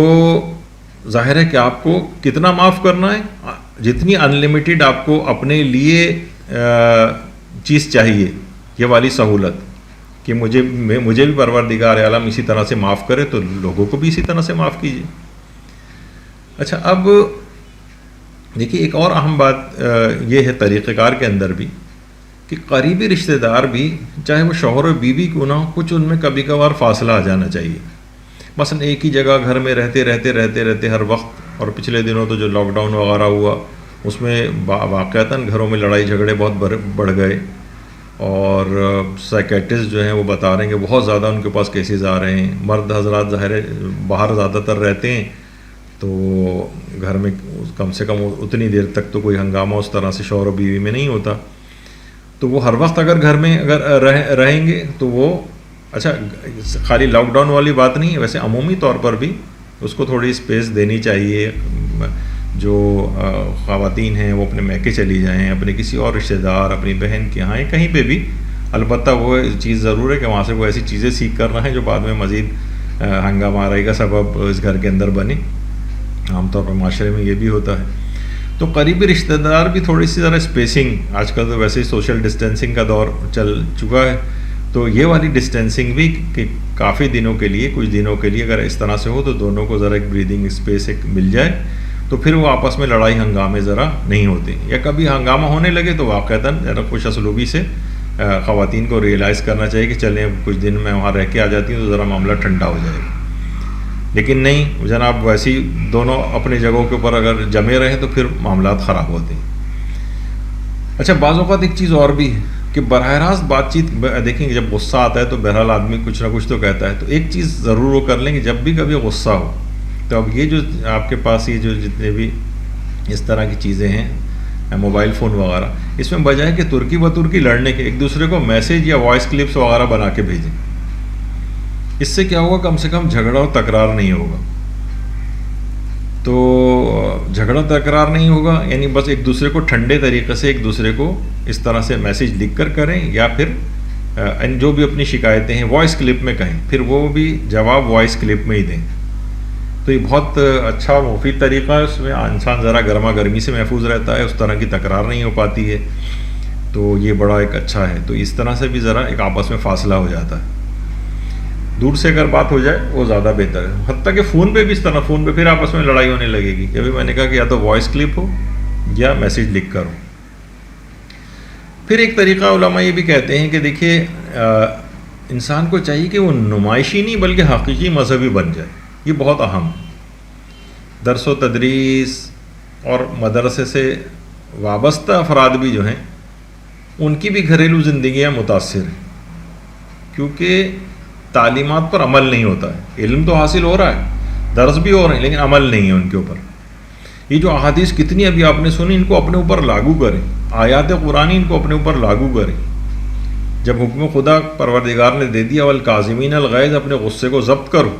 ظاہر ہے کہ آپ کو کتنا معاف کرنا ہے، جتنی انلمیٹڈ آپ کو اپنے لیے چیز چاہیے، یہ والی سہولت کہ مجھے بھی پروردگار عالم اسی طرح سے معاف کرے، تو لوگوں کو بھی اسی طرح سے معاف کیجیے۔ اچھا، اب دیکھیے ایک اور اہم بات یہ ہے طریقہ کار کے اندر بھی کہ قریبی رشتہ دار بھی، چاہے وہ شوہر و بیوی کیوں نہ ہو، کچھ ان میں کبھی کبھار فاصلہ آ جانا چاہیے۔ مثلا ایک ہی جگہ گھر میں رہتے ہر وقت، اور پچھلے دنوں تو جو لاک ڈاؤن وغیرہ ہوا اس میں واقعتاً گھروں میں لڑائی جھگڑے بہت بڑھ گئے، اور سائیکیٹرسٹ جو ہیں وہ بتا رہے ہیں کہ بہت زیادہ ان کے پاس کیسز آ رہے ہیں۔ مرد حضرات ظاہر ہے باہر زیادہ تر رہتے ہیں، تو گھر میں کم سے کم اتنی دیر تک تو کوئی ہنگامہ اس طرح سے شوہر و بیوی میں نہیں ہوتا، تو وہ ہر وقت اگر گھر میں رہیں گے تو وہ، اچھا خالی لاک ڈاؤن والی بات نہیں ہے، ویسے عمومی طور پر بھی اس کو تھوڑی اسپیس دینی چاہیے۔ جو خواتین ہیں وہ اپنے میکے چلی جائیں، اپنے کسی اور رشتہ دار، اپنی بہن کے یہاں، کہیں پہ بھی البتہ وہ چیز ضرور ہے کہ وہاں سے وہ ایسی چیزیں سیکھ کر رہے ہیں جو بعد میں مزید ہنگامہ آرائی کا سبب اس گھر کے اندر بنے. عام طور پر معاشرے میں یہ بھی ہوتا ہے. تو قریبی رشتہ دار بھی تھوڑی سی ذرا اسپیسنگ، آج کل تو ویسے ہی سوشل ڈسٹینسنگ کا دور چل چکا ہے، تو یہ والی ڈسٹینسنگ بھی کہ کافی دنوں کے لیے، کچھ دنوں کے لیے اگر اس طرح سے ہو تو دونوں کو ذرا ایک بریدنگ اسپیس ایک مل جائے تو پھر وہ آپس میں لڑائی ہنگامے ذرا نہیں ہوتے. یا کبھی ہنگامہ ہونے لگے تو واقعتاً ذرا خوش اسلوبی سے خواتین کو ریئلائز کرنا چاہیے کہ چلیں کچھ دن میں وہاں رہ کے آ جاتی ہوں تو ذرا معاملہ ٹھنڈا ہو جائے گا. لیکن نہیں جناب، ویسی دونوں اپنی جگہوں کے اوپر اگر جمے رہیں تو پھر معاملات خراب ہوتے ہیں. اچھا، بعض اوقات ایک چیز اور بھی ہے کہ براہ راست بات چیت دیکھیں گے، جب غصہ آتا ہے تو بہرحال آدمی کچھ نہ کچھ تو کہتا ہے. تو ایک چیز ضرور وہ کر لیں کہ جب بھی کبھی غصہ ہو تو اب یہ جو آپ کے پاس یہ جو جتنے بھی اس طرح کی چیزیں ہیں، موبائل فون وغیرہ، اس میں بجائے کہ ترکی بترکی لڑنے کے ایک دوسرے کو میسیج یا وائس کلپس وغیرہ بنا کے بھیجیں. اس سے کیا ہوگا، کم سے کم جھگڑا اور تکرار نہیں ہوگا. تو جھگڑا تکرار نہیں ہوگا، یعنی بس ایک دوسرے کو ٹھنڈے طریقے سے ایک دوسرے کو اس طرح سے میسیج لکھ کر کریں، یا پھر جو بھی اپنی شکایتیں ہیں وائس کلپ میں کہیں، پھر وہ بھی جواب وائس کلپ میں ہی دیں. تو یہ بہت اچھا مفید طریقہ ہے. اس میں انسان ذرا گرما گرمی سے محفوظ رہتا ہے، اس طرح کی تکرار نہیں ہو پاتی ہے. تو یہ بڑا ایک اچھا ہے. تو اس طرح سے بھی ذرا ایک آپس میں فاصلہ ہو جاتا ہے. دور سے اگر بات ہو جائے وہ زیادہ بہتر ہے. حتیٰ کہ فون پہ بھی اس طرح، فون پہ پھر آپس میں لڑائی ہونے لگے گی کہ ابھی میں نے کہا کہ یا تو وائس کلپ ہو یا میسیج لکھ کر ہو. پھر ایک طریقہ علماء یہ بھی کہتے ہیں کہ دیکھیے انسان کو چاہیے کہ وہ نمائشی نہیں بلکہ حقیقی مذہبی بن جائے. یہ بہت اہم ہے. درس و تدریس اور مدرسے سے وابستہ افراد بھی جو ہیں ان کی بھی گھریلو زندگیاں متاثر ہیں، کیونکہ تعلیمات پر عمل نہیں ہوتا ہے. علم تو حاصل ہو رہا ہے، درس بھی ہو رہے ہیں، لیکن عمل نہیں ہے ان کے اوپر. یہ جو احادیث کتنی ابھی آپ نے سنی، ان کو اپنے اوپر لاگو کریں. آیات قرآنی ان کو اپنے اوپر لاگو کریں. جب حکم خدا پروردگار نے دے دیا والکاظمین الغیظ، اپنے غصے کو ضبط کرو،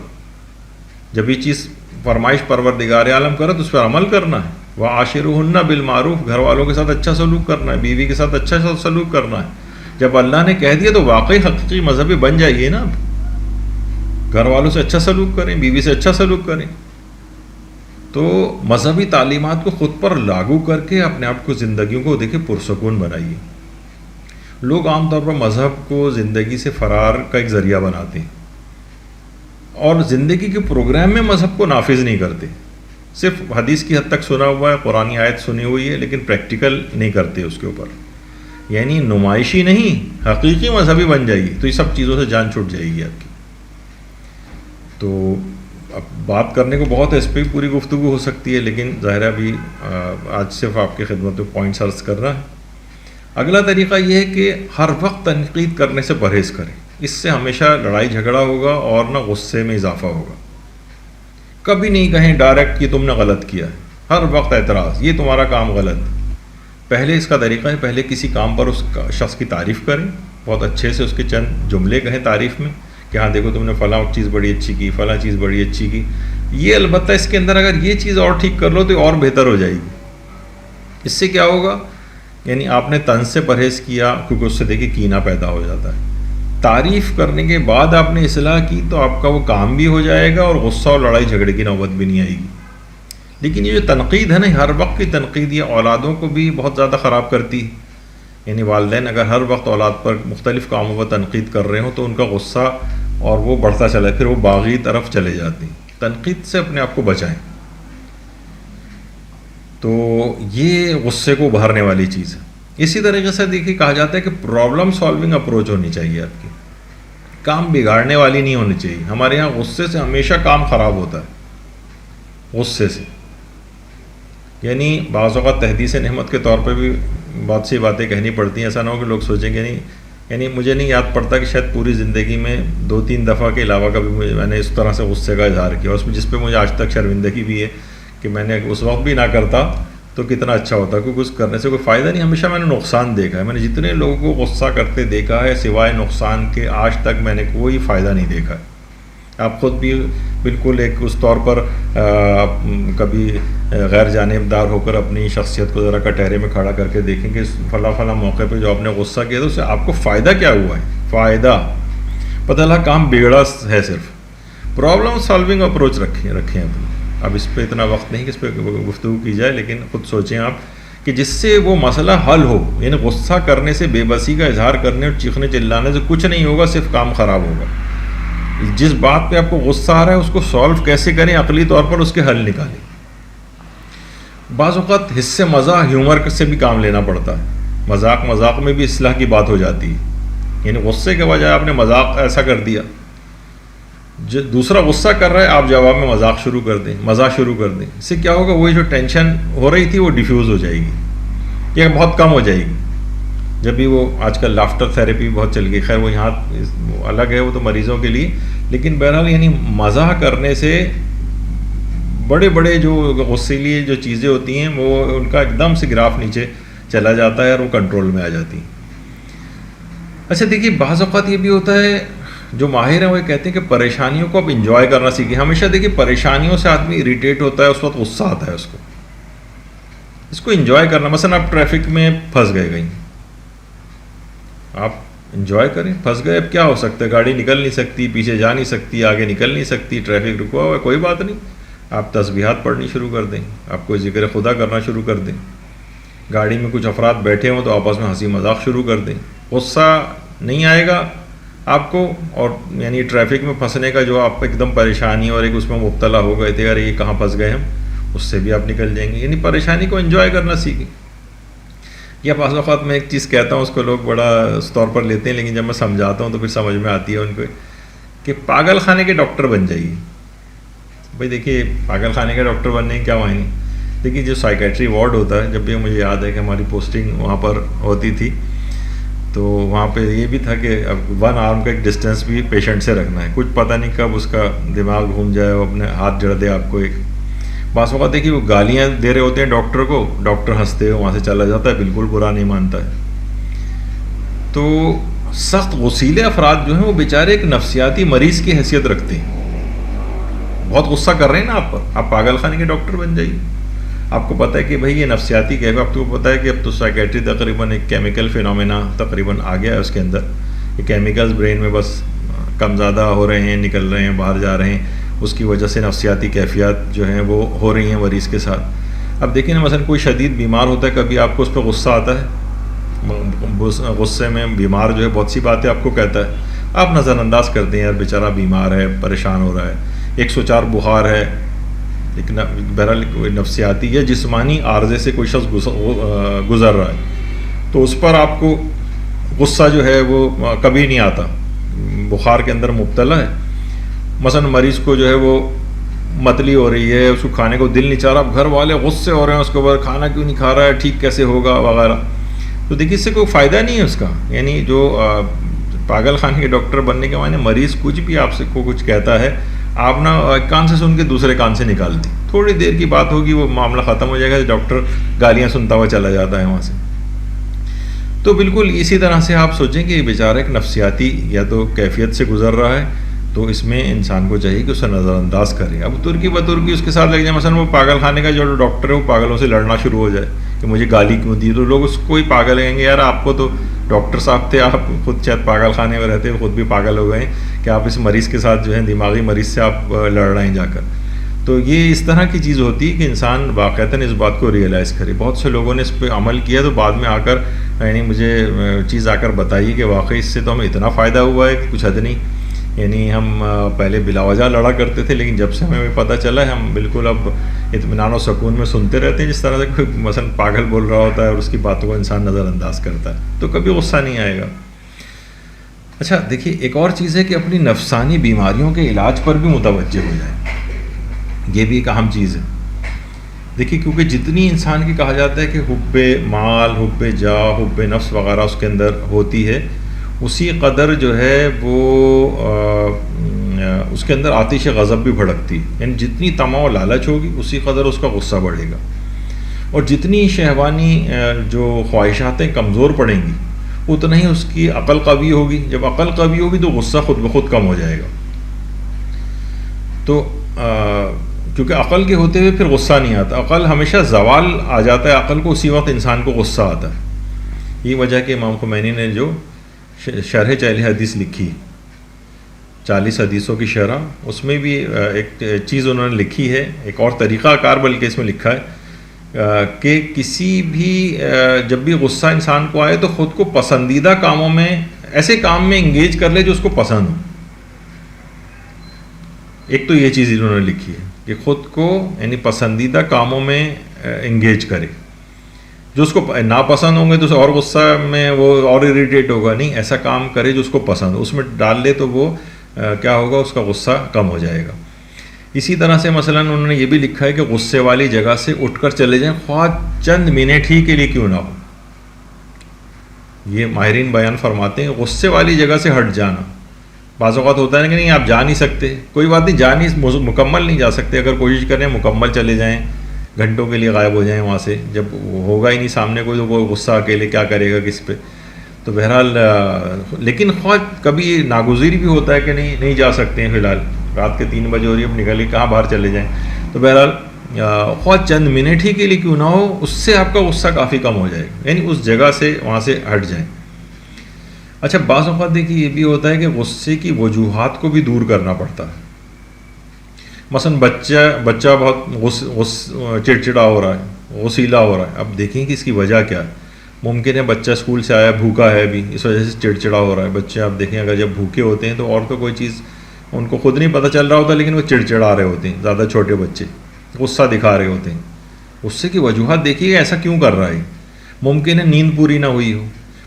جب یہ چیز فرمائش پروردگار عالم کرے تو اس پر عمل کرنا ہے. وعاشروہن بالمعروف، گھر والوں کے ساتھ اچھا سلوک کرنا ہے، بیوی کے ساتھ اچھا سلوک کرنا ہے. جب اللہ نے کہہ دیا تو واقعی حقیقی مذہبی بن جائیے نا. گھر والوں سے اچھا سلوک کریں، بیوی سے اچھا سلوک کریں. تو مذہبی تعلیمات کو خود پر لاگو کر کے اپنے آپ کو، زندگیوں کو دیکھیں پرسکون بنائیے. لوگ عام طور پر مذہب کو زندگی سے فرار کا ایک ذریعہ بناتے ہیں اور زندگی کے پروگرام میں مذہب کو نافذ نہیں کرتے. صرف حدیث کی حد تک سنا ہوا ہے، قرآنی آیت سنی ہوئی ہے، لیکن پریکٹیکل نہیں کرتے اس کے اوپر. یعنی نمائشی نہیں، حقیقی مذہبی بن جائیے تو یہ سب چیزوں سے جان چھوٹ جائے گی آپ کی. تو اب بات کرنے کو بہت ہے، اس پہ پوری گفتگو ہو سکتی ہے، لیکن ظاہر ہے ابھی آج صرف آپ کی خدمت میں پوائنٹس عرض کر رہا ہے. اگلا طریقہ یہ ہے کہ ہر وقت تنقید کرنے سے پرہیز کریں. اس سے ہمیشہ لڑائی جھگڑا ہوگا اور نہ غصے میں اضافہ ہوگا. کبھی نہیں کہیں ڈائریکٹ کہ تم نے غلط کیا ہے، ہر وقت اعتراض، یہ تمہارا کام غلط. پہلے اس کا طریقہ ہے، پہلے کسی کام پر اس شخص کی تعریف کریں، بہت اچھے سے اس کے چند جملے کہیں تعریف میں کہ ہاں دیکھو تم نے فلاں چیز بڑی اچھی کی، فلاں چیز بڑی اچھی کی. یہ البتہ اس کے اندر اگر یہ چیز اور ٹھیک کر لو تو اور بہتر ہو جائے گی. اس سے کیا ہوگا، یعنی آپ نے طنز سے پرہیز کیا، کیونکہ اس سے دیکھیں کینہ پیدا ہو جاتا ہے. تعریف کرنے کے بعد آپ نے اصلاح کی تو آپ کا وہ کام بھی ہو جائے گا اور غصہ اور لڑائی جھگڑے کی نوبت بھی نہیں آئے گی. لیکن یہ جو تنقید ہے نا، ہر وقت کی تنقید یہ اولادوں کو بھی بہت زیادہ خراب کرتی ہے. یعنی والدین اگر ہر وقت اولاد پر مختلف کاموں پر تنقید کر رہے ہوں تو ان کا غصہ اور وہ بڑھتا چلا ہے، پھر وہ باغی طرف چلے جاتے ہیں. تنقید سے اپنے آپ کو بچائیں. تو یہ غصے کو ابھارنے والی چیز ہے. اسی طریقے سے دیکھیے کہا جاتا ہے کہ پرابلم سالونگ اپروچ ہونی چاہیے آپ کی، کام بگاڑنے والی نہیں ہونی چاہیے. ہمارے یہاں غصے سے ہمیشہ کام خراب ہوتا ہے، غصے سے. یعنی بعض اوقات تحدیث نعمت کے طور پہ بھی بہت سی باتیں کہنی پڑتی ہیں. ایسا نہ ہو کہ لوگ سوچیں کہ نہیں، یعنی مجھے نہیں یاد پڑتا کہ شاید پوری زندگی میں 2-3 دفعہ کے علاوہ کبھی میں نے اس طرح سے غصے کا اظہار کیا، اس میں جس پہ مجھے آج تک شرمندگی بھی ہے کہ میں نے اس وقت بھی نہ کرتا تو کتنا اچھا ہوتا، کیونکہ اس کرنے سے کوئی فائدہ نہیں. ہمیشہ میں نے نقصان دیکھا ہے. میں نے جتنے لوگوں کو غصہ کرتے دیکھا ہے سوائے نقصان کے، آج تک میں نے کوئی فائدہ نہیں دیکھا ہے. آپ خود بھی بالکل ایک اس طور پر کبھی غیر جانبدار ہو کر اپنی شخصیت کو ذرا کٹہرے میں کھڑا کر کے دیکھیں کہ فلاں فلاں موقع پہ جو آپ نے غصہ کیا تھا اس سے آپ کو فائدہ کیا ہوا ہے. فائدہ پتہ لگا کام بگڑا ہے. صرف پرابلم سالونگ اپروچ رکھیں اپنی. اب اس پہ اتنا وقت نہیں کہ اس پہ گفتگو کی جائے، لیکن خود سوچیں آپ کہ جس سے وہ مسئلہ حل ہو. یعنی غصہ کرنے سے، بے بسی کا اظہار کرنے اور چیخنے چلانے سے کچھ نہیں ہوگا، صرف کام خراب ہوگا. جس بات پہ آپ کو غصہ آ رہا ہے اس کو سالو کیسے کریں، عقلی طور پر اس کے حل نکالیں. بعض اوقات حصے مزاح، ہیومر سے بھی کام لینا پڑتا ہے. مذاق میں بھی اصلاح کی بات ہو جاتی ہے. یعنی غصے کے بجائے آپ نے مذاق ایسا کر دیا، جو دوسرا غصہ کر رہا ہے آپ جواب میں مذاق شروع کر دیں، مزاح شروع کر دیں. اس سے کیا ہوگا، وہی جو ٹینشن ہو رہی تھی وہ ڈیفیوز ہو جائے گی یا بہت کم ہو جائے گی. جب بھی وہ آج کل لافٹر تھیراپی بہت چل گئی، خیر وہ یہاں الگ ہے، وہ تو مریضوں کے لیے. لیکن بہرحال یعنی مزاح کرنے سے بڑے بڑے جو غصیلی جو چیزیں ہوتی ہیں وہ ان کا ایک دم سے گراف نیچے چلا جاتا ہے اور وہ کنٹرول میں آ جاتی ہیں. اچھا دیکھیے، بعض اوقات یہ بھی ہوتا ہے، جو ماہر ہیں وہ کہتے ہیں کہ پریشانیوں کو آپ انجوائے کرنا سیکھیں. ہمیشہ دیکھیے پریشانیوں سے آدمی اریٹیٹ ہوتا ہے، اس وقت غصہ آتا ہے اس کو انجوائے کرنا. مثلا آپ ٹریفک میں پھنس گئے کہیں، آپ انجوائے کریں. پھنس گئے، اب کیا ہو سکتا ہے، گاڑی نکل نہیں سکتی، پیچھے جا نہیں سکتی، آگے نکل نہیں سکتی، ٹریفک رکوا ہوا ہے، کوئی بات نہیں. آپ تسبیحات پڑھنی شروع کر دیں، آپ کوئی ذکر خدا کرنا شروع کر دیں. گاڑی میں کچھ افراد بیٹھے ہوں تو آپس میں ہنسی مذاق شروع کر دیں. غصہ نہیں آئے گا آپ کو، اور یعنی ٹریفک میں پھنسنے کا جو آپ ایک دم پریشانی اور ایک اس میں مبتلا ہو گئے تھے، ارے یہ کہاں پھنس گئے ہم، اس سے بھی آپ نکل جائیں گے. یعنی پریشانی کو انجوائے کرنا سیکھیں. یا بعض اوقات میں ایک چیز کہتا ہوں، اس کو لوگ بڑا اس طور پر لیتے ہیں، لیکن جب میں سمجھاتا ہوں تو پھر سمجھ میں آتی ہے ان کو، کہ پاگل خانے کے ڈاکٹر بن جائیے. بھائی دیکھیے، پاگل خانے کے ڈاکٹر بننے کی کیا معنی. دیکھیے جو سائیکیٹری وارڈ ہوتا ہے، جب بھی مجھے یاد ہے کہ ہماری پوسٹنگ وہاں پر ہوتی تھی تو وہاں پہ یہ بھی تھا کہ اب 1 آرم کا ایک ڈسٹینس بھی پیشنٹ سے رکھنا ہے. کچھ پتہ نہیں کب اس کا دماغ گھوم جائے، وہ اپنے ہاتھ جڑ دے آپ کو. ایک بعض اوقات دیکھیے وہ گالیاں دے رہے ہوتے ہیں ڈاکٹر کو، ڈاکٹر ہنستے ہوئے وہاں سے چلا جاتا ہے، بالکل برا نہیں مانتا ہے. تو سخت غصیلے افراد جو ہیں وہ بیچارے ایک نفسیاتی مریض کی حیثیت رکھتے ہیں. بہت غصہ کر رہے ہیں نا آپ پر، آپ پاگل خانے کے ڈاکٹر بن جائیے. آپ کو پتہ ہے کہ بھائی یہ نفسیاتی کیفیت، آپ کو پتہ ہے کہ اب تو سائیکیٹری تقریباً ایک کیمیکل فینومینا تقریباً آ گیا ہے اس کے اندر. یہ کیمیکلز برین میں بس کم زیادہ ہو رہے ہیں، نکل رہے ہیں، باہر جا رہے ہیں، اس کی وجہ سے نفسیاتی کیفیات جو ہیں وہ ہو رہی ہیں مریض کے ساتھ. اب دیکھیں نا، مثلا کوئی شدید بیمار ہوتا ہے، کبھی آپ کو اس پہ غصہ آتا ہے، غصے میں بیمار جو ہے بہت سی باتیں آپ کو کہتا ہے، آپ نظر انداز کرتے ہیں، یار بیچارہ بیمار ہے، پریشان ہو رہا ہے، 104 بخار ہے. لیکن بہرحال کوئی نفسیاتی یا جسمانی عارضے سے کوئی شخص گزر رہا ہے تو اس پر آپ کو غصہ جو ہے وہ کبھی نہیں آتا. بخار کے اندر مبتلا ہے، مثلا مریض کو جو ہے وہ متلی ہو رہی ہے، اس کو کھانے کو دل نہیں چاہ رہا، اب گھر والے غصے ہو رہے ہیں اس کے اوپر، کھانا کیوں نہیں کھا رہا ہے، ٹھیک کیسے ہوگا وغیرہ. تو دیکھیے اس سے کوئی فائدہ نہیں ہے اس کا. یعنی جو پاگل خانے کے ڈاکٹر بننے کے معنی مریض کچھ بھی آپ سے کو کچھ کہتا ہے، آپ نا ایک کان سے سن کے دوسرے کان سے نکال دیں، تھوڑی دیر کی بات ہوگی وہ معاملہ ختم ہو جائے گا. ڈاکٹر گالیاں سنتا ہوا چلا جاتا ہے وہاں سے. تو بالکل اسی طرح سے آپ سوچیں کہ یہ بیچارہ ایک نفسیاتی یا تو کیفیت سے گزر رہا ہے، تو اس میں انسان کو چاہیے کہ اسے نظر انداز کرے. اب ترکی بترکی اس کے ساتھ لگ جائے، مثلا وہ پاگل خانے کا جو ڈاکٹر ہے وہ پاگلوں سے لڑنا شروع ہو جائے کہ مجھے گالی کیوں دی، تو لوگ اس کو ہی پاگل کہیں گے. یار آپ کو تو ڈاکٹر صاحب تھے، آپ خود شاید پاگل خانے میں رہتے، خود بھی پاگل ہو گئے ہیں کہ آپ اس مریض کے ساتھ جو ہے دماغی مریض سے آپ لڑ رہے ہیں جا کر. تو یہ اس طرح کی چیز ہوتی ہے کہ انسان واقعتاً اس بات کو ریئلائز کرے. بہت سے لوگوں نے اس پہ عمل کیا تو بعد میں آ کر یعنی مجھے چیز آ کر بتائی کہ واقعی اس سے تو ہمیں اتنا فائدہ ہوا ہے کہ کچھ حد نہیں. یعنی ہم پہلے بلا وجہ لڑا کرتے تھے، لیکن جب سے ہمیں پتہ چلا ہے ہم بالکل اب اطمینان و سکون میں سنتے رہتے ہیں. جس طرح سے کوئی مثلا پاگل بول رہا ہوتا ہے اور اس کی باتوں کو انسان نظر انداز کرتا ہے تو کبھی غصہ نہیں آئے گا. اچھا دیکھیے، ایک اور چیز ہے کہ اپنی نفسانی بیماریوں کے علاج پر بھی متوجہ ہو جائے. یہ بھی ایک اہم چیز ہے. دیکھیے کیونکہ جتنی انسان کی کہا جاتا ہے کہ حب مال، حب جاہ، حب نفس وغیرہ اس کے اندر ہوتی ہے، اسی قدر جو ہے وہ اس کے اندر آتش غضب بھی بھڑکتی ہے. یعنی جتنی طمع و لالچ ہوگی اسی قدر اس کا غصہ بڑھے گا، اور جتنی شہوانی جو خواہشاتیں کمزور پڑیں گی اتنا ہی اس کی عقل قوی ہوگی. جب عقل قوی ہوگی تو غصہ خود بخود کم ہو جائے گا. تو کیونکہ عقل کے ہوتے ہوئے پھر غصہ نہیں آتا، عقل ہمیشہ زوال آ جاتا ہے عقل کو، اسی وقت انسان کو غصہ آتا ہے. یہ وجہ کہ امام خمینی نے جو شرح 40 حدیث لکھی، 40 حدیثوں کی شرح، اس میں بھی ایک چیز انہوں نے لکھی ہے، ایک اور طریقہ کار بلکہ اس میں لکھا ہے کہ کسی بھی جب بھی غصہ انسان کو آئے تو خود کو پسندیدہ کاموں میں، ایسے کام میں انگیج کر لے جو اس کو پسند ہو. ایک تو یہ چیز انہوں نے لکھی ہے کہ خود کو یعنی پسندیدہ کاموں میں انگیج کرے، جو اس کو ناپسند ہوں گے تو اور غصہ میں وہ اور اریٹیٹ ہوگا، نہیں، ایسا کام کرے جو اس کو پسند ہو، اس میں ڈال لے تو وہ کیا ہوگا، اس کا غصہ کم ہو جائے گا. اسی طرح سے مثلا انہوں نے یہ بھی لکھا ہے کہ غصے والی جگہ سے اٹھ کر چلے جائیں، خواہ چند منٹ ہی کے لیے کیوں نہ ہو. یہ ماہرین بیان فرماتے ہیں غصے والی جگہ سے ہٹ جانا. بعض اوقات ہوتا ہے کہ نہیں آپ جا نہیں سکتے، کوئی بات نہیں، مکمل نہیں جا سکتے، اگر کوشش کریں مکمل چلے جائیں، گھنٹوں کے لیے غائب ہو جائیں وہاں سے، جب ہوگا ہی نہیں سامنے کوئی تو وہ غصہ اکیلے کیا کرے گا کس پہ. تو بہرحال لیکن خواہ کبھی ناگزیر بھی ہوتا ہے کہ نہیں جا سکتے ہیں، فی الحال رات کے 3 بجے ہو رہی ہے، اب نکل کے کہاں باہر چلے جائیں، تو بہرحال خواہ چند منٹ ہی کے لیے کیوں نہ ہو، اس سے آپ کا غصہ کافی کم ہو جائے گا، یعنی اس جگہ سے وہاں سے ہٹ جائیں. اچھا بعض اوقات دیکھیے یہ بھی ہوتا ہے کہ غصے کی وجوہات کو بھی دور کرنا پڑتا ہے. مثلا بچہ بہت چڑچڑا ہو رہا ہے، غصیلا ہو رہا ہے، اب دیکھیں کہ اس کی وجہ کیا ہے. ممکن ہے بچہ اسکول سے آیا بھوکا ہے ابھی، اس وجہ سے چڑچڑا ہو رہا ہے. بچے آپ دیکھیں اگر جب بھوکے ہوتے ہیں تو اور تو کوئی چیز ان کو خود نہیں پتہ چل رہا ہوتا، لیکن وہ چڑچڑا رہے ہوتے ہیں، زیادہ چھوٹے بچے غصہ دکھا رہے ہوتے ہیں. غصے کی وجوہات دیکھیے گا ایسا کیوں کر رہا ہے. ممکن ہے نیند پوری نہ ہوئی ہو،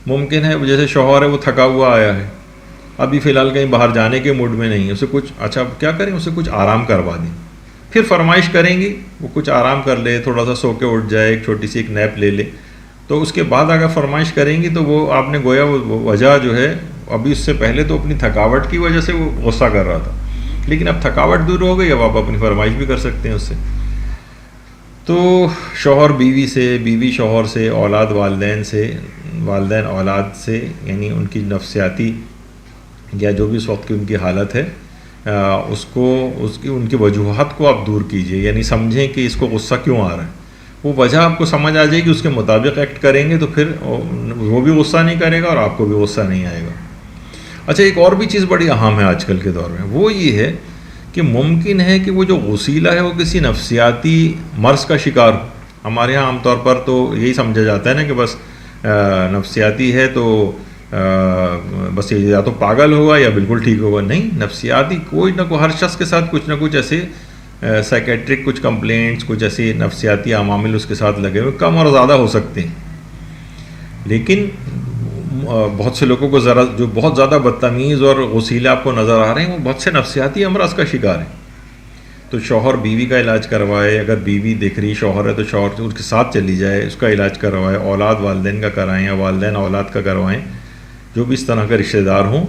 ممکن ہے جیسے شوہر ہے وہ تھکا ہوا آیا ہے، ابھی فی الحال کہیں باہر جانے کے موڈ میں نہیں ہے، اسے کچھ اچھا کیا کریں، اسے کچھ آرام کروا دیں. پھر فرمائش کریں گی وہ کچھ آرام کر لے، تھوڑا سا سو کے اٹھ جائے، ایک چھوٹی سی ایک نیپ لے لے. تو اس کے بعد اگر فرمائش کریں گی تو وہ آپ نے گویا وہ وجہ جو ہے، ابھی اس سے پہلے تو اپنی تھکاوٹ کی وجہ سے وہ غصہ کر رہا تھا، لیکن اب تھکاوٹ دور ہو گئی، اب آپ اپنی فرمائش بھی کر سکتے ہیں اس سے. تو شوہر بیوی سے، بیوی شوہر سے، اولاد والدین سے، والدین اولاد سے، یعنی ان کی نفسیاتی یا جو بھی اس وقت کی ان کی حالت ہے ان کی وجوہات کو آپ دور کیجئے، یعنی سمجھیں کہ اس کو غصہ کیوں آ رہا ہے. وہ وجہ آپ کو سمجھ آ جائے گی، اس کے مطابق ایکٹ کریں گے تو پھر وہ بھی غصہ نہیں کرے گا اور آپ کو بھی غصہ نہیں آئے گا. اچھا ایک اور بھی چیز بڑی اہم ہے آج کل کے دور میں، وہ یہ ہے کہ ممکن ہے کہ وہ جو غصیلا ہے وہ کسی نفسیاتی مرض کا شکار ہو. ہمارے ہاں عام طور پر تو یہی سمجھا جاتا ہے نا کہ بس نفسیاتی ہے تو بس یہ یا تو پاگل ہوگا یا بالکل ٹھیک ہوگا. نہیں، نفسیاتی کوئی نہ کوئی، ہر شخص کے ساتھ کچھ نہ کچھ ایسے سائیکیٹرک کچھ کمپلینٹس، کچھ ایسی نفسیاتی عوامل اس کے ساتھ لگے ہوئے، کم اور زیادہ ہو سکتے ہیں. لیکن بہت سے لوگوں کو ذرا جو بہت زیادہ بدتمیز اور غصیلے آپ کو نظر آ رہے ہیں وہ بہت سے نفسیاتی امراض کا شکار ہیں. تو شوہر بیوی کا علاج کروائے، اگر بیوی دیکھ رہی شوہر ہے تو شوہر اس کے ساتھ چلی جائے، اس کا علاج کروائے. اولاد والدین کا کرائیں یا والدین اولاد کا کروائیں، جو بھی اس طرح کے رشتہ دار ہوں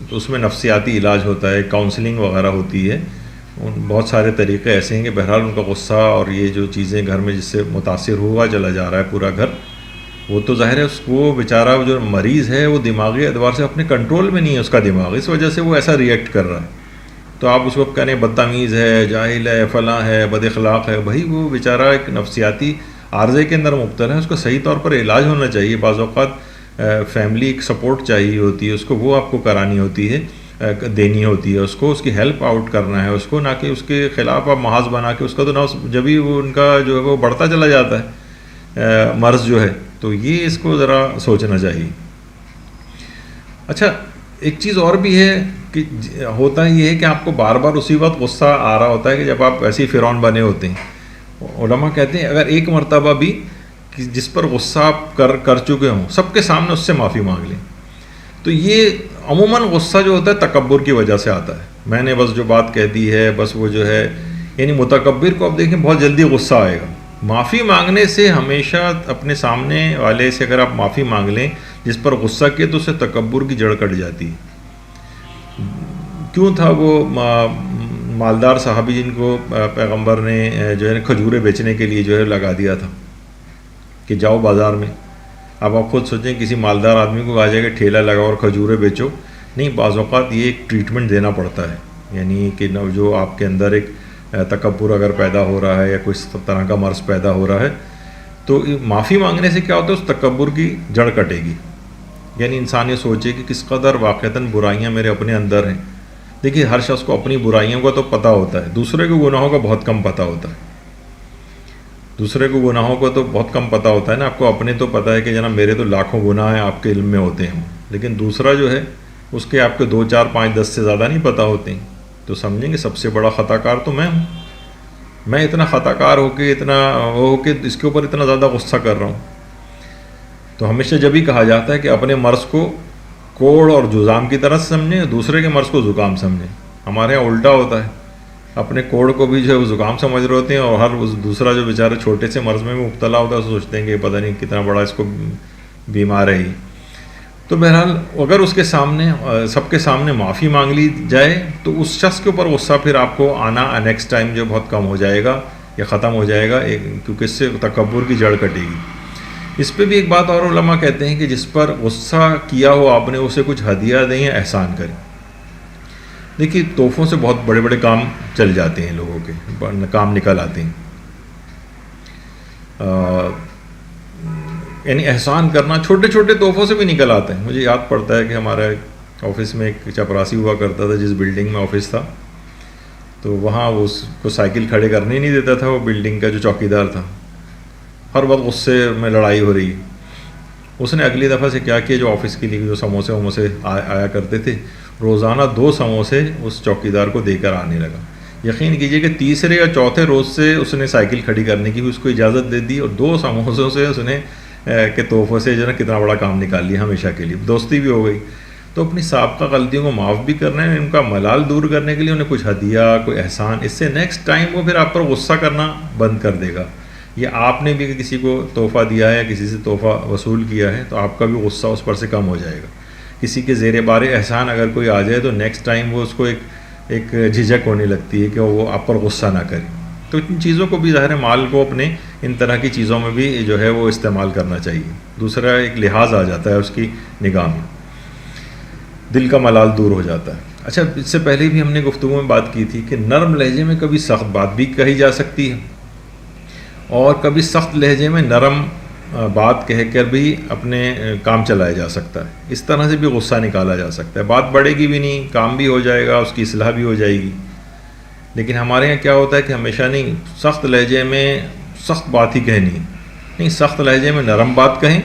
تو اس میں نفسیاتی علاج ہوتا ہے، کاؤنسلنگ وغیرہ ہوتی ہے. بہت سارے طریقے ایسے ہیں کہ بہرحال ان کا غصہ اور یہ جو چیزیں گھر میں جس سے متاثر ہوا چلا جا رہا ہے پورا گھر، وہ تو ظاہر ہے اس کو بیچارہ جو مریض ہے وہ دماغی اعتبار سے اپنے کنٹرول میں نہیں ہے اس کا دماغ، اس وجہ سے وہ ایسا ریئیکٹ کر رہا ہے. تو آپ اس وقت کہنے بدتمیز ہے، جاہل ہے، فلاں ہے، بد اخلاق ہے، بھائی وہ بیچارہ ایک نفسیاتی عارضے کے اندر مبتلا ہے، اس کا صحیح طور پر علاج ہونا چاہیے. بعض اوقات فیملی ایک سپورٹ چاہیے ہوتی ہے اس کو، وہ آپ کو کرانی ہوتی ہے، دینی ہوتی ہے اس کو، اس کی ہیلپ آؤٹ کرنا ہے اس کو، نہ کہ اس کے خلاف آپ محاذ بنا کے اس کا تو نفس جبھی وہ ان کا جو ہے وہ بڑھتا چلا جاتا ہے مرض جو ہے. تو یہ اس کو ذرا سوچنا چاہیے. اچھا ایک چیز اور بھی ہے کہ ہوتا یہ ہے کہ آپ کو بار بار اسی وقت غصہ آ رہا ہوتا ہے کہ جب آپ ایسی فرعون بنے ہوتے ہیں. علماء کہتے ہیں اگر ایک مرتبہ بھی جس پر غصہ آپ کر چکے ہوں سب کے سامنے اس سے معافی مانگ لیں، تو یہ عموماً غصہ جو ہوتا ہے تکبر کی وجہ سے آتا ہے. میں نے بس جو بات کہہ دی ہے بس وہ جو ہے، یعنی متکبر کو اب دیکھیں بہت جلدی غصہ آئے گا. معافی مانگنے سے ہمیشہ اپنے سامنے والے سے اگر آپ معافی مانگ لیں جس پر غصہ کیے تو اس سے تکبر کی جڑ کٹ جاتی ہے. کیوں تھا وہ مالدار صحابی جن کو پیغمبر نے جو ہے کھجوریں بیچنے کے لیے جو ہے لگا دیا تھا کہ جاؤ بازار میں. اب آپ خود سوچیں کسی مالدار آدمی کو کہا جائے کہ ٹھیلا لگاؤ اور کھجوریں بیچو، نہیں، بعض اوقات یہ ایک ٹریٹمنٹ دینا پڑتا ہے. یعنی کہ جو آپ کے اندر ایک تکبر اگر پیدا ہو رہا ہے یا کوئی اس طرح کا مرض پیدا ہو رہا ہے، تو معافی مانگنے سے کیا ہوتا ہے، اس تکبر کی جڑ کٹے گی. یعنی انسان یہ سوچے کہ کس قدر واقعتاً برائیاں میرے اپنے اندر ہیں. دیکھیے ہر شخص کو اپنی برائیوں کا تو پتہ ہوتا ہے، دوسرے کے گناہوں کا بہت کم پتہ ہوتا ہے. دوسرے کو گناہوں کا تو بہت کم پتہ ہوتا ہے نا. آپ کو اپنے تو پتہ ہے کہ جناب میرے تو لاکھوں گناہ ہیں، آپ کے علم میں ہوتے ہیں، لیکن دوسرا جو ہے اس کے آپ کے 2 4 5 10 سے زیادہ نہیں پتہ ہوتے ہیں. تو سمجھیں کہ سب سے بڑا خطا کار تو میں ہوں. میں اتنا خطا کار ہو کے اتنا ہو کے اس کے اوپر اتنا زیادہ غصہ کر رہا ہوں. تو ہمیشہ جب ہی کہا جاتا ہے کہ اپنے مرض کو کوڑ اور جزام کی طرح سمجھیں، دوسرے کے مرض کو زکام سمجھیں. ہمارے یہاں الٹا ہوتا ہے، اپنے کوڑ کو بھی جو ہے وہ زکام سمجھ رہے ہوتے ہیں، اور ہر دوسرا جو بیچارہ چھوٹے سے مرض میں مبتلا ہوتا ہے سوچتے ہیں کہ پتہ نہیں کتنا بڑا اس کو بیمار ہے ہی. تو بہرحال اگر اس کے سامنے سب کے سامنے معافی مانگ لی جائے تو اس شخص کے اوپر غصہ پھر آپ کو آنا نیکسٹ ٹائم جو بہت کم ہو جائے گا یا ختم ہو جائے گا، کیونکہ اس سے تکبر کی جڑ کٹے گی. اس پہ بھی ایک بات اور علماء کہتے ہیں کہ جس پر غصہ کیا ہو آپ نے، اسے کچھ ہدیہ دیں یا احسان کریں. دیکھیے تحفوں سے بہت بڑے بڑے کام چل جاتے ہیں، لوگوں کے کام نکل آتے ہیں. یعنی احسان کرنا چھوٹے چھوٹے تحفوں سے بھی نکل آتے ہیں. مجھے یاد پڑتا ہے کہ ہمارے آفس میں ایک چپراسی ہوا کرتا تھا، جس بلڈنگ میں آفس تھا تو وہاں وہ اس کو سائیکل کھڑے کرنے نہیں دیتا تھا. وہ بلڈنگ کا جو چوکیدار تھا، ہر وقت غصے میں لڑائی ہو رہی. اس نے اگلی دفعہ سے کیا کیا، جو آفس کے لیے جو سموسے وموسے آیا کرتے تھے، روزانہ 2 سموسے اس چوکیدار کو دے کر آنے لگا. یقین کیجئے کہ تیسرے یا چوتھے روز سے اس نے سائیکل کھڑی کرنے کی بھی اس کو اجازت دے دی، اور 2 سموسوں سے اس نے کہ تحفوں سے جو ہے کتنا بڑا کام نکال لیا ہمیشہ کے لیے. دوستی بھی ہو گئی. تو اپنی سابقہ غلطیوں کو معاف بھی کرنا ہے، ان کا ملال دور کرنے کے لیے انہیں کچھ ہدیہ، کوئی احسان، اس سے نیکسٹ ٹائم وہ پھر آپ پر غصہ کرنا بند کر دے گا. یا آپ نے بھی کسی کو تحفہ دیا ہے یا کسی سے تحفہ وصول کیا ہے تو آپ کا بھی غصہ اس پر سے کم ہو جائے گا. کسی کے زیر بار احسان اگر کوئی آ جائے تو نیکسٹ ٹائم وہ اس کو ایک جھجک ہونے لگتی ہے کہ وہ آپ پر غصہ نہ کرے. تو ان چیزوں کو بھی ظاہر مال کو اپنے ان طرح کی چیزوں میں بھی جو ہے وہ استعمال کرنا چاہیے. دوسرا ایک لحاظ آ جاتا ہے اس کی نگاہ میں، دل کا ملال دور ہو جاتا ہے. اچھا، اس سے پہلے بھی ہم نے گفتگو میں بات کی تھی کہ نرم لہجے میں کبھی سخت بات بھی کہی جا سکتی ہے، اور کبھی سخت لہجے میں نرم بات کہہ کر بھی اپنے کام چلایا جا سکتا ہے. اس طرح سے بھی غصہ نکالا جا سکتا ہے. بات بڑھے گی بھی نہیں، کام بھی ہو جائے گا، اس کی اصلاح بھی ہو جائے گی. لیکن ہمارے یہاں کیا ہوتا ہے کہ ہمیشہ نہیں سخت لہجے میں سخت بات ہی کہنی ہے، نہیں سخت لہجے میں نرم بات کہیں.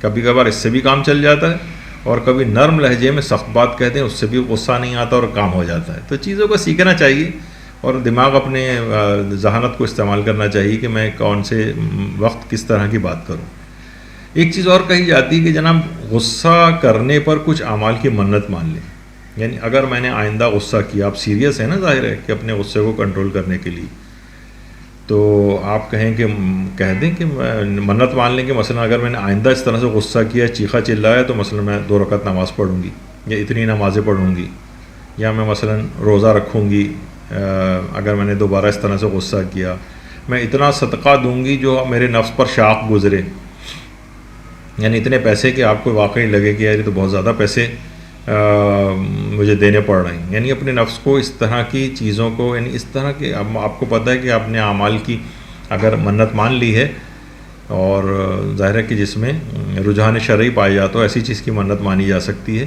کبھی کبھار اس سے بھی کام چل جاتا ہے، اور کبھی نرم لہجے میں سخت بات کہتے ہیں، اس سے بھی غصہ نہیں آتا اور کام ہو جاتا ہے. تو چیزوں کو سیکھنا چاہیے اور دماغ اپنے ذہانت کو استعمال کرنا چاہیے کہ میں کون سے وقت کس طرح کی بات کروں. ایک چیز اور کہی جاتی ہے کہ جناب غصہ کرنے پر کچھ اعمال کی منت مان لیں. یعنی اگر میں نے آئندہ غصہ کیا، آپ سیریس ہیں نا ظاہر ہے کہ اپنے غصے کو کنٹرول کرنے کے لیے، تو آپ کہہ دیں کہ منت مان لیں کہ مثلا اگر میں نے آئندہ اس طرح سے غصہ کیا، چیخا چلایا، تو مثلا میں 2 رکعت نماز پڑھوں گی یا اتنی نمازیں پڑھوں گی، یا میں مثلا روزہ رکھوں گی. اگر میں نے دوبارہ اس طرح سے غصہ کیا، میں اتنا صدقہ دوں گی جو میرے نفس پر شاق گزرے. یعنی اتنے پیسے کہ آپ کو واقعی لگے کہ یار یہ تو بہت زیادہ پیسے مجھے دینے پڑ رہے ہیں. یعنی اپنے نفس کو اس طرح کی چیزوں کو، یعنی اس طرح کے آپ کو پتہ ہے کہ آپ نے اعمال کی اگر منت مان لی ہے، اور ظاہر ہے کہ جس میں رجحان شرعی پایا جاتا ہے ایسی چیز کی منت مانی جا سکتی ہے،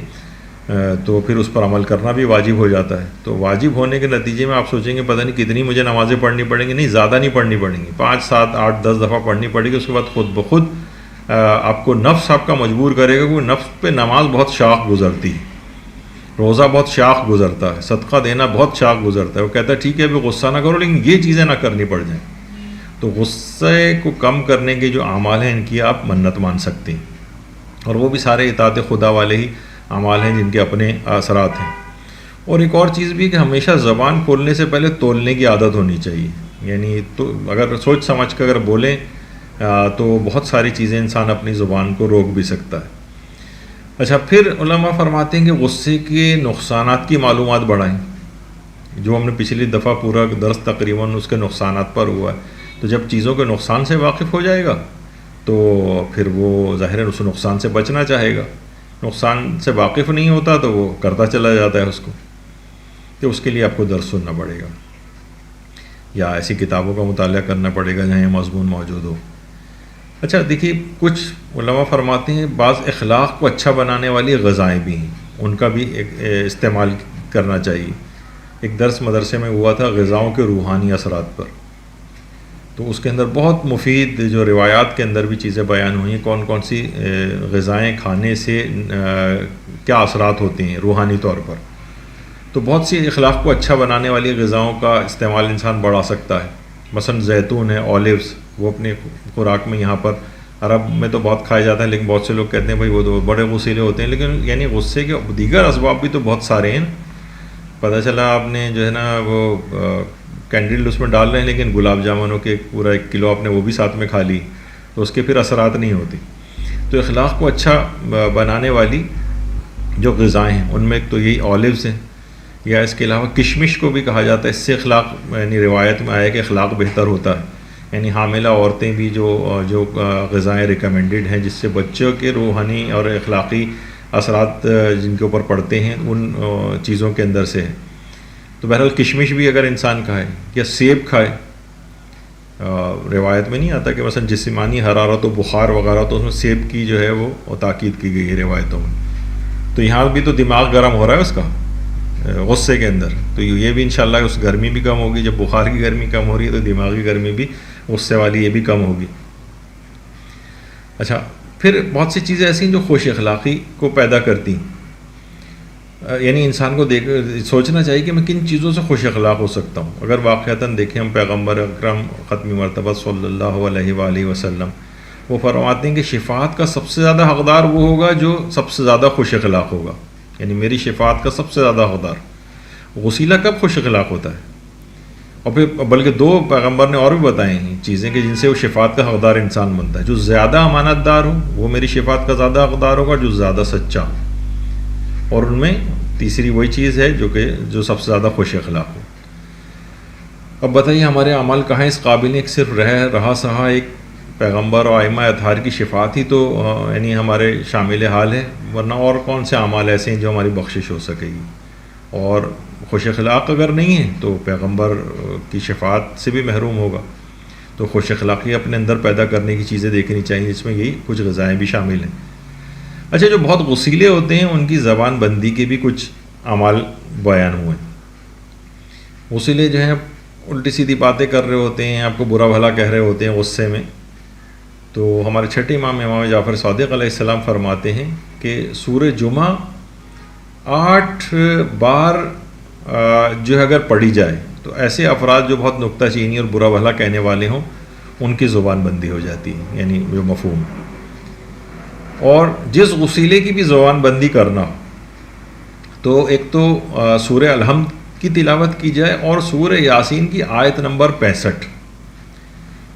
تو پھر اس پر عمل کرنا بھی واجب ہو جاتا ہے. تو واجب ہونے کے نتیجے میں آپ سوچیں گے پتہ نہیں کتنی مجھے نمازیں پڑھنی پڑیں گی. نہیں، زیادہ نہیں پڑھنی پڑیں گی، 5 7 8 10 دفعہ پڑھنی پڑے گی. اس کے بعد خود بخود آپ کو نفس آپ کا مجبور کرے گا، کیونکہ نفس پہ نماز بہت شاق گزرتی ہے، روزہ بہت شاق گزرتا ہے، صدقہ دینا بہت شاق گزرتا ہے. وہ کہتا ہے ٹھیک ہے ابھی غصہ نہ کرو، لیکن یہ چیزیں نہ کرنی پڑ جائیں. تو غصے کو کم کرنے کے جو اعمال ہیں ان کی آپ منت مان سکتے ہیں، اور وہ بھی سارے اطاعت خدا والے ہی اعمال ہیں جن کے اپنے اثرات ہیں. اور ایک اور چیز بھی کہ ہمیشہ زبان کھولنے سے پہلے تولنے کی عادت ہونی چاہیے. یعنی تو اگر سوچ سمجھ کر اگر بولیں تو بہت ساری چیزیں انسان اپنی زبان کو روک بھی سکتا ہے. اچھا، پھر علماء فرماتے ہیں کہ غصے کے نقصانات کی معلومات بڑھائیں. جو ہم نے پچھلی دفعہ پورا درس تقریباً اس کے نقصانات پر ہوا ہے. تو جب چیزوں کے نقصان سے واقف ہو جائے گا تو پھر وہ ظاہر اس نقصان سے بچنا چاہے گا. نقصان سے واقف نہیں ہوتا تو وہ کرتا چلا جاتا ہے اس کو. کہ اس کے لیے آپ کو درس سننا پڑے گا یا ایسی کتابوں کا مطالعہ کرنا پڑے گا جہاں یہ مضمون موجود ہو۔ اچھا دیکھیے، کچھ علماء فرماتے ہیں بعض اخلاق کو اچھا بنانے والی غذائیں بھی ہیں، ان کا بھی استعمال کرنا چاہیے۔ ایک درس مدرسے میں ہوا تھا غذاؤں کے روحانی اثرات پر، تو اس کے اندر بہت مفید جو روایات کے اندر بھی چیزیں بیان ہوئی ہیں، کون کون سی غذائیں کھانے سے کیا اثرات ہوتے ہیں روحانی طور پر۔ تو بہت سی اخلاق کو اچھا بنانے والی غذاؤں کا استعمال انسان بڑھا سکتا ہے۔ مثلا زیتون ہے، اولیوز، وہ اپنے خوراک میں یہاں پر عرب میں تو بہت کھایا جاتا ہے، لیکن بہت سے لوگ کہتے ہیں بھائی وہ تو بڑے غصیلے ہوتے ہیں، لیکن یعنی غصے کے دیگر اسباب بھی تو بہت سارے ہیں۔ پتہ چلا آپ نے جو ہے نا وہ کینڈل اس میں ڈال رہے ہیں، لیکن گلاب جامنوں کے پورا 1 کلو آپ نے وہ بھی ساتھ میں کھا لی، تو اس کے پھر اثرات نہیں ہوتی۔ تو اخلاق کو اچھا بنانے والی جو غذائیں ہیں ان میں ایک تو یہی اولیوز ہیں، یا اس کے علاوہ کشمش کو بھی کہا جاتا ہے۔ اس سے اخلاق یعنی روایت میں آیا کہ اخلاق بہتر ہوتا ہے، یعنی حاملہ عورتیں بھی جو غذائیں ریکمینڈڈ ہیں جس سے بچوں کے روحانی اور اخلاقی اثرات جن کے اوپر پڑتے ہیں ان چیزوں کے اندر سے ہے۔ تو بہرحال کشمش بھی اگر انسان کھائے یا سیب کھائے، روایت میں نہیں آتا کہ مثلا جسمانی حرارت و بخار وغیرہ، تو اس میں سیب کی جو ہے وہ تاکید کی گئی ہے روایتوں میں۔ تو یہاں بھی تو دماغ گرم ہو رہا ہے اس کا غصے کے اندر، تو یہ بھی انشاءاللہ اس گرمی بھی کم ہوگی۔ جب بخار کی گرمی کم ہو رہی ہے تو دماغی گرمی بھی غصے والی یہ بھی کم ہوگی۔ اچھا، پھر بہت سی چیزیں ایسی ہیں جو خوش اخلاقی کو پیدا کرتی ہیں، یعنی انسان کو سوچنا چاہیے کہ میں کن چیزوں سے خوش اخلاق ہو سکتا ہوں۔ اگر واقعتاً دیکھیں ہم پیغمبر اکرم ختمی مرتبہ صلی اللہ علیہ وآلہ وسلم، وہ فرماتے ہیں کہ شفاعت کا سب سے زیادہ حقدار وہ ہوگا جو سب سے زیادہ خوش اخلاق ہوگا، یعنی میری شفاعت کا سب سے زیادہ حقدار۔ غسیلہ کب خوش اخلاق ہوتا ہے؟ اور پھر بلکہ 2 پیغمبر نے اور بھی بتائے ہیں چیزیں کہ جن سے وہ شفاعت کا حقدار انسان بنتا ہے۔ جو زیادہ امانت دار ہو وہ میری شفاعت کا زیادہ حقدار ہوگا، جو زیادہ سچا ہو، اور ان میں تیسری وہی چیز ہے جو سب سے زیادہ خوش اخلاق ہو۔ اب بتائیے ہمارے اعمال کہاں اس قابل ہیں؟ صرف رہا سہا ایک پیغمبر اور ائمہ اطہار کی شفاعت ہی تو یعنی ہمارے شامل حال ہے، ورنہ اور کون سے اعمال ایسے ہیں جو ہماری بخشش ہو سکے گی؟ اور خوش اخلاق اگر نہیں ہے تو پیغمبر کی شفاعت سے بھی محروم ہوگا۔ تو خوش اخلاقی اپنے اندر پیدا کرنے کی چیزیں دیکھنی چاہیے، جس میں یہی کچھ غذائیں بھی شامل ہیں۔ اچھا، جو بہت غصیلے ہوتے ہیں ان کی زبان بندی کے بھی کچھ اعمال بیان ہوئے ہیں۔ غصیلے جو ہیں الٹی سیدھی باتیں کر رہے ہوتے ہیں، آپ کو برا بھلا کہہ رہے ہوتے ہیں غصے میں۔ تو ہمارے چھٹے امام جعفر صادق علیہ السلام فرماتے ہیں کہ سورہ جمعہ 8 بار جو اگر پڑھی جائے تو ایسے افراد جو بہت نکتہ چینی اور برا بھلا کہنے والے ہوں ان کی زبان بندی ہو جاتی ہے، یعنی جو مفہوم۔ اور جس غسیلے کی بھی زبان بندی کرنا ہو تو ایک تو سورہ الحمد کی تلاوت کی جائے، اور سورہ یاسین کی آیت نمبر 65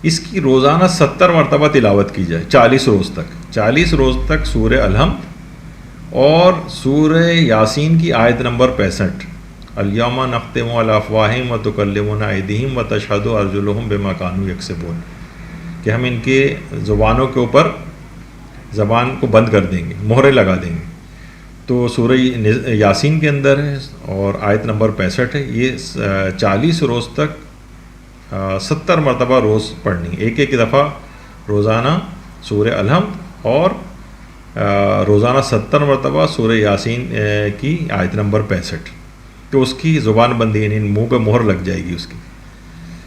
اس کی روزانہ 70 مرتبہ تلاوت کی جائے، 40 روز تک سورہ الحمد اور سورہ یاسین کی آیت نمبر 65، الیوم نختم علی افواہہم وتکلمنا ایدیہم وتشہد ارجلہم بما کانوا یکسبون، کہ ہم ان کے زبانوں کے اوپر زبان کو بند کر دیں گے، مہرے لگا دیں گے۔ تو سورہ یاسین کے اندر ہے اور آیت نمبر 65 ہے، یہ 40 روز تک 70 مرتبہ روز پڑھنی، ایک دفعہ روزانہ سورہ الحمد اور روزانہ 70 مرتبہ سورہ یاسین کی آیت نمبر 65، تو اس کی زبان بندی یعنی منہ پہ مہر لگ جائے گی اس کی۔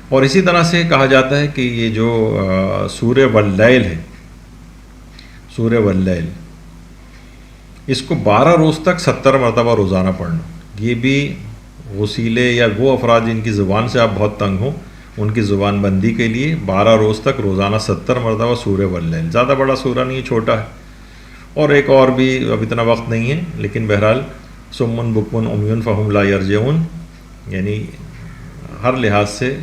اور اسی طرح سے کہا جاتا ہے کہ یہ جو سورہ واللیل ہے، سورہ واللیل، اس کو 12 روز تک 70 مرتبہ روزانہ پڑھنا، یہ بھی غسیلے یا وہ افراد جن کی زبان سے آپ بہت تنگ ہوں ان کی زبان بندی کے لیے 12 روز تک روزانہ 70 مرتبہ سورہ واللیل۔ زیادہ بڑا سورہ نہیں ہے، چھوٹا ہے، اور ایک اور بھی اب اتنا وقت نہیں ہے، لیکن بہرحال صم بکم عمی فہم لا یرجعون، یعنی ہر لحاظ سے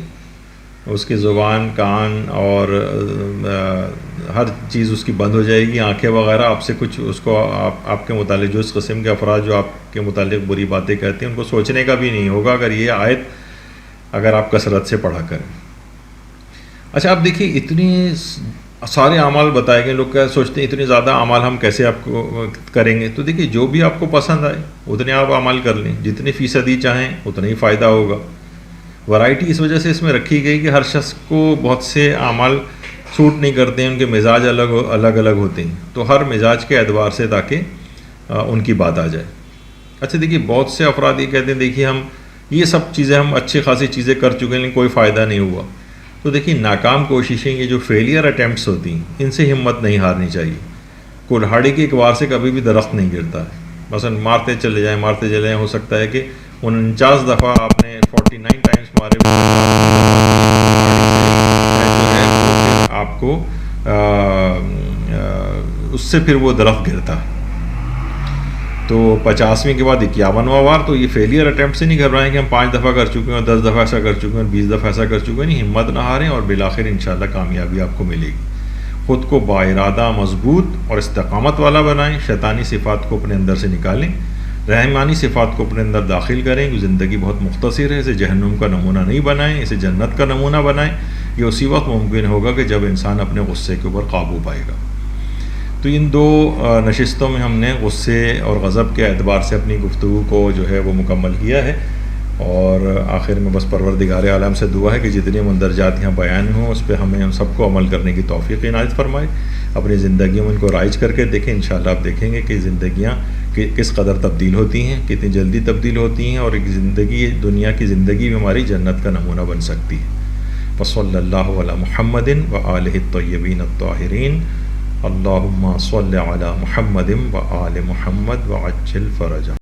اس کی زبان، کان اور ہر چیز اس کی بند ہو جائے گی، آنکھیں وغیرہ آپ سے کچھ اس کو آپ کے متعلق جو اس قسم کے افراد جو آپ کے متعلق بری باتیں کہتے ہیں ان کو سوچنے کا بھی نہیں ہوگا اگر یہ آیت اگر آپ کثرت سے پڑھا کریں۔ اچھا، آپ دیکھیے اتنی سارے اعمال بتائے گئے. لوگ کیا سوچتے ہیں اتنے زیادہ اعمال ہم کیسے آپ کو کریں گے؟ تو دیکھیے جو بھی آپ کو پسند آئے اتنے آپ اعمال کر لیں، جتنے فیصدی چاہیں اتنا ہی فائدہ ہوگا. ورائٹی اس وجہ سے اس میں رکھی گئی کہ ہر شخص کو بہت سے اعمال سوٹ نہیں کرتے ہیں، ان کے مزاج الگ الگ ہوتے ہیں، تو ہر مزاج کے اعتبار سے تاکہ ان کی بات آ جائے. اچھا دیکھیے بہت سے افراد یہ کہتے ہیں دیکھیے ہم یہ سب چیزیں ہم اچھی خاصی چیزیں کر چکے ہیں لیکن کوئی فائدہ نہیں ہوا. تو دیکھیے ناکام کوششیں، یہ جو فیلئر اٹیمپٹس ہوتی ہیں، ان سے ہمت نہیں ہارنی چاہیے. کلہاڑی کے ایک وار سے کبھی بھی درخت نہیں گرتا ہے. مثلا مارتے چلے جائیں، ہو سکتا ہے کہ 49 دفعہ آپ نے 49 ٹائمز مارے جو ہے وہ پھر آپ کو اس سے پھر وہ درخت گرتا ہے. تو 50ویں کے بعد 51واں وار، تو یہ فیلئر اٹیمپٹ سے نہیں گھبرائیں کہ ہم 5 دفعہ کر چکے ہیں اور 10 دفعہ ایسا کر چکے ہیں اور 20 دفعہ ایسا کر چکے ہیں. نہیں، ہمت نہ ہاریں اور بالآخر انشاءاللہ کامیابی آپ کو ملے گی. خود کو باارادہ مضبوط اور استقامت والا بنائیں. شیطانی صفات کو اپنے اندر سے نکالیں، رحمانی صفات کو اپنے اندر داخل کریں. زندگی بہت مختصر ہے، اسے جہنم کا نمونہ نہیں بنائیں، اسے جنت کا نمونہ بنائیں. یہ اسی وقت ممکن ہوگا کہ جب انسان اپنے غصے کے اوپر قابو پائے گا. تو ان 2 نشستوں میں ہم نے غصے اور غضب کے اعتبار سے اپنی گفتگو کو جو ہے وہ مکمل کیا ہے. اور آخر میں بس پروردگار عالم سے دعا ہے کہ جتنے مندرجات یہاں بیان ہوں اس پہ ہمیں ہم سب کو عمل کرنے کی توفیق عنایت فرمائے. اپنی زندگیوں میں ان کو رائج کر کے دیکھیں. انشاءاللہ آپ دیکھیں گے کہ زندگیاں کس قدر تبدیل ہوتی ہیں، کتنی جلدی تبدیل ہوتی ہیں، اور ایک زندگی، دنیا کی زندگی بھی ہماری جنت کا نمونہ بن سکتی ہے. وصلی اللہ علی محمد وآلہ الطیبین الطاہرین. اللہم صل علی محمد وآل محمد وعجل فرجہ.